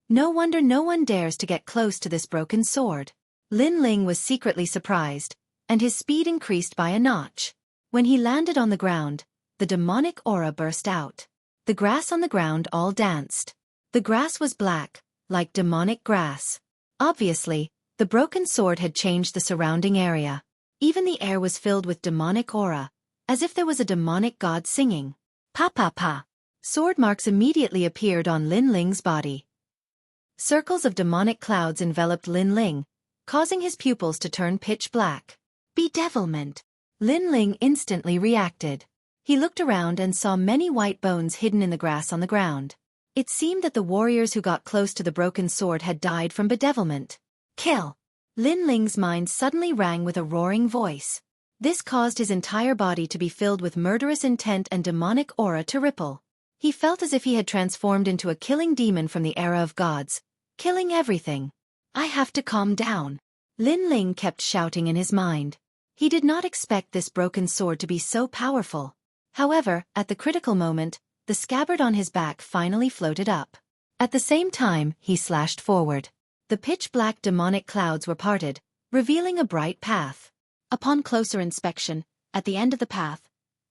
No wonder no one dares to get close to this broken sword. Lin Ling was secretly surprised, and his speed increased by a notch. When he landed on the ground, the demonic aura burst out. The grass on the ground all danced. The grass was black, like demonic grass. Obviously, the broken sword had changed the surrounding area. Even the air was filled with demonic aura, as if there was a demonic god singing. Pa pa pa. Sword marks immediately appeared on Lin Ling's body. Circles of demonic clouds enveloped Lin Ling, causing his pupils to turn pitch black. Bedevilment. Lin Ling instantly reacted. He looked around and saw many white bones hidden in the grass on the ground. It seemed that the warriors who got close to the broken sword had died from bedevilment. Kill! Lin Ling's mind suddenly rang with a roaring voice. This caused his entire body to be filled with murderous intent and demonic aura to ripple. He felt as if he had transformed into a killing demon from the era of gods, killing everything. I have to calm down. Lin Ling kept shouting in his mind. He did not expect this broken sword to be so powerful. However, at the critical moment, the scabbard on his back finally floated up. At the same time, he slashed forward. The pitch-black demonic clouds were parted, revealing a bright path. Upon closer inspection, at the end of the path,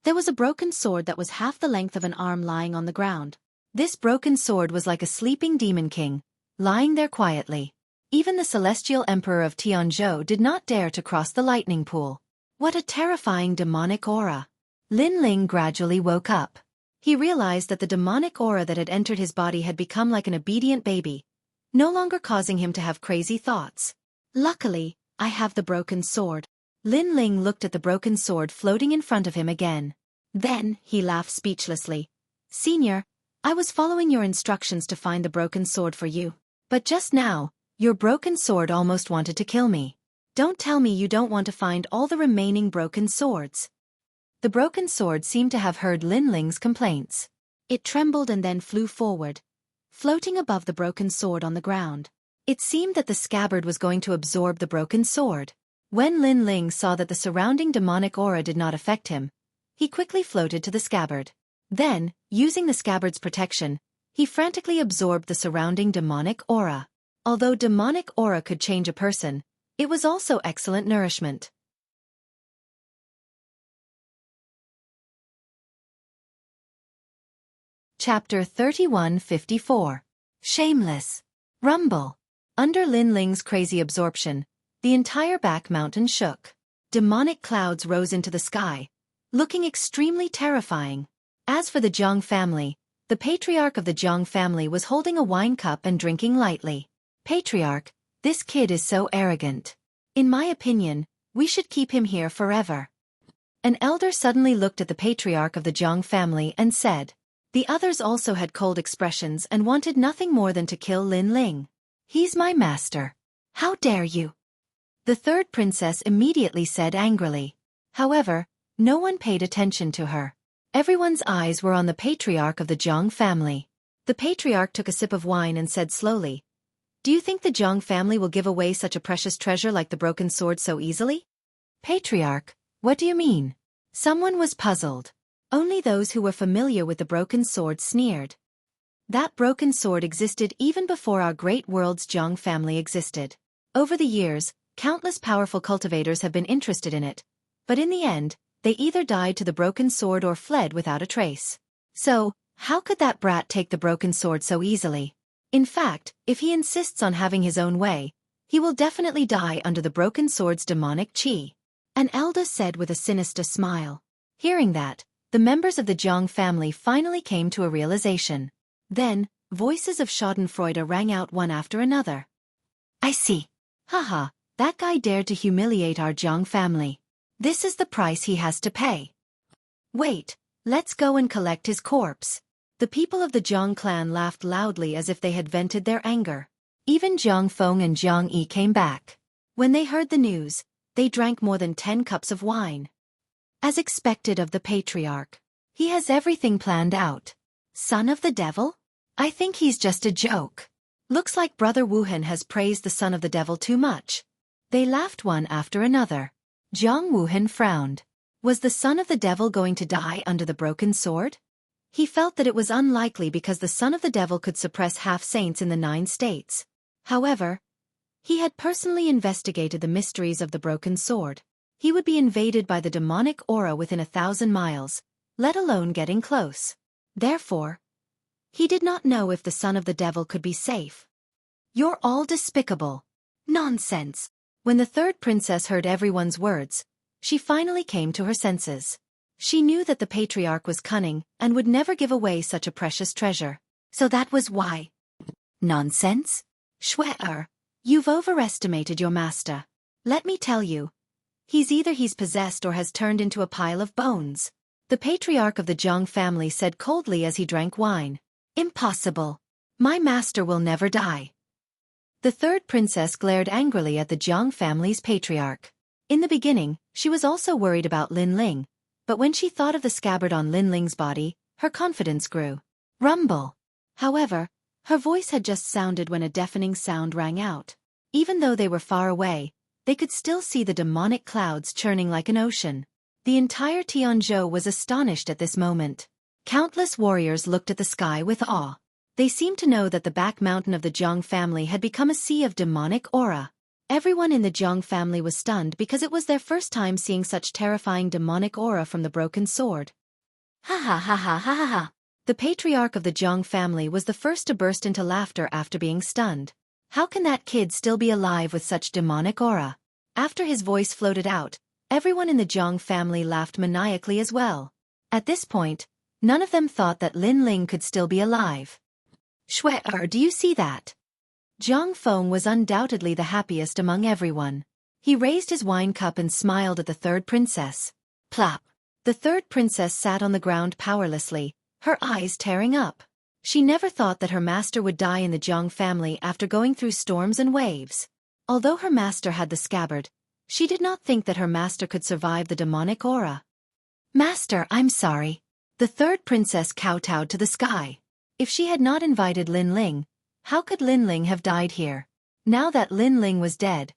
there was a broken sword that was half the length of an arm lying on the ground. This broken sword was like a sleeping demon king, lying there quietly. Even the celestial emperor of Tianzhou did not dare to cross the lightning pool. What a terrifying demonic aura! Lin Ling gradually woke up. He realized that the demonic aura that had entered his body had become like an obedient baby, no longer causing him to have crazy thoughts. Luckily, I have the broken sword. Lin Ling looked at the broken sword floating in front of him again. Then, he laughed speechlessly. Senior, I was following your instructions to find the broken sword for you. But just now, your broken sword almost wanted to kill me. Don't tell me you don't want to find all the remaining broken swords. The broken sword seemed to have heard Lin Ling's complaints. It trembled and then flew forward, floating above the broken sword on the ground. It seemed that the scabbard was going to absorb the broken sword. When Lin Ling saw that the surrounding demonic aura did not affect him, he quickly floated to the scabbard. Then, using the scabbard's protection, he frantically absorbed the surrounding demonic aura. Although demonic aura could change a person, it was also excellent nourishment. Chapter 3154. Shameless. Rumble. Under Lin Ling's crazy absorption, the entire back mountain shook. Demonic clouds rose into the sky, looking extremely terrifying. As for the Zhang family, the patriarch of the Zhang family was holding a wine cup and drinking lightly. Patriarch, this kid is so arrogant. In my opinion, we should keep him here forever. An elder suddenly looked at the patriarch of the Zhang family and said. The others also had cold expressions and wanted nothing more than to kill Lin Ling. He's my master. How dare you? The third princess immediately said angrily. However, no one paid attention to her. Everyone's eyes were on the patriarch of the Zhang family. The patriarch took a sip of wine and said slowly, "Do you think the Zhang family will give away such a precious treasure like the broken sword so easily?" "Patriarch, what do you mean?" Someone was puzzled. Only those who were familiar with the broken sword sneered. That broken sword existed even before our great world's Zhang family existed. Over the years, countless powerful cultivators have been interested in it, but in the end, they either died to the broken sword or fled without a trace. So, how could that brat take the broken sword so easily? In fact, if he insists on having his own way, he will definitely die under the broken sword's demonic chi. An elder said with a sinister smile. Hearing that, the members of the Zhang family finally came to a realization. Then, voices of schadenfreude rang out one after another. "I see. Haha, that guy dared to humiliate our Zhang family. This is the price he has to pay. Wait, let's go and collect his corpse." The people of the Zhang clan laughed loudly as if they had vented their anger. Even Zhang Feng and Zhang Yi came back. When they heard the news, they drank more than 10 cups of wine. As expected of the patriarch, he has everything planned out. Son of the devil? I think he's just a joke. Looks like Brother Wuhan has praised the son of the devil too much. They laughed one after another. Zhang Wuhan frowned. Was the son of the devil going to die under the broken sword? He felt that it was unlikely because the son of the devil could suppress half-saints in the 9 states. However, he had personally investigated the mysteries of the broken sword. He would be invaded by the demonic aura within 1,000 miles, let alone getting close. Therefore, he did not know if the son of the devil could be safe. "You're all despicable." Nonsense. When the third princess heard everyone's words, she finally came to her senses. She knew that the patriarch was cunning and would never give away such a precious treasure. So that was why. Nonsense? Xueqi, you've overestimated your master. Let me tell you. He's possessed or has turned into a pile of bones. The patriarch of the Zhang family said coldly as he drank wine. Impossible. My master will never die. The third princess glared angrily at the Zhang family's patriarch. In the beginning, she was also worried about Lin Ling, but when she thought of the scabbard on Lin Ling's body, her confidence grew. Rumble. However, her voice had just sounded when a deafening sound rang out. Even though they were far away, they could still see the demonic clouds churning like an ocean. The entire Tianzhou was astonished at this moment. Countless warriors looked at the sky with awe. They seemed to know that the back mountain of the Zhang family had become a sea of demonic aura. Everyone in the Zhang family was stunned because it was their first time seeing such terrifying demonic aura from the broken sword. Ha ha ha ha ha ha ha. The patriarch of the Zhang family was the first to burst into laughter after being stunned. How can that kid still be alive with such demonic aura? After his voice floated out, everyone in the Zhang family laughed maniacally as well. At this point, none of them thought that Lin Ling could still be alive. Xueqi, do you see that? Zhang Feng was undoubtedly the happiest among everyone. He raised his wine cup and smiled at the third princess. Plop. The third princess sat on the ground powerlessly, her eyes tearing up. She never thought that her master would die in the Zhang family after going through storms and waves. Although her master had the scabbard, she did not think that her master could survive the demonic aura. Master, I'm sorry. The third princess kowtowed to the sky. If she had not invited Lin Ling, how could Lin Ling have died here? Now that Lin Ling was dead,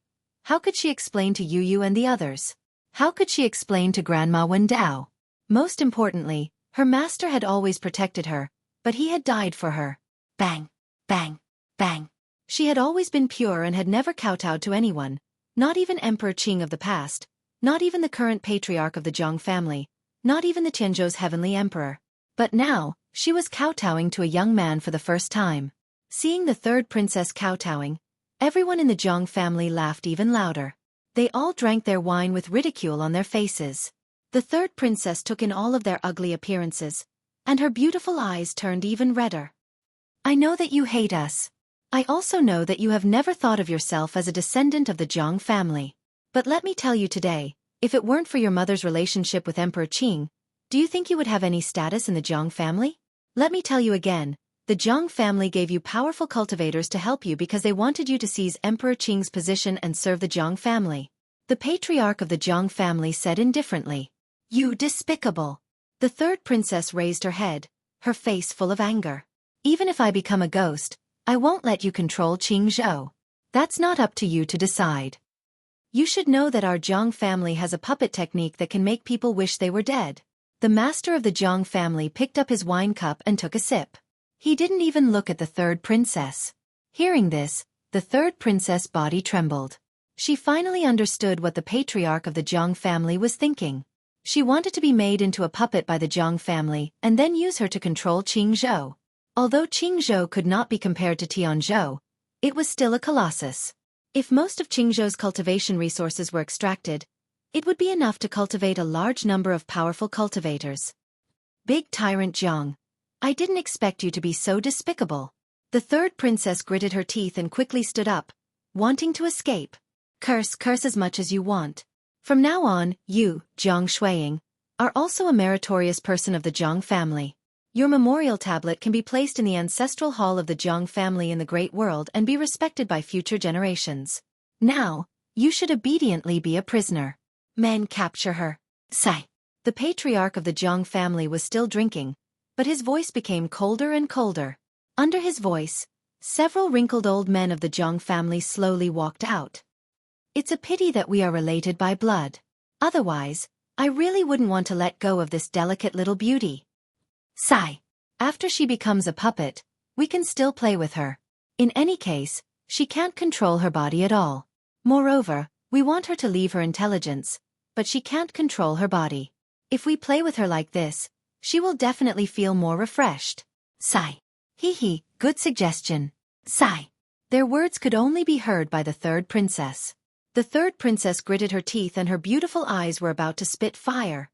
how could she explain to Yu Yu and the others? How could she explain to Grandma Wen Dao? Most importantly, her master had always protected her, but he had died for her. Bang, bang, bang. She had always been pure and had never kowtowed to anyone, not even Emperor Qing of the past, not even the current patriarch of the Zhang family, not even the Tianzhou's heavenly emperor. But now, she was kowtowing to a young man for the first time. Seeing the third princess kowtowing, everyone in the Zhang family laughed even louder. They all drank their wine with ridicule on their faces. The third princess took in all of their ugly appearances, and her beautiful eyes turned even redder. I know that you hate us. I also know that you have never thought of yourself as a descendant of the Zhang family. But let me tell you today, if it weren't for your mother's relationship with Emperor Qing, do you think you would have any status in the Zhang family? Let me tell you again, The Zhang family gave you powerful cultivators to help you because they wanted you to seize Emperor Qing's position and serve the Zhang family. The patriarch of the Zhang family said indifferently. You despicable. The third princess raised her head, her face full of anger. Even if I become a ghost, I won't let you control Qing Zhou. That's not up to you to decide. You should know that our Zhang family has a puppet technique that can make people wish they were dead. The master of the Zhang family picked up his wine cup and took a sip. He didn't even look at the third princess. Hearing this, the third princess' body trembled. She finally understood what the patriarch of the Zhang family was thinking. She wanted to be made into a puppet by the Zhang family and then use her to control Qing Zhou. Although Qing Zhou could not be compared to Tian Zhou, it was still a colossus. If most of Qing Zhou's cultivation resources were extracted, it would be enough to cultivate a large number of powerful cultivators. Big tyrant Zhang, I didn't expect you to be so despicable. The third princess gritted her teeth and quickly stood up, wanting to escape. Curse as much as you want. From now on, you, Zhang Xueqi, are also a meritorious person of the Zhang family. Your memorial tablet can be placed in the ancestral hall of the Zhang family in the Great World and be respected by future generations. Now, you should obediently be a prisoner. Men capture her. Sigh. The patriarch of the Zhang family was still drinking, but his voice became colder and colder. Under his voice, several wrinkled old men of the Zhang family slowly walked out. It's a pity that we are related by blood. Otherwise, I really wouldn't want to let go of this delicate little beauty. Sigh. After she becomes a puppet, we can still play with her. In any case, she can't control her body at all. Moreover, we want her to leave her intelligence, but she can't control her body. If we play with her like this, she will definitely feel more refreshed. Sigh. Hee, good suggestion. Sigh. Their words could only be heard by the third princess. The third princess gritted her teeth and her beautiful eyes were about to spit fire.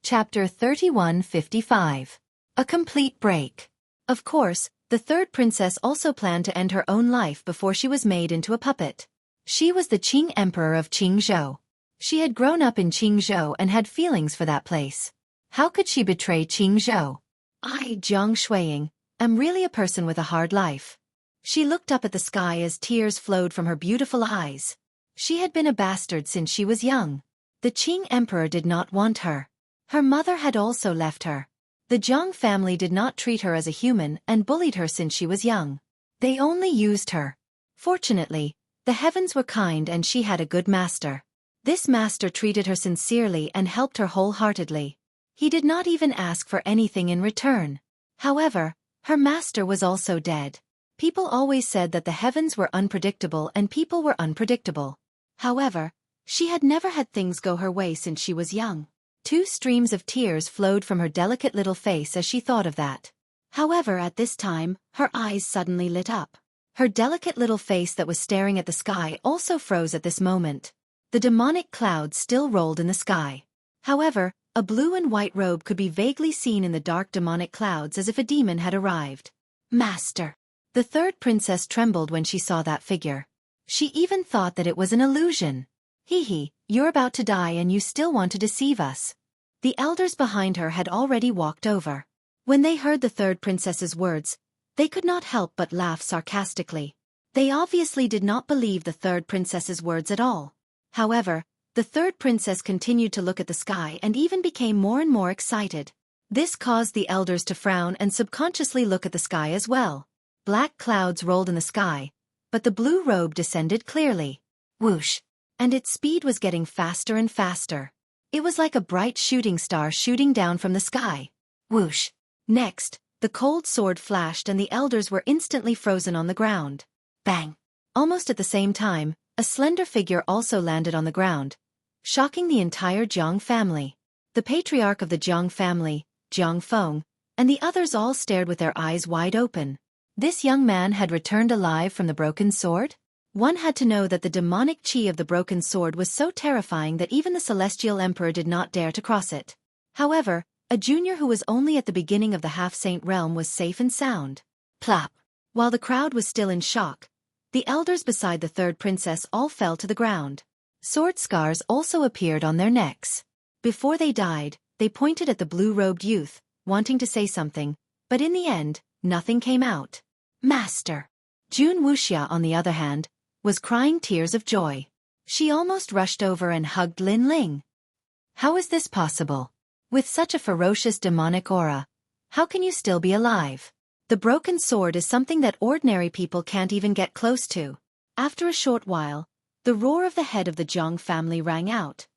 Chapter 3155. A complete break. Of course, the third princess also planned to end her own life before she was made into a puppet. She was the Qing Emperor of Qing Zhou. She had grown up in Qing Zhou and had feelings for that place. How could she betray Qing Zhou? I, Zhang Xueqi, am really a person with a hard life. She looked up at the sky as tears flowed from her beautiful eyes. She had been a bastard since she was young. The Qing Emperor did not want her. Her mother had also left her. The Zhang family did not treat her as a human and bullied her since she was young. They only used her. Fortunately, the heavens were kind and she had a good master. This master treated her sincerely and helped her wholeheartedly. He did not even ask for anything in return. However, her master was also dead. People always said that the heavens were unpredictable and people were unpredictable. However, she had never had things go her way since she was young. 2 streams of tears flowed from her delicate little face as she thought of that. However, at this time, her eyes suddenly lit up. Her delicate little face that was staring at the sky also froze at this moment. The demonic clouds still rolled in the sky. However, a blue and white robe could be vaguely seen in the dark demonic clouds as if a demon had arrived. Master! The third princess trembled when she saw that figure. She even thought that it was an illusion. Hee, you're about to die and you still want to deceive us. The elders behind her had already walked over. When they heard the third princess's words, they could not help but laugh sarcastically. They obviously did not believe the third princess's words at all. However, the third princess continued to look at the sky and even became more and more excited. This caused the elders to frown and subconsciously look at the sky as well. Black clouds rolled in the sky, but the blue robe descended clearly. Whoosh! And its speed was getting faster and faster. It was like a bright shooting star shooting down from the sky. Whoosh! Next, the cold sword flashed and the elders were instantly frozen on the ground. Bang! Almost at the same time, a slender figure also landed on the ground, shocking the entire Zhang family. The patriarch of the Zhang family, Zhang Feng, and the others all stared with their eyes wide open. This young man had returned alive from the broken sword? One had to know that the demonic chi of the broken sword was so terrifying that even the celestial emperor did not dare to cross it. However, a junior who was only at the beginning of the half-saint realm was safe and sound. Plop! While the crowd was still in shock, the elders beside the third princess all fell to the ground. Sword scars also appeared on their necks. Before they died, they pointed at the blue-robed youth, wanting to say something, but in the end, nothing came out. Master! Jun Wuxia, on the other hand, was crying tears of joy. She almost rushed over and hugged Lin Ling. How is this possible? With such a ferocious demonic aura, how can you still be alive? The broken sword is something that ordinary people can't even get close to. After a short while, the roar of the head of the Zhang family rang out.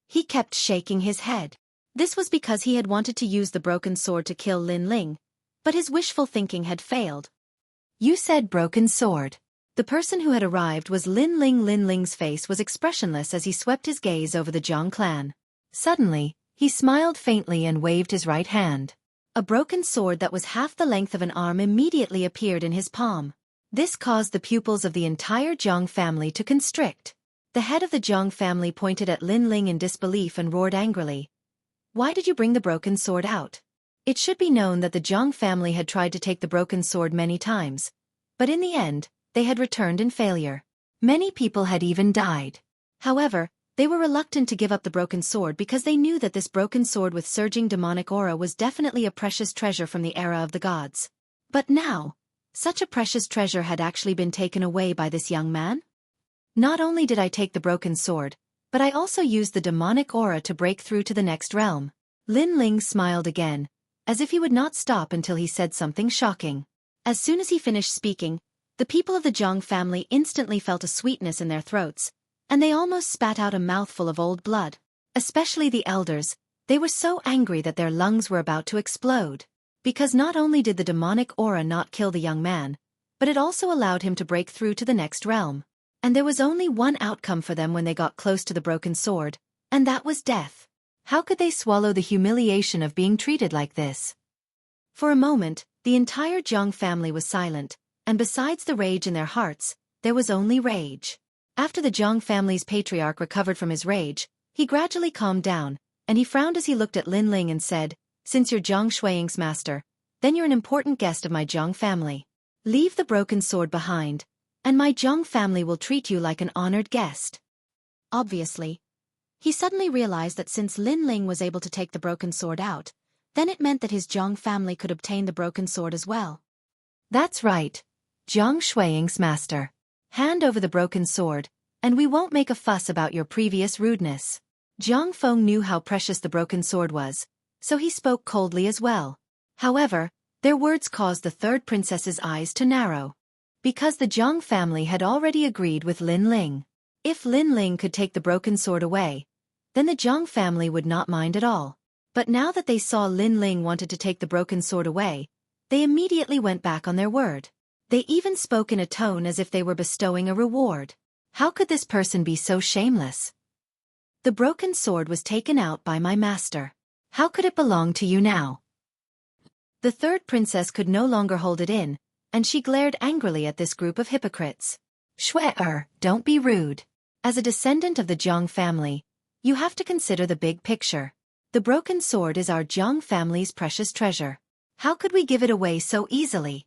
He kept shaking his head. This was because he had wanted to use the broken sword to kill Lin Ling, but his wishful thinking had failed. You said broken sword. The person who had arrived was Lin Ling. Lin Ling's face was expressionless as he swept his gaze over the Zhang clan. Suddenly, he smiled faintly and waved his right hand. A broken sword that was half the length of an arm immediately appeared in his palm. This caused the pupils of the entire Zhang family to constrict. The head of the Zhang family pointed at Lin Ling in disbelief and roared angrily. Why did you bring the broken sword out? It should be known that the Zhang family had tried to take the broken sword many times, but in the end, they had returned in failure. Many people had even died. However, they were reluctant to give up the broken sword because they knew that this broken sword with surging demonic aura was definitely a precious treasure from the era of the gods. But now, such a precious treasure had actually been taken away by this young man? Not only did I take the broken sword, but I also used the demonic aura to break through to the next realm. Lin Ling smiled again, as if he would not stop until he said something shocking. As soon as he finished speaking, the people of the Zhang family instantly felt a sweetness in their throats, and they almost spat out a mouthful of old blood. Especially the elders, they were so angry that their lungs were about to explode. Because not only did the demonic aura not kill the young man, but it also allowed him to break through to the next realm. And there was only one outcome for them when they got close to the broken sword, and that was death. How could they swallow the humiliation of being treated like this? For a moment, the entire Zhang family was silent, and besides the rage in their hearts, there was only rage. After the Zhang family's patriarch recovered from his rage, he gradually calmed down, and he frowned as he looked at Lin Ling and said, Since you're Zhang Xueqing's master, then you're an important guest of my Zhang family. Leave the broken sword behind, and my Zhang family will treat you like an honored guest. Obviously, he suddenly realized that since Lin Ling was able to take the broken sword out, then it meant that his Zhang family could obtain the broken sword as well. That's right, Zhang Xueqing's master. Hand over the broken sword, and we won't make a fuss about your previous rudeness. Zhang Feng knew how precious the broken sword was, so he spoke coldly as well. However, their words caused the third princess's eyes to narrow. Because the Zhang family had already agreed with Lin Ling. If Lin Ling could take the broken sword away, then the Zhang family would not mind at all. But now that they saw Lin Ling wanted to take the broken sword away, they immediately went back on their word. They even spoke in a tone as if they were bestowing a reward. How could this person be so shameless? The broken sword was taken out by my master. How could it belong to you now? The third princess could no longer hold it in, and she glared angrily at this group of hypocrites. Xueqi, don't be rude. As a descendant of the Zhang family, you have to consider the big picture. The broken sword is our Zhang family's precious treasure. How could we give it away so easily?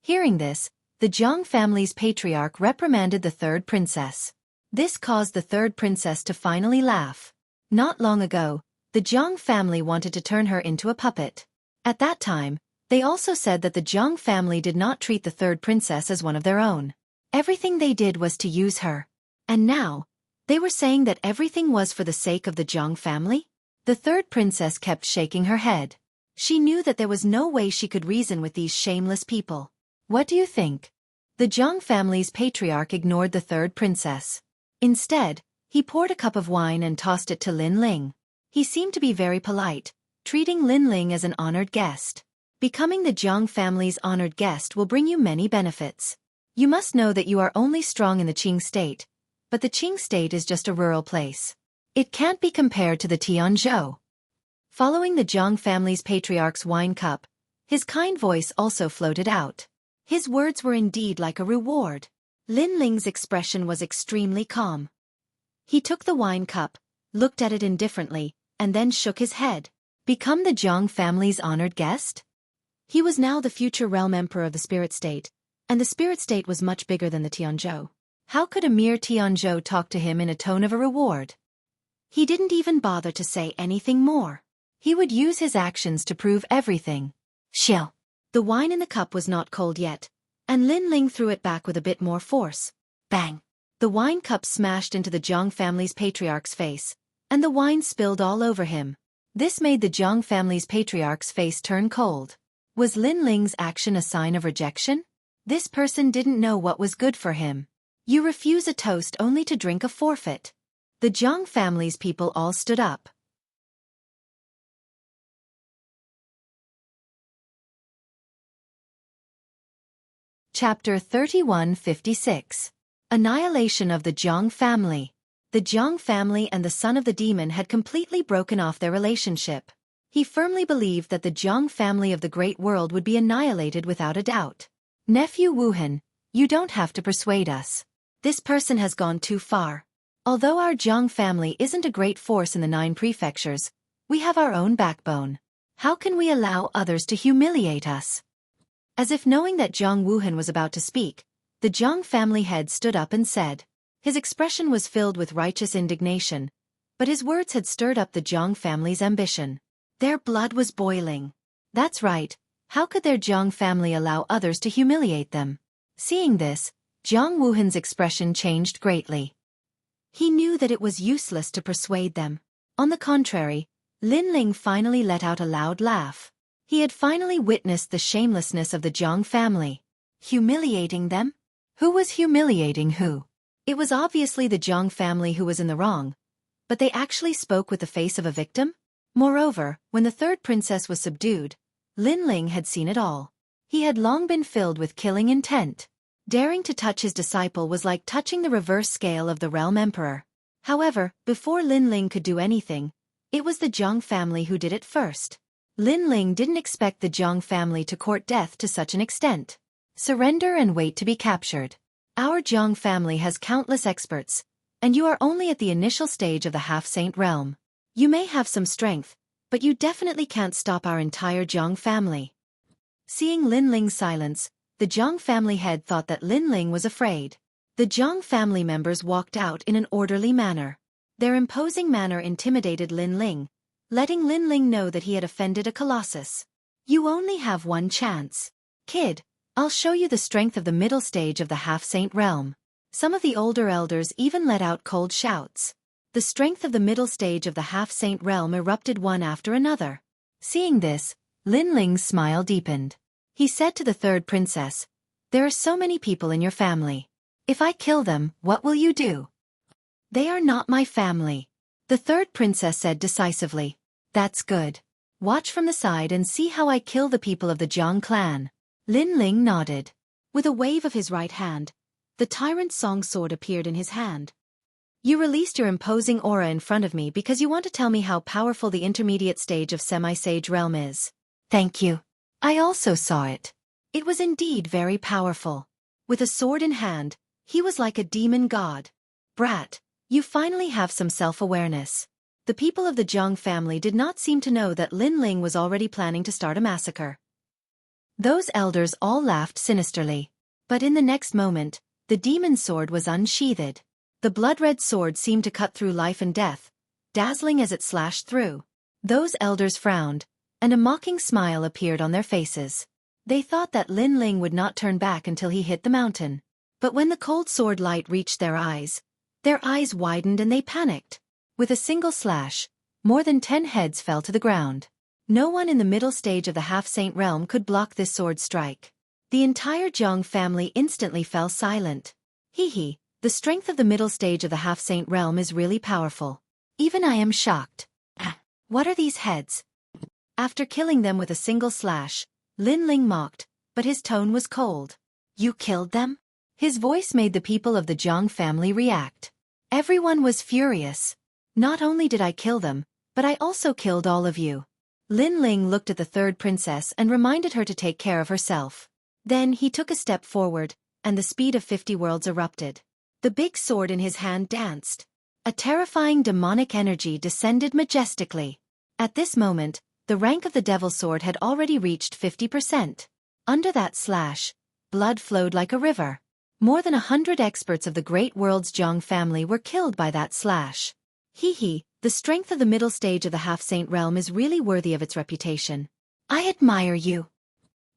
Hearing this, the Zhang family's patriarch reprimanded the third princess. This caused the third princess to finally laugh. Not long ago, the Zhang family wanted to turn her into a puppet. At that time, they also said that the Zhang family did not treat the third princess as one of their own. Everything they did was to use her. And now, they were saying that everything was for the sake of the Zhang family? The third princess kept shaking her head. She knew that there was no way she could reason with these shameless people. What do you think? The Zhang family's patriarch ignored the third princess. Instead, he poured a cup of wine and tossed it to Lin Ling. He seemed to be very polite, treating Lin Ling as an honored guest. Becoming the Zhang family's honored guest will bring you many benefits. You must know that you are only strong in the Qing state, but the Qing state is just a rural place. It can't be compared to the Tianzhou. Following the Zhang family's patriarch's wine cup, his kind voice also floated out. His words were indeed like a reward. Lin Ling's expression was extremely calm. He took the wine cup, looked at it indifferently, and then shook his head. Become the Zhang family's honored guest? He was now the future realm emperor of the spirit state, and the spirit state was much bigger than the Tianzhou. How could a mere Tianzhou talk to him in a tone of a reward? He didn't even bother to say anything more. He would use his actions to prove everything. Xiao. The wine in the cup was not cold yet, and Lin Ling threw it back with a bit more force. Bang! The wine cup smashed into the Jiang family's patriarch's face, and the wine spilled all over him. This made the Jiang family's patriarch's face turn cold. Was Lin Ling's action a sign of rejection? This person didn't know what was good for him. You refuse a toast only to drink a forfeit. The Jiang family's people all stood up. Chapter 3156. Annihilation of the Jiang family. The Jiang family and the son of the demon had completely broken off their relationship. He firmly believed that the Jiang family of the great world would be annihilated without a doubt. Nephew Wuhan, you don't have to persuade us. This person has gone too far. Although our Jiang family isn't a great force in the 9 prefectures, we have our own backbone. How can we allow others to humiliate us? As if knowing that Jiang Wuhan was about to speak, the Jiang family head stood up and said. His expression was filled with righteous indignation, but his words had stirred up the Jiang family's ambition. Their blood was boiling. That's right, how could their Jiang family allow others to humiliate them? Seeing this, Jiang Wuhan's expression changed greatly. He knew that it was useless to persuade them. On the contrary, Lin Ling finally let out a loud laugh. He had finally witnessed the shamelessness of the Jiang family. Humiliating them? Who was humiliating who? It was obviously the Jiang family who was in the wrong, but they actually spoke with the face of a victim? Moreover, when the third princess was subdued, Lin Ling had seen it all. He had long been filled with killing intent. Daring to touch his disciple was like touching the reverse scale of the realm emperor. However, before Lin Ling could do anything, it was the Jiang family who did it first. Lin Ling didn't expect the Jiang family to court death to such an extent. Surrender and wait to be captured. Our Jiang family has countless experts, and you are only at the initial stage of the half-saint realm. You may have some strength, but you definitely can't stop our entire Jiang family. Seeing Lin Ling's silence, the Jiang family head thought that Lin Ling was afraid. The Jiang family members walked out in an orderly manner. Their imposing manner intimidated Lin Ling, letting Lin Ling know that he had offended a colossus. You only have one chance. Kid, I'll show you the strength of the middle stage of the half-saint realm. Some of the older elders even let out cold shouts. The strength of the middle stage of the half-saint realm erupted one after another. Seeing this, Lin Ling's smile deepened. He said to the third princess, "There are so many people in your family. If I kill them, what will you do?" "They are not my family," the third princess said decisively. "That's good. Watch from the side and see how I kill the people of the Jiang clan." Lin Ling nodded. With a wave of his right hand, the tyrant song sword appeared in his hand. You released your imposing aura in front of me because you want to tell me how powerful the intermediate stage of semi-sage realm is. Thank you. I also saw it. It was indeed very powerful. With a sword in hand, he was like a demon god. Brat, you finally have some self-awareness. The people of the Jiang family did not seem to know that Lin Ling was already planning to start a massacre. Those elders all laughed sinisterly. But in the next moment, the demon sword was unsheathed. The blood-red sword seemed to cut through life and death, dazzling as it slashed through. Those elders frowned, and a mocking smile appeared on their faces. They thought that Lin Ling would not turn back until he hit the mountain. But when the cold sword light reached their eyes widened and they panicked. With a single slash, more than 10 heads fell to the ground. No one in the middle stage of the half-saint realm could block this sword strike. The entire Jiang family instantly fell silent. Hee, the strength of the middle stage of the half-saint realm is really powerful. Even I am shocked. What are these heads? After killing them with a single slash, Lin Ling mocked, but his tone was cold. You killed them? His voice made the people of the Jiang family react. Everyone was furious. Not only did I kill them, but I also killed all of you. Lin Ling looked at the third princess and reminded her to take care of herself. Then he took a step forward, and the speed of 50 worlds erupted. The big sword in his hand danced. A terrifying demonic energy descended majestically. At this moment, the rank of the devil sword had already reached 50%. Under that slash, blood flowed like a river. More than 100 experts of the great world's Zhang family were killed by that slash. The strength of the middle stage of the half-saint realm is really worthy of its reputation. I admire you.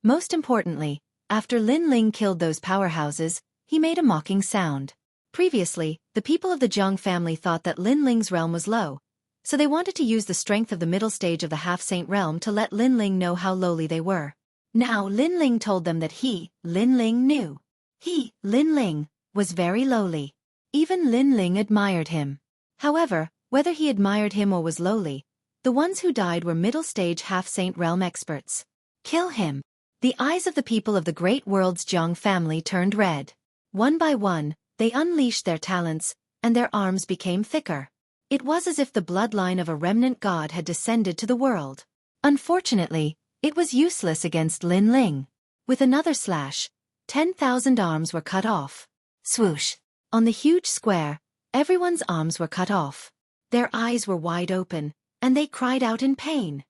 Most importantly, after Lin Ling killed those powerhouses, he made a mocking sound. Previously, the people of the Zhang family thought that Lin Ling's realm was low, so they wanted to use the strength of the middle stage of the half-saint realm to let Lin Ling know how lowly they were. Now Lin Ling told them that he, Lin Ling, knew. He, Lin Ling, was very lowly. Even Lin Ling admired him. However, whether he admired him or was lowly, the ones who died were middle-stage half-saint realm experts. Kill him. The eyes of the people of the great world's Zhang family turned red. One by one, they unleashed their talents, and their arms became thicker. It was as if the bloodline of a remnant god had descended to the world. Unfortunately, it was useless against Lin Ling. With another slash, 10,000 arms were cut off. Swoosh! On the huge square, everyone's arms were cut off. Their eyes were wide open, and they cried out in pain.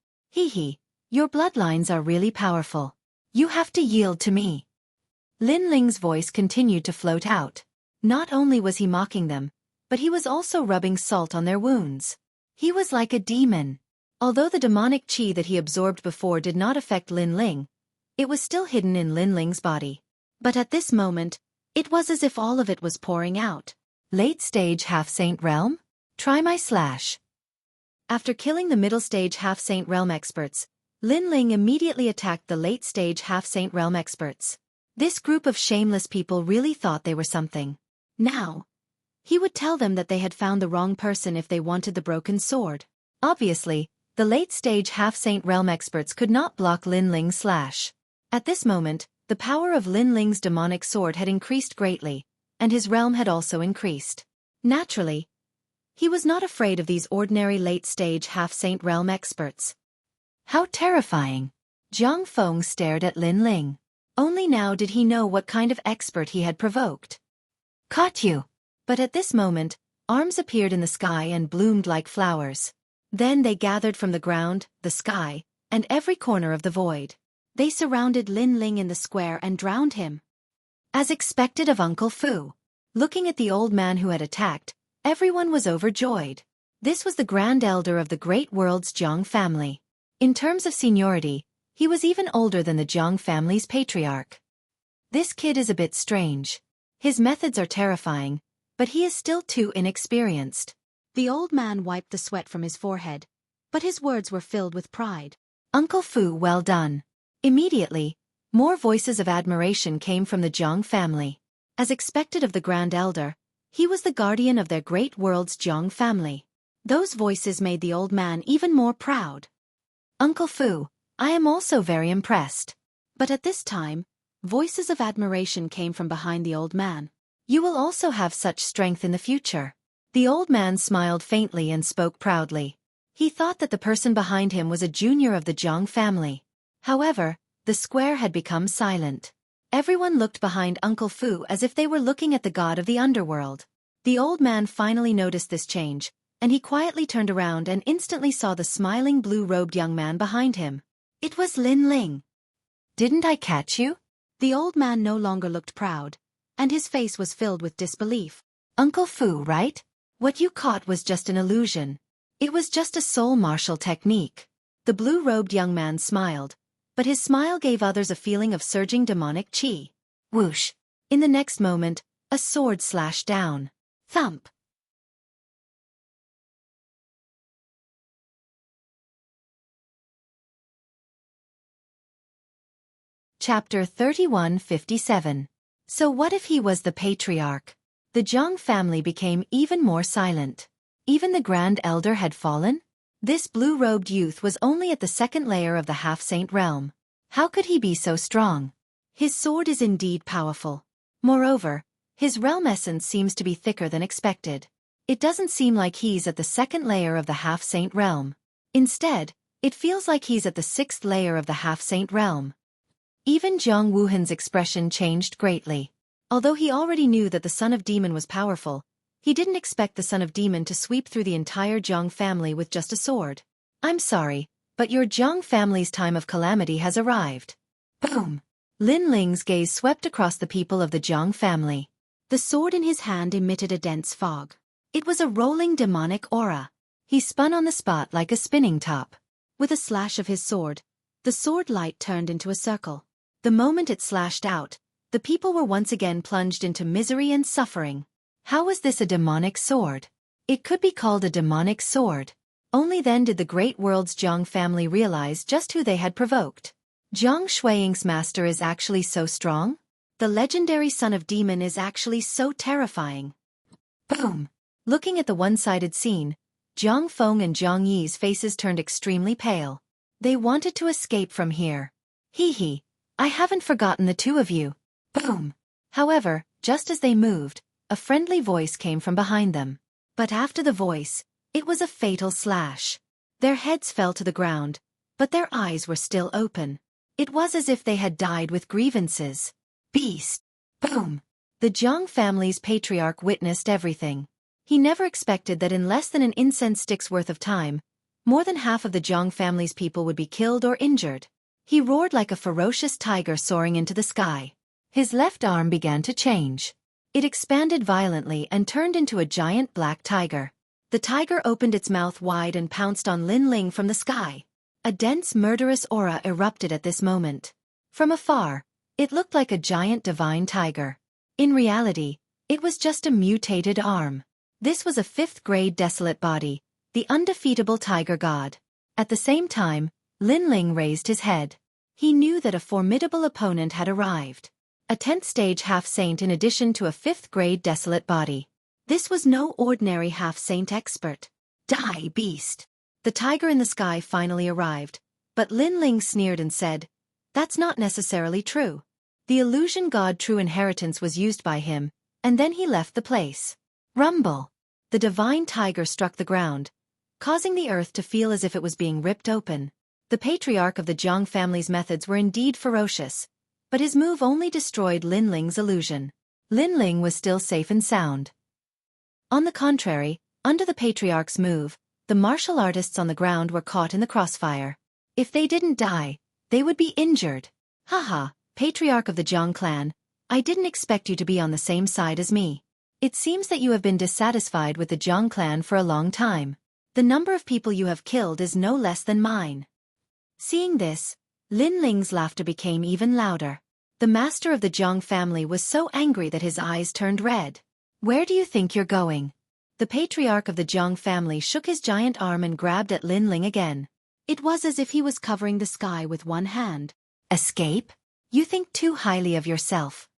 Your bloodlines are really powerful. You have to yield to me. Lin Ling's voice continued to float out. Not only was he mocking them, but he was also rubbing salt on their wounds. He was like a demon. Although the demonic qi that he absorbed before did not affect Lin Ling, it was still hidden in Lin Ling's body. But at this moment, it was as if all of it was pouring out. Late stage half-saint realm? Try my slash. After killing the middle stage half-saint realm experts, Lin Ling immediately attacked the late stage half-saint realm experts. This group of shameless people really thought they were something. Now, he would tell them that they had found the wrong person if they wanted the broken sword. Obviously, the late stage half-saint realm experts could not block Lin Ling's slash. At this moment, the power of Lin Ling's demonic sword had increased greatly, and his realm had also increased. Naturally, he was not afraid of these ordinary late-stage half-saint realm experts. How terrifying! Zhang Feng stared at Lin Ling. Only now did he know what kind of expert he had provoked. Caught you! But at this moment, arms appeared in the sky and bloomed like flowers. Then they gathered from the ground, the sky, and every corner of the void. They surrounded Lin Ling in the square and drowned him. As expected of Uncle Fu. Looking at the old man who had attacked, everyone was overjoyed. This was the grand elder of the great world's Zhang family. In terms of seniority, he was even older than the Zhang family's patriarch. This kid is a bit strange. His methods are terrifying, but he is still too inexperienced. The old man wiped the sweat from his forehead, but his words were filled with pride. Uncle Fu, well done. Immediately, more voices of admiration came from the Zhang family. As expected of the grand elder, he was the guardian of their great world's Zhang family. Those voices made the old man even more proud. Uncle Fu, I am also very impressed. But at this time, voices of admiration came from behind the old man. You will also have such strength in the future. The old man smiled faintly and spoke proudly. He thought that the person behind him was a junior of the Zhang family. However, the square had become silent. Everyone looked behind Uncle Fu as if they were looking at the god of the underworld. The old man finally noticed this change, and he quietly turned around and instantly saw the smiling blue-robed young man behind him. It was Lin Ling. Didn't I catch you? The old man no longer looked proud, and his face was filled with disbelief. Uncle Fu, right? What you caught was just an illusion. It was just a soul martial technique. The blue-robed young man smiled, but his smile gave others a feeling of surging demonic qi. Whoosh! In the next moment, a sword slashed down. Thump! Chapter 3157. So what if he was the patriarch? The Zhang family became even more silent. Even the grand elder had fallen? This blue-robed youth was only at the second layer of the half-saint realm. How could he be so strong? His sword is indeed powerful. Moreover, his realm essence seems to be thicker than expected. It doesn't seem like he's at the second layer of the half-saint realm. Instead, it feels like he's at the sixth layer of the half-saint realm. Even Zhang Wuhan's expression changed greatly. Although he already knew that the son of demon was powerful, he didn't expect the son of demon to sweep through the entire Zhang family with just a sword. I'm sorry, but your Zhang family's time of calamity has arrived. Boom! Lin Ling's gaze swept across the people of the Jiang family. The sword in his hand emitted a dense fog. It was a rolling demonic aura. He spun on the spot like a spinning top. With a slash of his sword, the sword light turned into a circle. The moment it slashed out, the people were once again plunged into misery and suffering. How was this a demonic sword? It could be called a demonic sword. Only then did the great world's Jiang family realize just who they had provoked. Jiang Xueqi's master is actually so strong? The legendary son of demon is actually so terrifying. Boom! Looking at the one-sided scene, Jiang Feng and Jiang Yi's faces turned extremely pale. They wanted to escape from here. Hee, I haven't forgotten the two of you. Boom! However, just as they moved, a friendly voice came from behind them. But after the voice, it was a fatal slash. Their heads fell to the ground, but their eyes were still open. It was as if they had died with grievances. Beast! Boom! The Jiang family's patriarch witnessed everything. He never expected that in less than an incense stick's worth of time, more than half of the Jiang family's people would be killed or injured. He roared like a ferocious tiger soaring into the sky. His left arm began to change. It expanded violently and turned into a giant black tiger. The tiger opened its mouth wide and pounced on Lin Ling from the sky. A dense murderous aura erupted at this moment. From afar, it looked like a giant divine tiger. In reality, it was just a mutated arm. This was a fifth-grade desolate body, the undefeatable tiger god. At the same time, Lin Ling raised his head. He knew that a formidable opponent had arrived. A 10th stage half-saint in addition to a 5th-grade desolate body. This was no ordinary half-saint expert. Die, beast! The tiger in the sky finally arrived, but Lin Ling sneered and said, "That's not necessarily true." The illusion god True Inheritance was used by him, and then he left the place. Rumble! The divine tiger struck the ground, causing the earth to feel as if it was being ripped open. The patriarch of the Jiang family's methods were indeed ferocious, but his move only destroyed Lin Ling's illusion. Lin Ling was still safe and sound. On the contrary, under the patriarch's move, the martial artists on the ground were caught in the crossfire. If they didn't die, they would be injured. Haha, patriarch of the Jiang clan, I didn't expect you to be on the same side as me. It seems that you have been dissatisfied with the Jiang clan for a long time. The number of people you have killed is no less than mine. Seeing this, Lin Ling's laughter became even louder. The master of the Jiang family was so angry that his eyes turned red. Where do you think you're going? The patriarch of the Jiang family shook his giant arm and grabbed at Lin Ling again. It was as if he was covering the sky with one hand. Escape? You think too highly of yourself.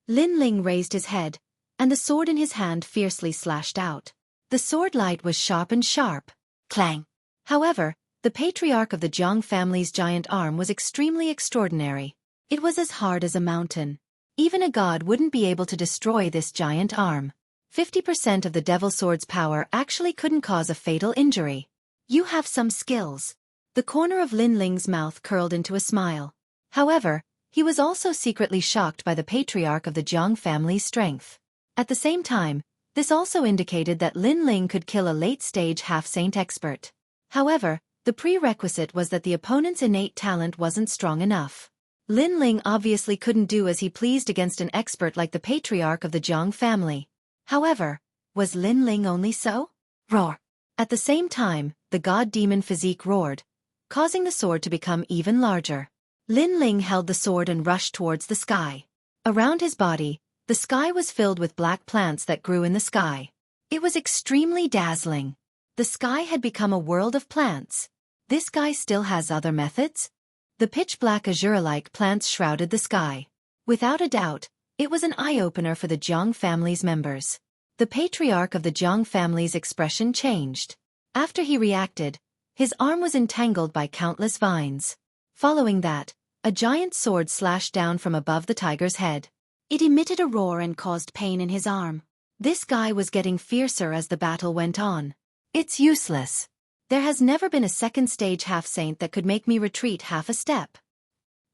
Lin Ling raised his head, and the sword in his hand fiercely slashed out. The sword light was sharp and sharp. Clang! However, the patriarch of the Jiang family's giant arm was extremely extraordinary. It was as hard as a mountain. Even a god wouldn't be able to destroy this giant arm. 50% of the Devil Sword's power actually couldn't cause a fatal injury. You have some skills. The corner of Lin Ling's mouth curled into a smile. However, he was also secretly shocked by the patriarch of the Jiang family's strength. At the same time, this also indicated that Lin Ling could kill a late-stage half-saint expert. However, the prerequisite was that the opponent's innate talent wasn't strong enough. Lin Ling obviously couldn't do as he pleased against an expert like the patriarch of the Jiang family. However, was Lin Ling only so? Roar! At the same time, the god-demon physique roared, causing the sword to become even larger. Lin Ling held the sword and rushed towards the sky. Around his body, the sky was filled with black plants that grew in the sky. It was extremely dazzling. The sky had become a world of plants. This guy still has other methods? The pitch-black azure-like plants shrouded the sky. Without a doubt, it was an eye-opener for the Jiang family's members. The patriarch of the Jiang family's expression changed. After he reacted, his arm was entangled by countless vines. Following that, a giant sword slashed down from above the tiger's head. It emitted a roar and caused pain in his arm. This guy was getting fiercer as the battle went on. It's useless. There has never been a second-stage half-saint that could make me retreat half a step.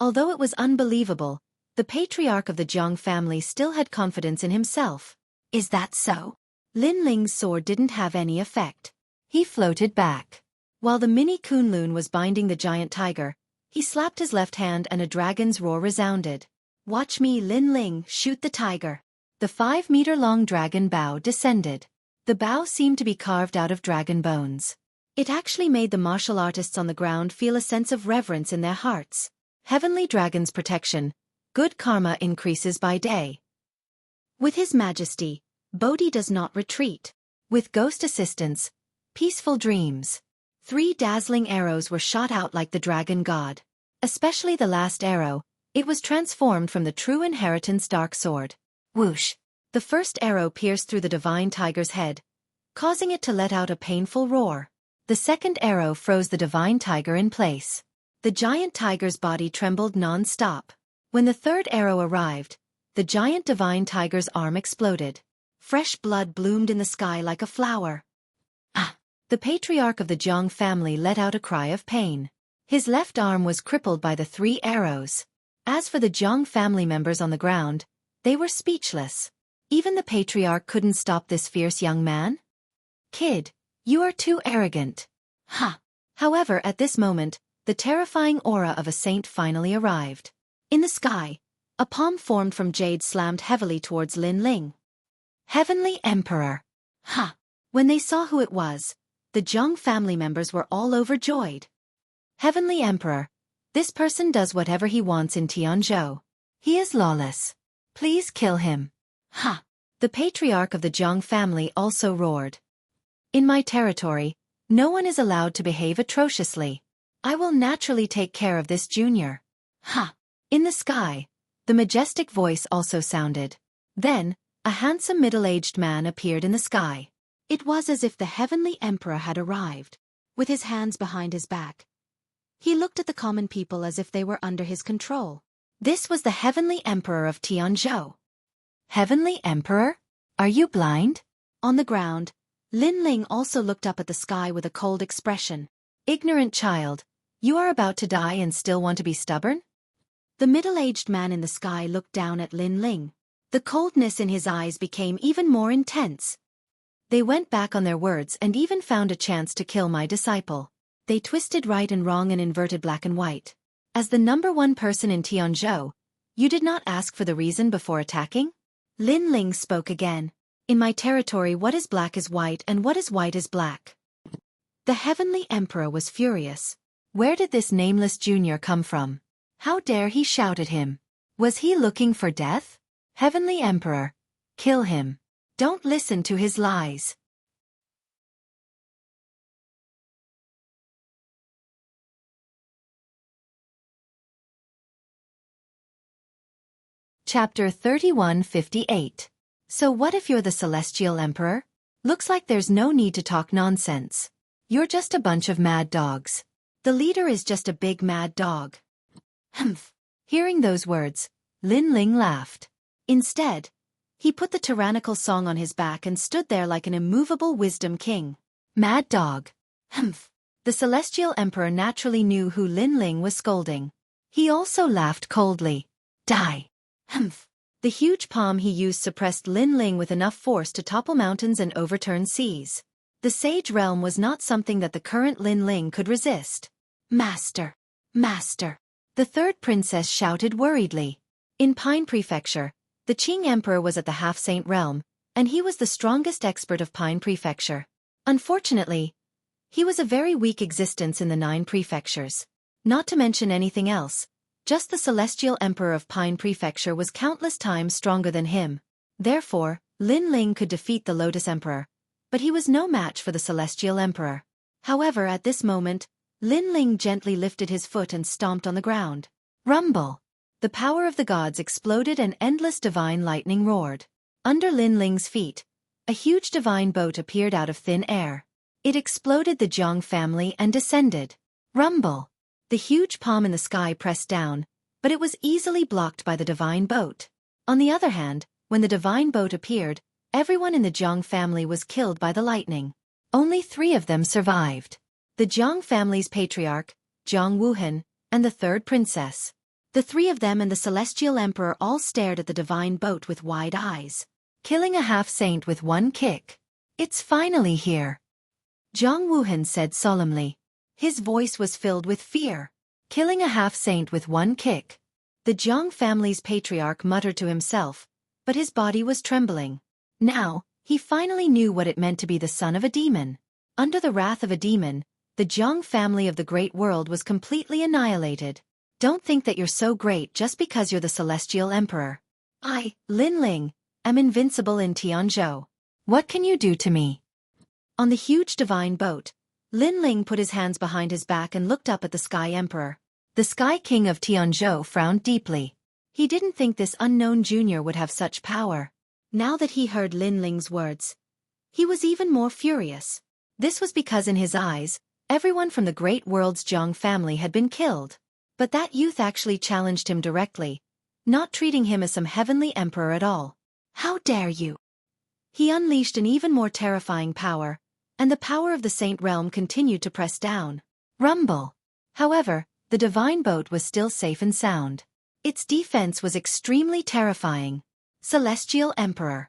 Although it was unbelievable, the patriarch of the Jiang family still had confidence in himself. Is that so? Lin Ling's sword didn't have any effect. He floated back. While the mini Kunlun was binding the giant tiger, He slapped his left hand and a dragon's roar resounded. "Watch me, Lin Ling, shoot the tiger." The 5-meter-long dragon bow descended. The bow seemed to be carved out of dragon bones. It actually made the martial artists on the ground feel a sense of reverence in their hearts. Heavenly Dragon's protection. Good karma increases by day. With His Majesty, Bodhi does not retreat. With ghost assistance, peaceful dreams. 3 dazzling arrows were shot out like the dragon god. Especially the last arrow, it was transformed from the true inheritance dark sword. Whoosh! The first arrow pierced through the divine tiger's head, causing it to let out a painful roar. The second arrow froze the divine tiger in place. The giant tiger's body trembled non-stop. When the third arrow arrived, the giant divine tiger's arm exploded. Fresh blood bloomed in the sky like a flower. Ah! The patriarch of the Jiang family let out a cry of pain. His left arm was crippled by the 3 arrows. As for the Jiang family members on the ground, they were speechless. Even the patriarch couldn't stop this fierce young man. "Kid, you are too arrogant." Ha! However, at this moment, the terrifying aura of a saint finally arrived. In the sky, a palm formed from jade slammed heavily towards Lin Ling. Heavenly Emperor! Ha! When they saw who it was, the Jiang family members were all overjoyed. Heavenly Emperor, this person does whatever he wants in Tianzhou. He is lawless. Please kill him. Ha! The patriarch of the Jiang family also roared. In my territory, no one is allowed to behave atrociously. I will naturally take care of this junior. Ha! In the sky, the majestic voice also sounded. Then, a handsome middle-aged man appeared in the sky. It was as if the heavenly emperor had arrived. With his hands behind his back, he looked at the common people as if they were under his control. This was the heavenly emperor of Tianzhou. Heavenly Emperor? Are you blind? On the ground, Lin Ling also looked up at the sky with a cold expression. Ignorant child, you are about to die and still want to be stubborn? The middle-aged man in the sky looked down at Lin Ling. The coldness in his eyes became even more intense. They went back on their words and even found a chance to kill my disciple. They twisted right and wrong and inverted black and white. As the #1 person in Tianzhou, you did not ask for the reason before attacking? Lin Ling spoke again. In my territory, what is black is white and what is white is black. The heavenly emperor was furious. Where did this nameless junior come from? How dare he shout at him? Was he looking for death? Heavenly Emperor, kill him. Don't listen to his lies. Chapter 3158. So what if you're the Celestial Emperor? Looks like there's no need to talk nonsense. You're just a bunch of mad dogs. The leader is just a big mad dog. Humph. Hearing those words, Lin Ling laughed. Instead, he put the tyrannical song on his back and stood there like an immovable wisdom king. Mad dog. Humph. The Celestial Emperor naturally knew who Lin Ling was scolding. He also laughed coldly. Die. Humph. The huge palm he used suppressed Lin Ling with enough force to topple mountains and overturn seas. The Sage Realm was not something that the current Lin Ling could resist. Master! Master! The third princess shouted worriedly. In Pine Prefecture, the Qing Emperor was at the Half-Saint Realm, and he was the strongest expert of Pine Prefecture. Unfortunately, he was a very weak existence in the 9 prefectures. Not to mention anything else. Just the Celestial Emperor of Pine Prefecture was countless times stronger than him. Therefore, Lin Ling could defeat the Lotus Emperor, but he was no match for the Celestial Emperor. However, at this moment, Lin Ling gently lifted his foot and stomped on the ground. Rumble! The power of the gods exploded and endless divine lightning roared. Under Lin Ling's feet, a huge divine boat appeared out of thin air. It exploded the Jiang family and descended. Rumble! The huge palm in the sky pressed down, but it was easily blocked by the divine boat. On the other hand, when the divine boat appeared, everyone in the Jiang family was killed by the lightning. Only 3 of them survived. The Jiang family's patriarch, Jiang Wuhan, and the third princess. The 3 of them and the Celestial Emperor all stared at the divine boat with wide eyes. Killing a half-saint with 1 kick. It's finally here. Jiang Wuhan said solemnly. His voice was filled with fear. killing a half-saint with one kick. The Jiang family's patriarch muttered to himself, but his body was trembling. Now, he finally knew what it meant to be the son of a demon. Under the wrath of a demon, the Jiang family of the Great World was completely annihilated. Don't think that you're so great just because you're the Celestial Emperor. I, Lin Ling, am invincible in Tianzhou. What can you do to me? On the huge divine boat, Lin Ling put his hands behind his back and looked up at the Sky Emperor. The Sky King of Tianzhou frowned deeply. He didn't think this unknown junior would have such power. Now that he heard Lin Ling's words, he was even more furious. This was because in his eyes, everyone from the Great World's Jiang family had been killed. But that youth actually challenged him directly, not treating him as some heavenly emperor at all. How dare you? He unleashed an even more terrifying power, and the power of the Saint Realm continued to press down. Rumble. However, the divine boat was still safe and sound. Its defense was extremely terrifying. Celestial Emperor.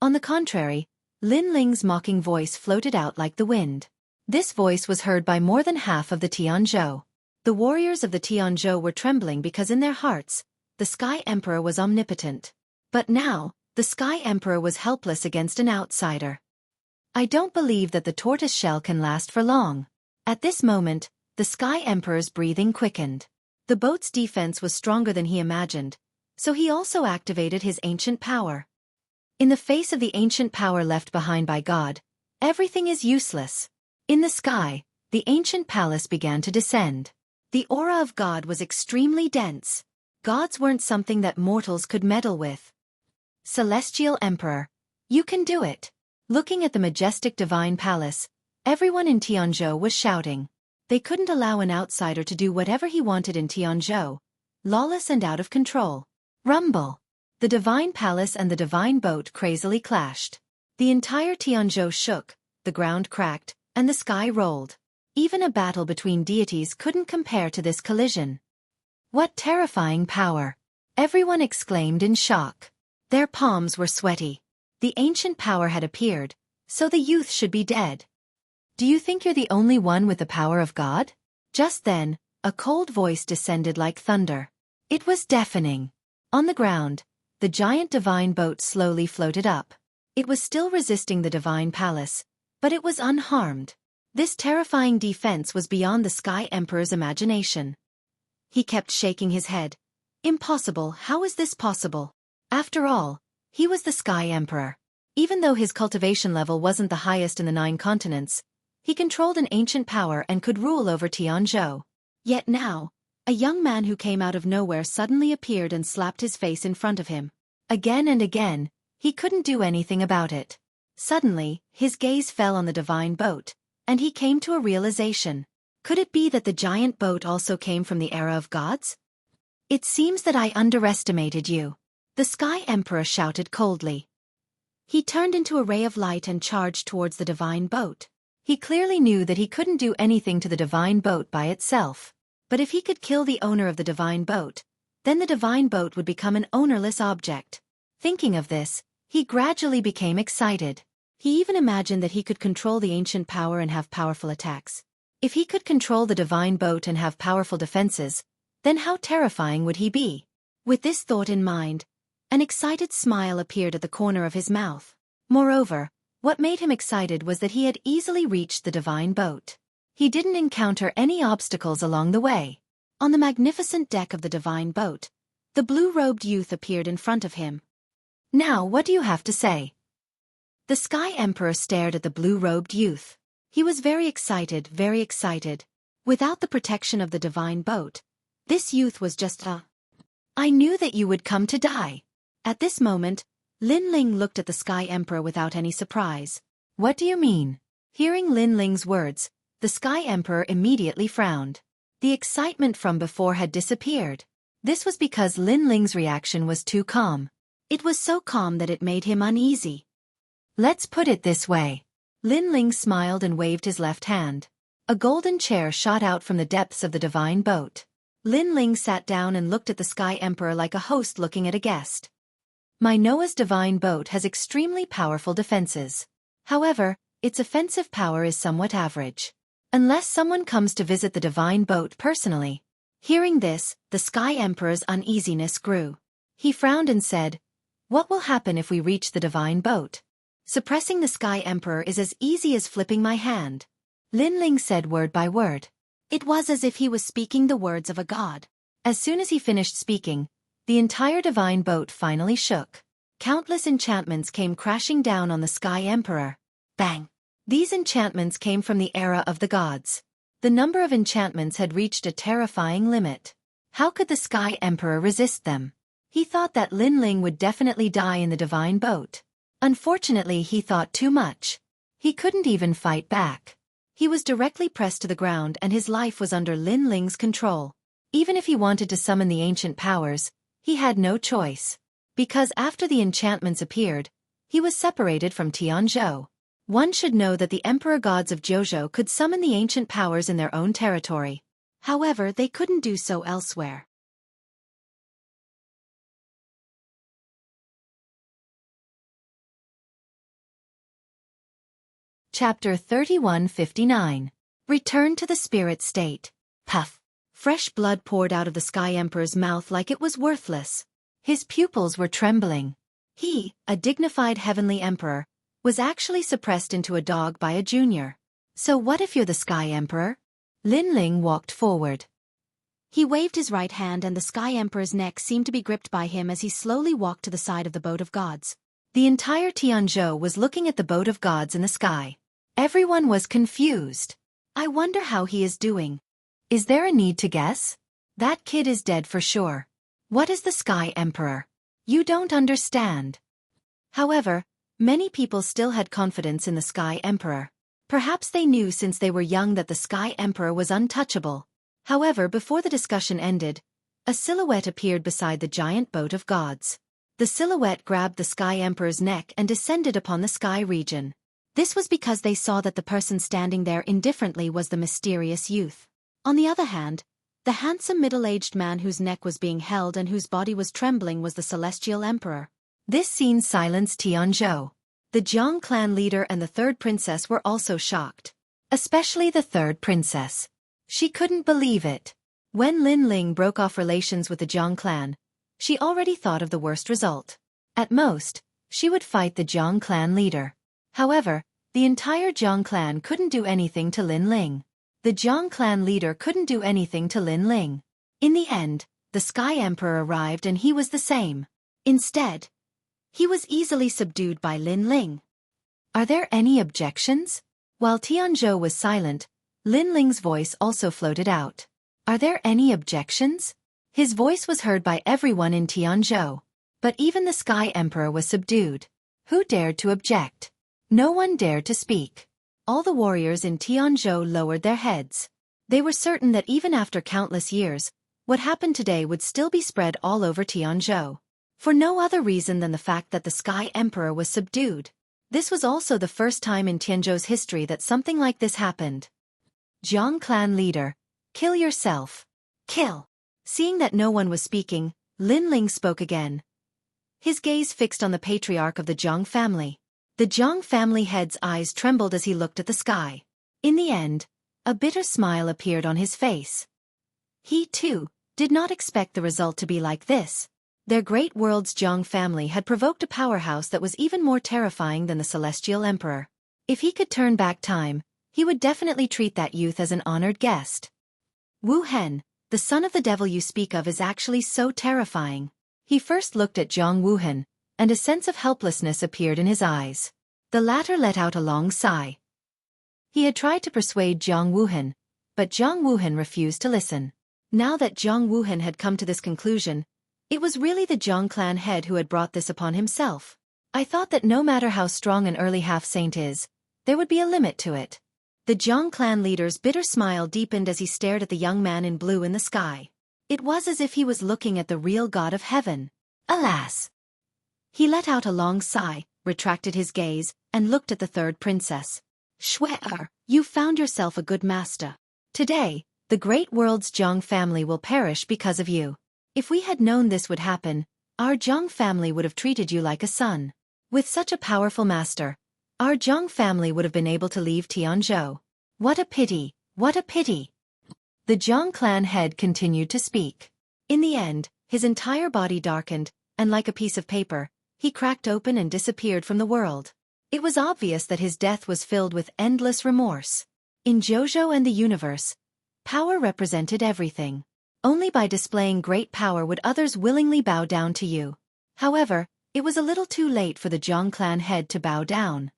On the contrary, Lin Ling's mocking voice floated out like the wind. This voice was heard by more than half of the Tianzhou. The warriors of the Tianzhou were trembling because in their hearts, the Sky Emperor was omnipotent. But now, the Sky Emperor was helpless against an outsider. I don't believe that the tortoise shell can last for long. At this moment, the Sky Emperor's breathing quickened. The boat's defense was stronger than he imagined, so he also activated his ancient power. In the face of the ancient power left behind by God, everything is useless. In the sky, the ancient palace began to descend. The aura of God was extremely dense. Gods weren't something that mortals could meddle with. Celestial Emperor, you can do it. Looking at the majestic divine palace, everyone in Tianzhou was shouting. They couldn't allow an outsider to do whatever he wanted in Tianzhou, lawless and out of control. Rumble. The divine palace and the divine boat crazily clashed. The entire Tianzhou shook, the ground cracked, and the sky rolled. Even a battle between deities couldn't compare to this collision. What terrifying power! Everyone exclaimed in shock. Their palms were sweaty. The ancient power had appeared, so the youth should be dead. Do you think you're the only one with the power of God? Just then, a cold voice descended like thunder. It was deafening. On the ground, the giant divine boat slowly floated up. It was still resisting the divine palace, but it was unharmed. This terrifying defense was beyond the Sky Emperor's imagination. He kept shaking his head. Impossible, how is this possible? After all, he was the Sky Emperor. Even though his cultivation level wasn't the highest in the 9 continents, he controlled an ancient power and could rule over Tianzhou. Yet now, a young man who came out of nowhere suddenly appeared and slapped his face in front of him. Again and again, he couldn't do anything about it. Suddenly, his gaze fell on the divine boat, and he came to a realization. Could it be that the giant boat also came from the era of gods? It seems that I underestimated you. The Sky Emperor shouted coldly. He turned into a ray of light and charged towards the divine boat. He clearly knew that he couldn't do anything to the divine boat by itself. But if he could kill the owner of the divine boat, then the divine boat would become an ownerless object. Thinking of this, he gradually became excited. He even imagined that he could control the ancient power and have powerful attacks. If he could control the divine boat and have powerful defenses, then how terrifying would he be? With this thought in mind, an excited smile appeared at the corner of his mouth. Moreover, what made him excited was that he had easily reached the divine boat. He didn't encounter any obstacles along the way. On the magnificent deck of the divine boat, the blue-robed youth appeared in front of him. Now, what do you have to say? The Sky Emperor stared at the blue-robed youth. He was very excited, very excited. Without the protection of the divine boat, this youth was just I knew that you would come to die. At this moment, Lin Ling looked at the Sky Emperor without any surprise. What do you mean? Hearing Lin Ling's words, the Sky Emperor immediately frowned. The excitement from before had disappeared. This was because Lin Ling's reaction was too calm. It was so calm that it made him uneasy. Let's put it this way. Lin Ling smiled and waved his left hand. A golden chair shot out from the depths of the divine boat. Lin Ling sat down and looked at the Sky Emperor like a host looking at a guest. My Noah's divine boat has extremely powerful defenses. However, its offensive power is somewhat average. Unless someone comes to visit the divine boat personally, Hearing this, the Sky Emperor's uneasiness grew. He frowned and said, "What will happen if we reach the divine boat? Suppressing the Sky Emperor is as easy as flipping my hand." Lin Ling said word by word. It was as if he was speaking the words of a god. As soon as he finished speaking, the entire divine boat finally shook. Countless enchantments came crashing down on the Sky Emperor. Bang! These enchantments came from the era of the gods. The number of enchantments had reached a terrifying limit. How could the Sky Emperor resist them? He thought that Lin Ling would definitely die in the divine boat. Unfortunately, he thought too much. He couldn't even fight back. He was directly pressed to the ground and his life was under Lin Ling's control. Even if he wanted to summon the ancient powers, he had no choice. Because after the enchantments appeared, he was separated from Tianzhou. One should know that the emperor gods of Zhou could summon the ancient powers in their own territory. However, they couldn't do so elsewhere. Chapter 3159. Return to the spirit state. Puff. Fresh blood poured out of the Sky Emperor's mouth like it was worthless. His pupils were trembling. He, a dignified heavenly emperor, was actually suppressed into a dog by a junior. So what if you're the Sky Emperor? Lin Ling walked forward. He waved his right hand and the Sky Emperor's neck seemed to be gripped by him as he slowly walked to the side of the boat of gods. The entire Tianzhou was looking at the boat of gods in the sky. Everyone was confused. I wonder how he is doing. Is there a need to guess? That kid is dead for sure. What is the Sky Emperor? You don't understand. However, many people still had confidence in the Sky Emperor. Perhaps they knew since they were young that the Sky Emperor was untouchable. However, before the discussion ended, a silhouette appeared beside the giant boat of gods. The silhouette grabbed the Sky Emperor's neck and descended upon the sky region. This was because they saw that the person standing there indifferently was the mysterious youth. On the other hand, the handsome middle-aged man whose neck was being held and whose body was trembling was the Celestial Emperor. This scene silenced Tianzhou. The Jiang clan leader and the third princess were also shocked. Especially the third princess. She couldn't believe it. When Lin Ling broke off relations with the Jiang clan, she already thought of the worst result. At most, she would fight the Jiang clan leader. However, the entire Jiang clan couldn't do anything to Lin Ling. The Jiang clan leader couldn't do anything to Lin Ling. In the end, the Sky Emperor arrived and he was the same. Instead, he was easily subdued by Lin Ling. Are there any objections? While Tianzhou was silent, Lin Ling's voice also floated out. Are there any objections? His voice was heard by everyone in Tianzhou. But even the Sky Emperor was subdued. Who dared to object? No one dared to speak. All the warriors in Tianzhou lowered their heads. They were certain that even after countless years, what happened today would still be spread all over Tianzhou. For no other reason than the fact that the Sky Emperor was subdued. This was also the first time in Tianzhou's history that something like this happened. Jiang clan leader, kill yourself. Kill. Seeing that no one was speaking, Lin Ling spoke again. His gaze fixed on the patriarch of the Jiang family. The Jiang family head's eyes trembled as he looked at the sky. In the end, a bitter smile appeared on his face. He, too, did not expect the result to be like this. Their great world's Jiang family had provoked a powerhouse that was even more terrifying than the Celestial Emperor. If he could turn back time, he would definitely treat that youth as an honored guest. Wu Hen, the son of the devil you speak of, is actually so terrifying. He first looked at Jiang Wuhen, and a sense of helplessness appeared in his eyes. The latter let out a long sigh. He had tried to persuade Jiang Wuhen, but Jiang Wuhen refused to listen. Now that Jiang Wuhen had come to this conclusion, it was really the Jiang clan head who had brought this upon himself. I thought that no matter how strong an early half-saint is, there would be a limit to it. The Jiang clan leader's bitter smile deepened as he stared at the young man in blue in the sky. It was as if he was looking at the real god of heaven. Alas! He let out a long sigh, retracted his gaze, and looked at the third princess. Xueqi, you found yourself a good master. Today, the great world's Jiang family will perish because of you. If we had known this would happen, our Jiang family would have treated you like a son. With such a powerful master, our Jiang family would have been able to leave Tianzhou. What a pity, what a pity! The Jiang clan head continued to speak. In the end, his entire body darkened, and like a piece of paper, he cracked open and disappeared from the world. It was obvious that his death was filled with endless remorse. In JoJo and the universe, power represented everything. Only by displaying great power would others willingly bow down to you. However, it was a little too late for the Jiang clan head to bow down.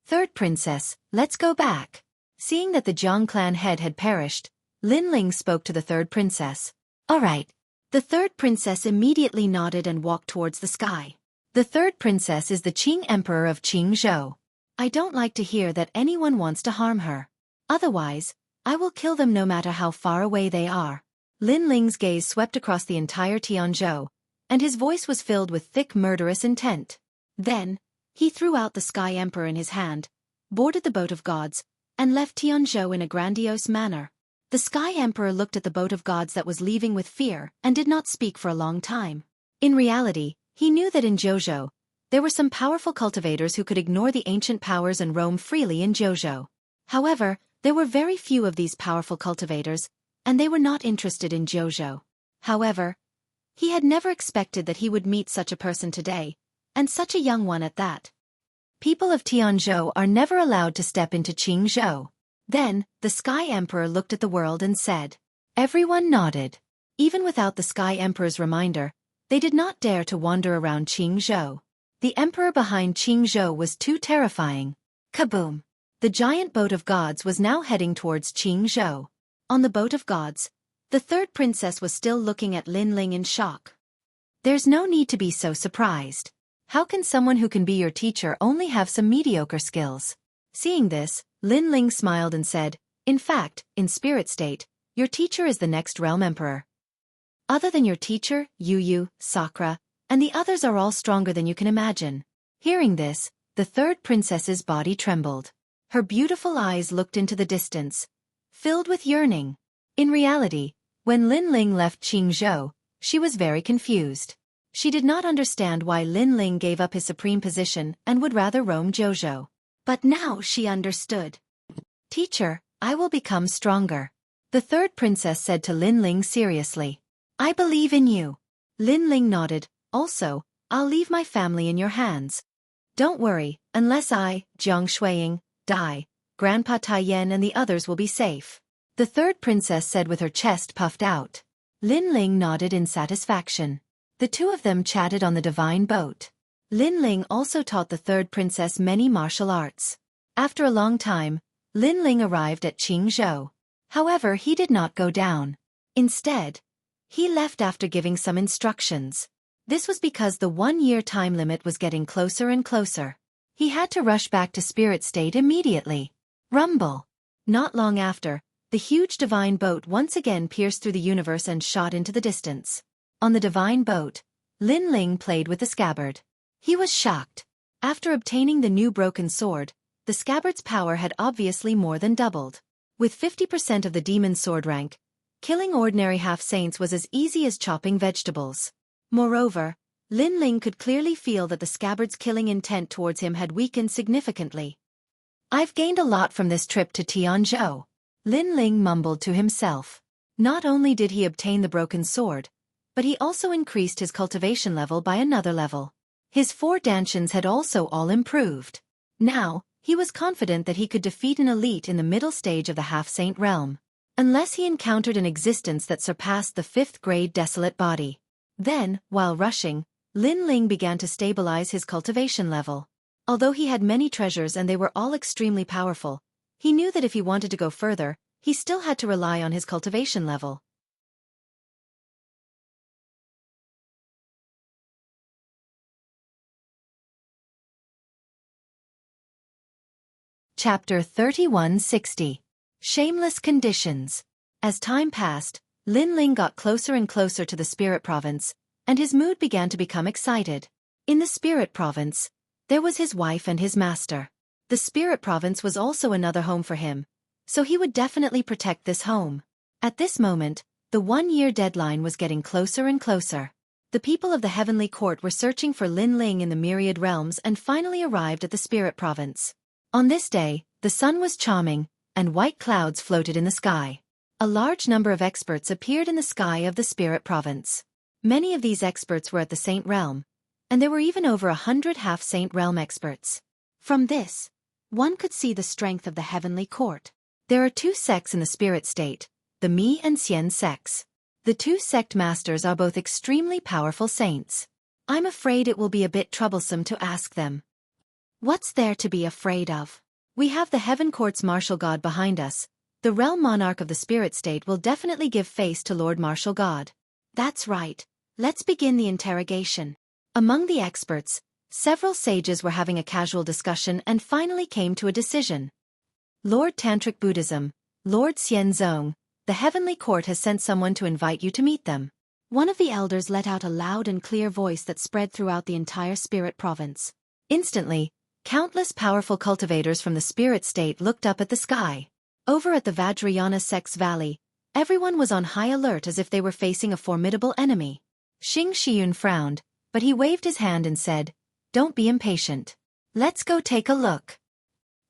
Third princess, let's go back. Seeing that the Jiang clan head had perished, Lin Ling spoke to the third princess. All right. The third princess immediately nodded and walked towards the sky. The third princess is the Qing Emperor of Qingzhou. I don't like to hear that anyone wants to harm her. Otherwise, I will kill them no matter how far away they are. Lin Ling's gaze swept across the entire Tianzhou, and his voice was filled with thick murderous intent. Then, he threw out the Sky Emperor in his hand, boarded the boat of gods, and left Tianzhou in a grandiose manner. The Sky Emperor looked at the boat of gods that was leaving with fear and did not speak for a long time. In reality, he knew that in JoJo, there were some powerful cultivators who could ignore the ancient powers and roam freely in JoJo. However, there were very few of these powerful cultivators, and they were not interested in JoJo. However, he had never expected that he would meet such a person today, and such a young one at that. People of Tianzhou are never allowed to step into Qingzhou. Then, the Sky Emperor looked at the world and said. Everyone nodded. Even without the Sky Emperor's reminder, they did not dare to wander around Qingzhou. The emperor behind Qingzhou was too terrifying. Kaboom! The giant boat of gods was now heading towards Qingzhou. On the boat of gods, the third princess was still looking at Lin Ling in shock. There's no need to be so surprised. How can someone who can be your teacher only have some mediocre skills? Seeing this, Lin Ling smiled and said, in fact, in spirit state, your teacher is the next realm emperor. Other than your teacher, Yu, Sakura, and the others are all stronger than you can imagine. Hearing this, the third princess's body trembled. Her beautiful eyes looked into the distance, filled with yearning. In reality, when Lin Ling left Qingzhou, she was very confused. She did not understand why Lin Ling gave up his supreme position and would rather roam JoJo. But now she understood. Teacher, I will become stronger. The third princess said to Lin Ling seriously. I believe in you. Lin Ling nodded. Also, I'll leave my family in your hands. Don't worry, unless I, Jiang Xueqi, die, Grandpa Taiyan and the others will be safe. The third princess said with her chest puffed out. Lin Ling nodded in satisfaction. The two of them chatted on the divine boat. Lin Ling also taught the third princess many martial arts. After a long time, Lin Ling arrived at Qingzhou. However, he did not go down. Instead, he left after giving some instructions. This was because the 1-year time limit was getting closer and closer. He had to rush back to spirit state immediately. Rumble. Not long after, the huge divine boat once again pierced through the universe and shot into the distance. On the divine boat, Lin Ling played with the scabbard. He was shocked. After obtaining the new broken sword, the scabbard's power had obviously more than doubled. With 50% of the demon sword rank, killing ordinary half-saints was as easy as chopping vegetables. Moreover, Lin Ling could clearly feel that the scabbard's killing intent towards him had weakened significantly. I've gained a lot from this trip to Tianzhou. Lin Ling mumbled to himself. Not only did he obtain the broken sword, but he also increased his cultivation level by another level. His 4 dantians had also all improved. Now, he was confident that he could defeat an elite in the middle stage of the half-saint realm. Unless he encountered an existence that surpassed the 5th grade desolate body. Then, while rushing, Lin Ling began to stabilize his cultivation level. Although he had many treasures and they were all extremely powerful, he knew that if he wanted to go further, he still had to rely on his cultivation level. Chapter 3160. Shameless Conditions. As time passed, Lin Ling got closer and closer to the Spirit Province, and his mood began to become excited. In the Spirit Province, there was his wife and his master. The Spirit Province was also another home for him, so he would definitely protect this home. At this moment, the 1-year deadline was getting closer and closer. The people of the Heavenly Court were searching for Lin Ling in the myriad realms and finally arrived at the Spirit Province. On this day, the sun was charming, and white clouds floated in the sky. A large number of experts appeared in the sky of the Spirit Province. Many of these experts were at the Saint Realm, and there were even over 100 half-Saint Realm experts. From this, one could see the strength of the Heavenly Court. There are two sects in the spirit state, the Mi and Xian sects. The two sect masters are both extremely powerful saints. I'm afraid it will be a bit troublesome to ask them. What's there to be afraid of? We have the Heaven Court's martial god behind us. The realm monarch of the spirit state will definitely give face to Lord Martial God. That's right. Let's begin the interrogation. Among the experts, several sages were having a casual discussion and finally came to a decision. Lord Tantric Buddhism, Lord Xianzong, the Heavenly Court has sent someone to invite you to meet them. One of the elders let out a loud and clear voice that spread throughout the entire spirit province. Instantly, countless powerful cultivators from the spirit state looked up at the sky. Over at the Vajrayana sect's valley, everyone was on high alert as if they were facing a formidable enemy. Xing Shiyun frowned, but he waved his hand and said, "Don't be impatient. Let's go take a look."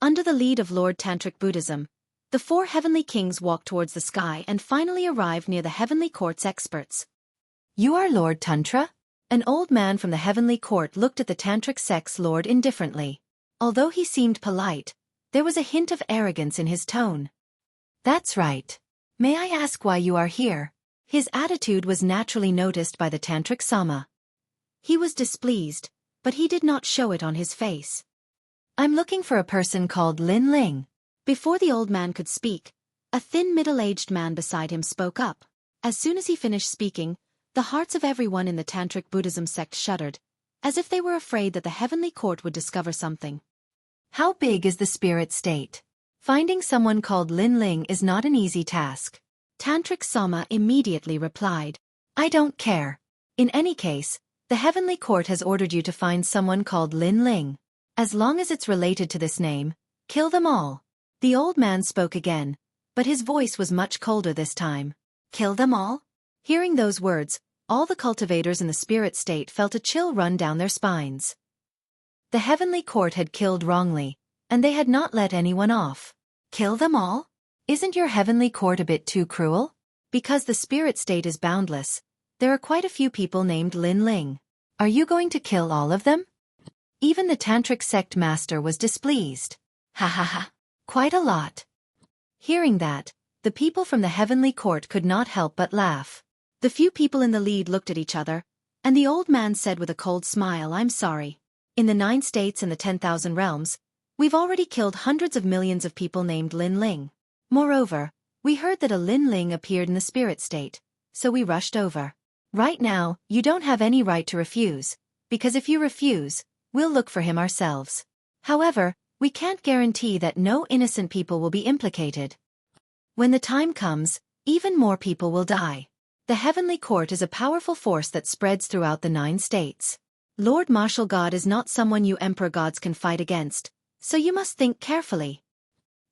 Under the lead of Lord Tantric Buddhism, the four heavenly kings walked towards the sky and finally arrived near the Heavenly Court's experts. "You are Lord Tantra?" An old man from the Heavenly Court looked at the Tantric sect's lord indifferently. Although he seemed polite, there was a hint of arrogance in his tone. "That's right. May I ask why you are here?" His attitude was naturally noticed by the Tantric Sama. He was displeased, but he did not show it on his face. "I'm looking for a person called Lin Ling." Before the old man could speak, a thin middle-aged man beside him spoke up. As soon as he finished speaking, the hearts of everyone in the Tantric Buddhism sect shuddered, as if they were afraid that the Heavenly Court would discover something. "How big is the spirit state? Finding someone called Lin Ling is not an easy task." Tantric Sama immediately replied, "I don't care. In any case, the Heavenly Court has ordered you to find someone called Lin Ling. As long as it's related to this name, kill them all." The old man spoke again, but his voice was much colder this time. "Kill them all?" Hearing those words, all the cultivators in the spirit state felt a chill run down their spines. The Heavenly Court had killed wrongly, and they had not let anyone off. "Kill them all? Isn't your Heavenly Court a bit too cruel?" Because the spirit state is boundless, there are quite a few people named Lin Ling. "Are you going to kill all of them?" Even the Tantric sect master was displeased. "Ha ha ha. Quite a lot." Hearing that, the people from the Heavenly Court could not help but laugh. The few people in the lead looked at each other, and the old man said with a cold smile, "I'm sorry. In the 9 states and the 10,000 realms, we've already killed hundreds of millions of people named Lin Ling. Moreover, we heard that a Lin Ling appeared in the spirit state, so we rushed over. Right now, you don't have any right to refuse, because if you refuse, we'll look for him ourselves. However, we can't guarantee that no innocent people will be implicated. When the time comes, even more people will die. The Heavenly Court is a powerful force that spreads throughout the 9 states. Lord Martial God is not someone you emperor gods can fight against, so you must think carefully."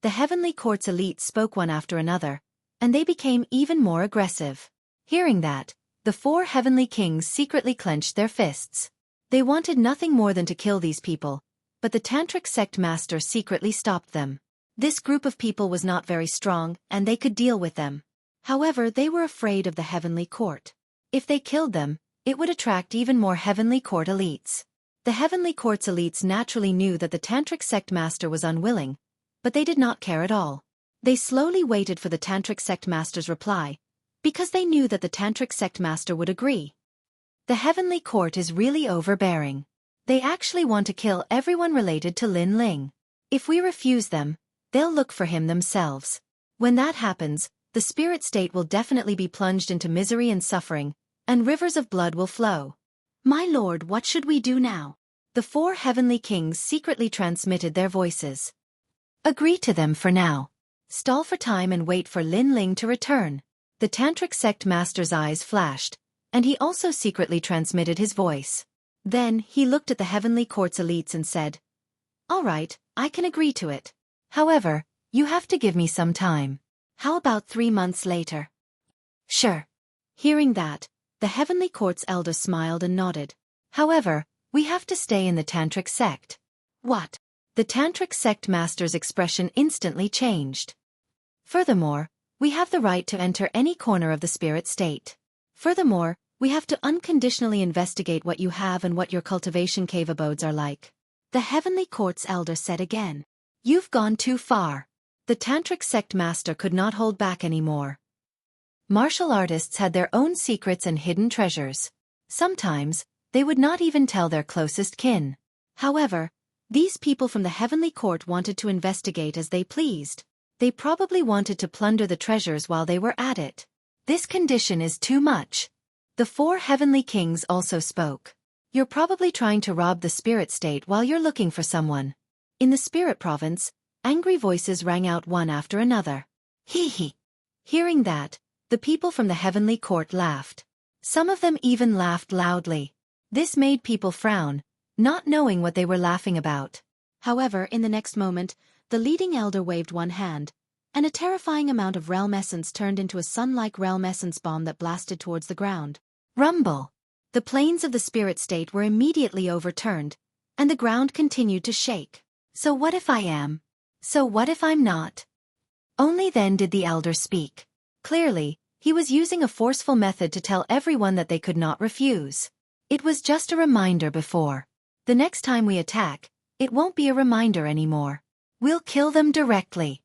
The Heavenly Court's elites spoke one after another, and they became even more aggressive. Hearing that, the 4 heavenly kings secretly clenched their fists. They wanted nothing more than to kill these people, but the Tantric sect master secretly stopped them. This group of people was not very strong, and they could deal with them. However, they were afraid of the Heavenly Court. If they killed them, it would attract even more Heavenly Court elites. The Heavenly Court's elites naturally knew that the Tantric sect master was unwilling, but they did not care at all. They slowly waited for the Tantric sect master's reply, because they knew that the Tantric sect master would agree. The Heavenly Court is really overbearing. They actually want to kill everyone related to Lin Ling. If we refuse them, they'll look for him themselves. When that happens, the spirit state will definitely be plunged into misery and suffering, and rivers of blood will flow. "My lord, what should we do now?" The 4 heavenly kings secretly transmitted their voices. "Agree to them for now. Stall for time and wait for Lin Ling to return." The Tantric sect master's eyes flashed, and he also secretly transmitted his voice. Then, he looked at the Heavenly Court's elites and said, "All right, I can agree to it. However, you have to give me some time. How about 3 months later?" "Sure." Hearing that, the Heavenly Court's elder smiled and nodded. "However, we have to stay in the Tantric sect." "What?" The Tantric sect master's expression instantly changed. "Furthermore, We have the right to enter any corner of the spirit state. Furthermore, we have to unconditionally investigate what you have and what your cultivation cave abodes are like. The Heavenly Court's elder said again. You've gone too far. The tantric sect master could not hold back anymore. Martial artists had their own secrets and hidden treasures. Sometimes, they would not even tell their closest kin. However, these people from the Heavenly Court wanted to investigate as they pleased. They probably wanted to plunder the treasures while they were at it. This condition is too much. The 4 heavenly kings also spoke. You're probably trying to rob the spirit state while you're looking for someone. In the spirit province, angry voices rang out one after another. Hee hee. Hearing that, the people from the Heavenly Court laughed. Some of them even laughed loudly. This made people frown, not knowing what they were laughing about. However, in the next moment, the leading elder waved one hand, and a terrifying amount of realm essence turned into a sun-like realm essence bomb that blasted towards the ground. Rumble! The planes of the spirit state were immediately overturned, and the ground continued to shake. So what if I am? So what if I'm not? Only then did the elder speak. Clearly, he was using a forceful method to tell everyone that they could not refuse. It was just a reminder before. The next time we attack, it won't be a reminder anymore. We'll kill them directly.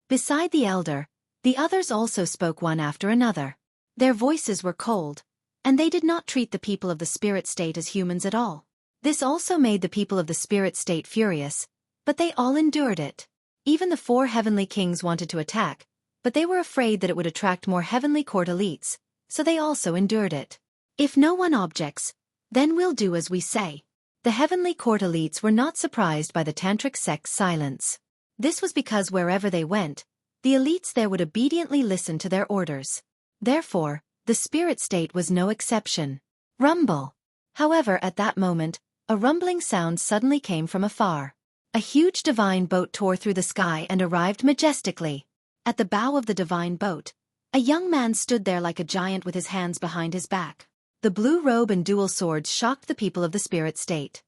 Beside the elder, the others also spoke one after another. Their voices were cold, and they did not treat the people of the spirit state as humans at all. This also made the people of the spirit state furious, but they all endured it. Even the 4 heavenly kings wanted to attack, but they were afraid that it would attract more heavenly court elites, so they also endured it. If no one objects, then we'll do as we say. The heavenly court elites were not surprised by the tantric sect's silence. This was because wherever they went, the elites there would obediently listen to their orders. Therefore, the spirit state was no exception. Rumble! However, at that moment, a rumbling sound suddenly came from afar. A huge divine boat tore through the sky and arrived majestically. At the bow of the divine boat, a young man stood there like a giant with his hands behind his back. The blue robe and dual swords shocked the people of the spirit state.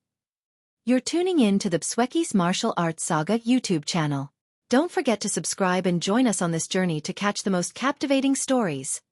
You're tuning in to the Xueqi's Martial Arts Saga YouTube channel. Don't forget to subscribe and join us on this journey to catch the most captivating stories.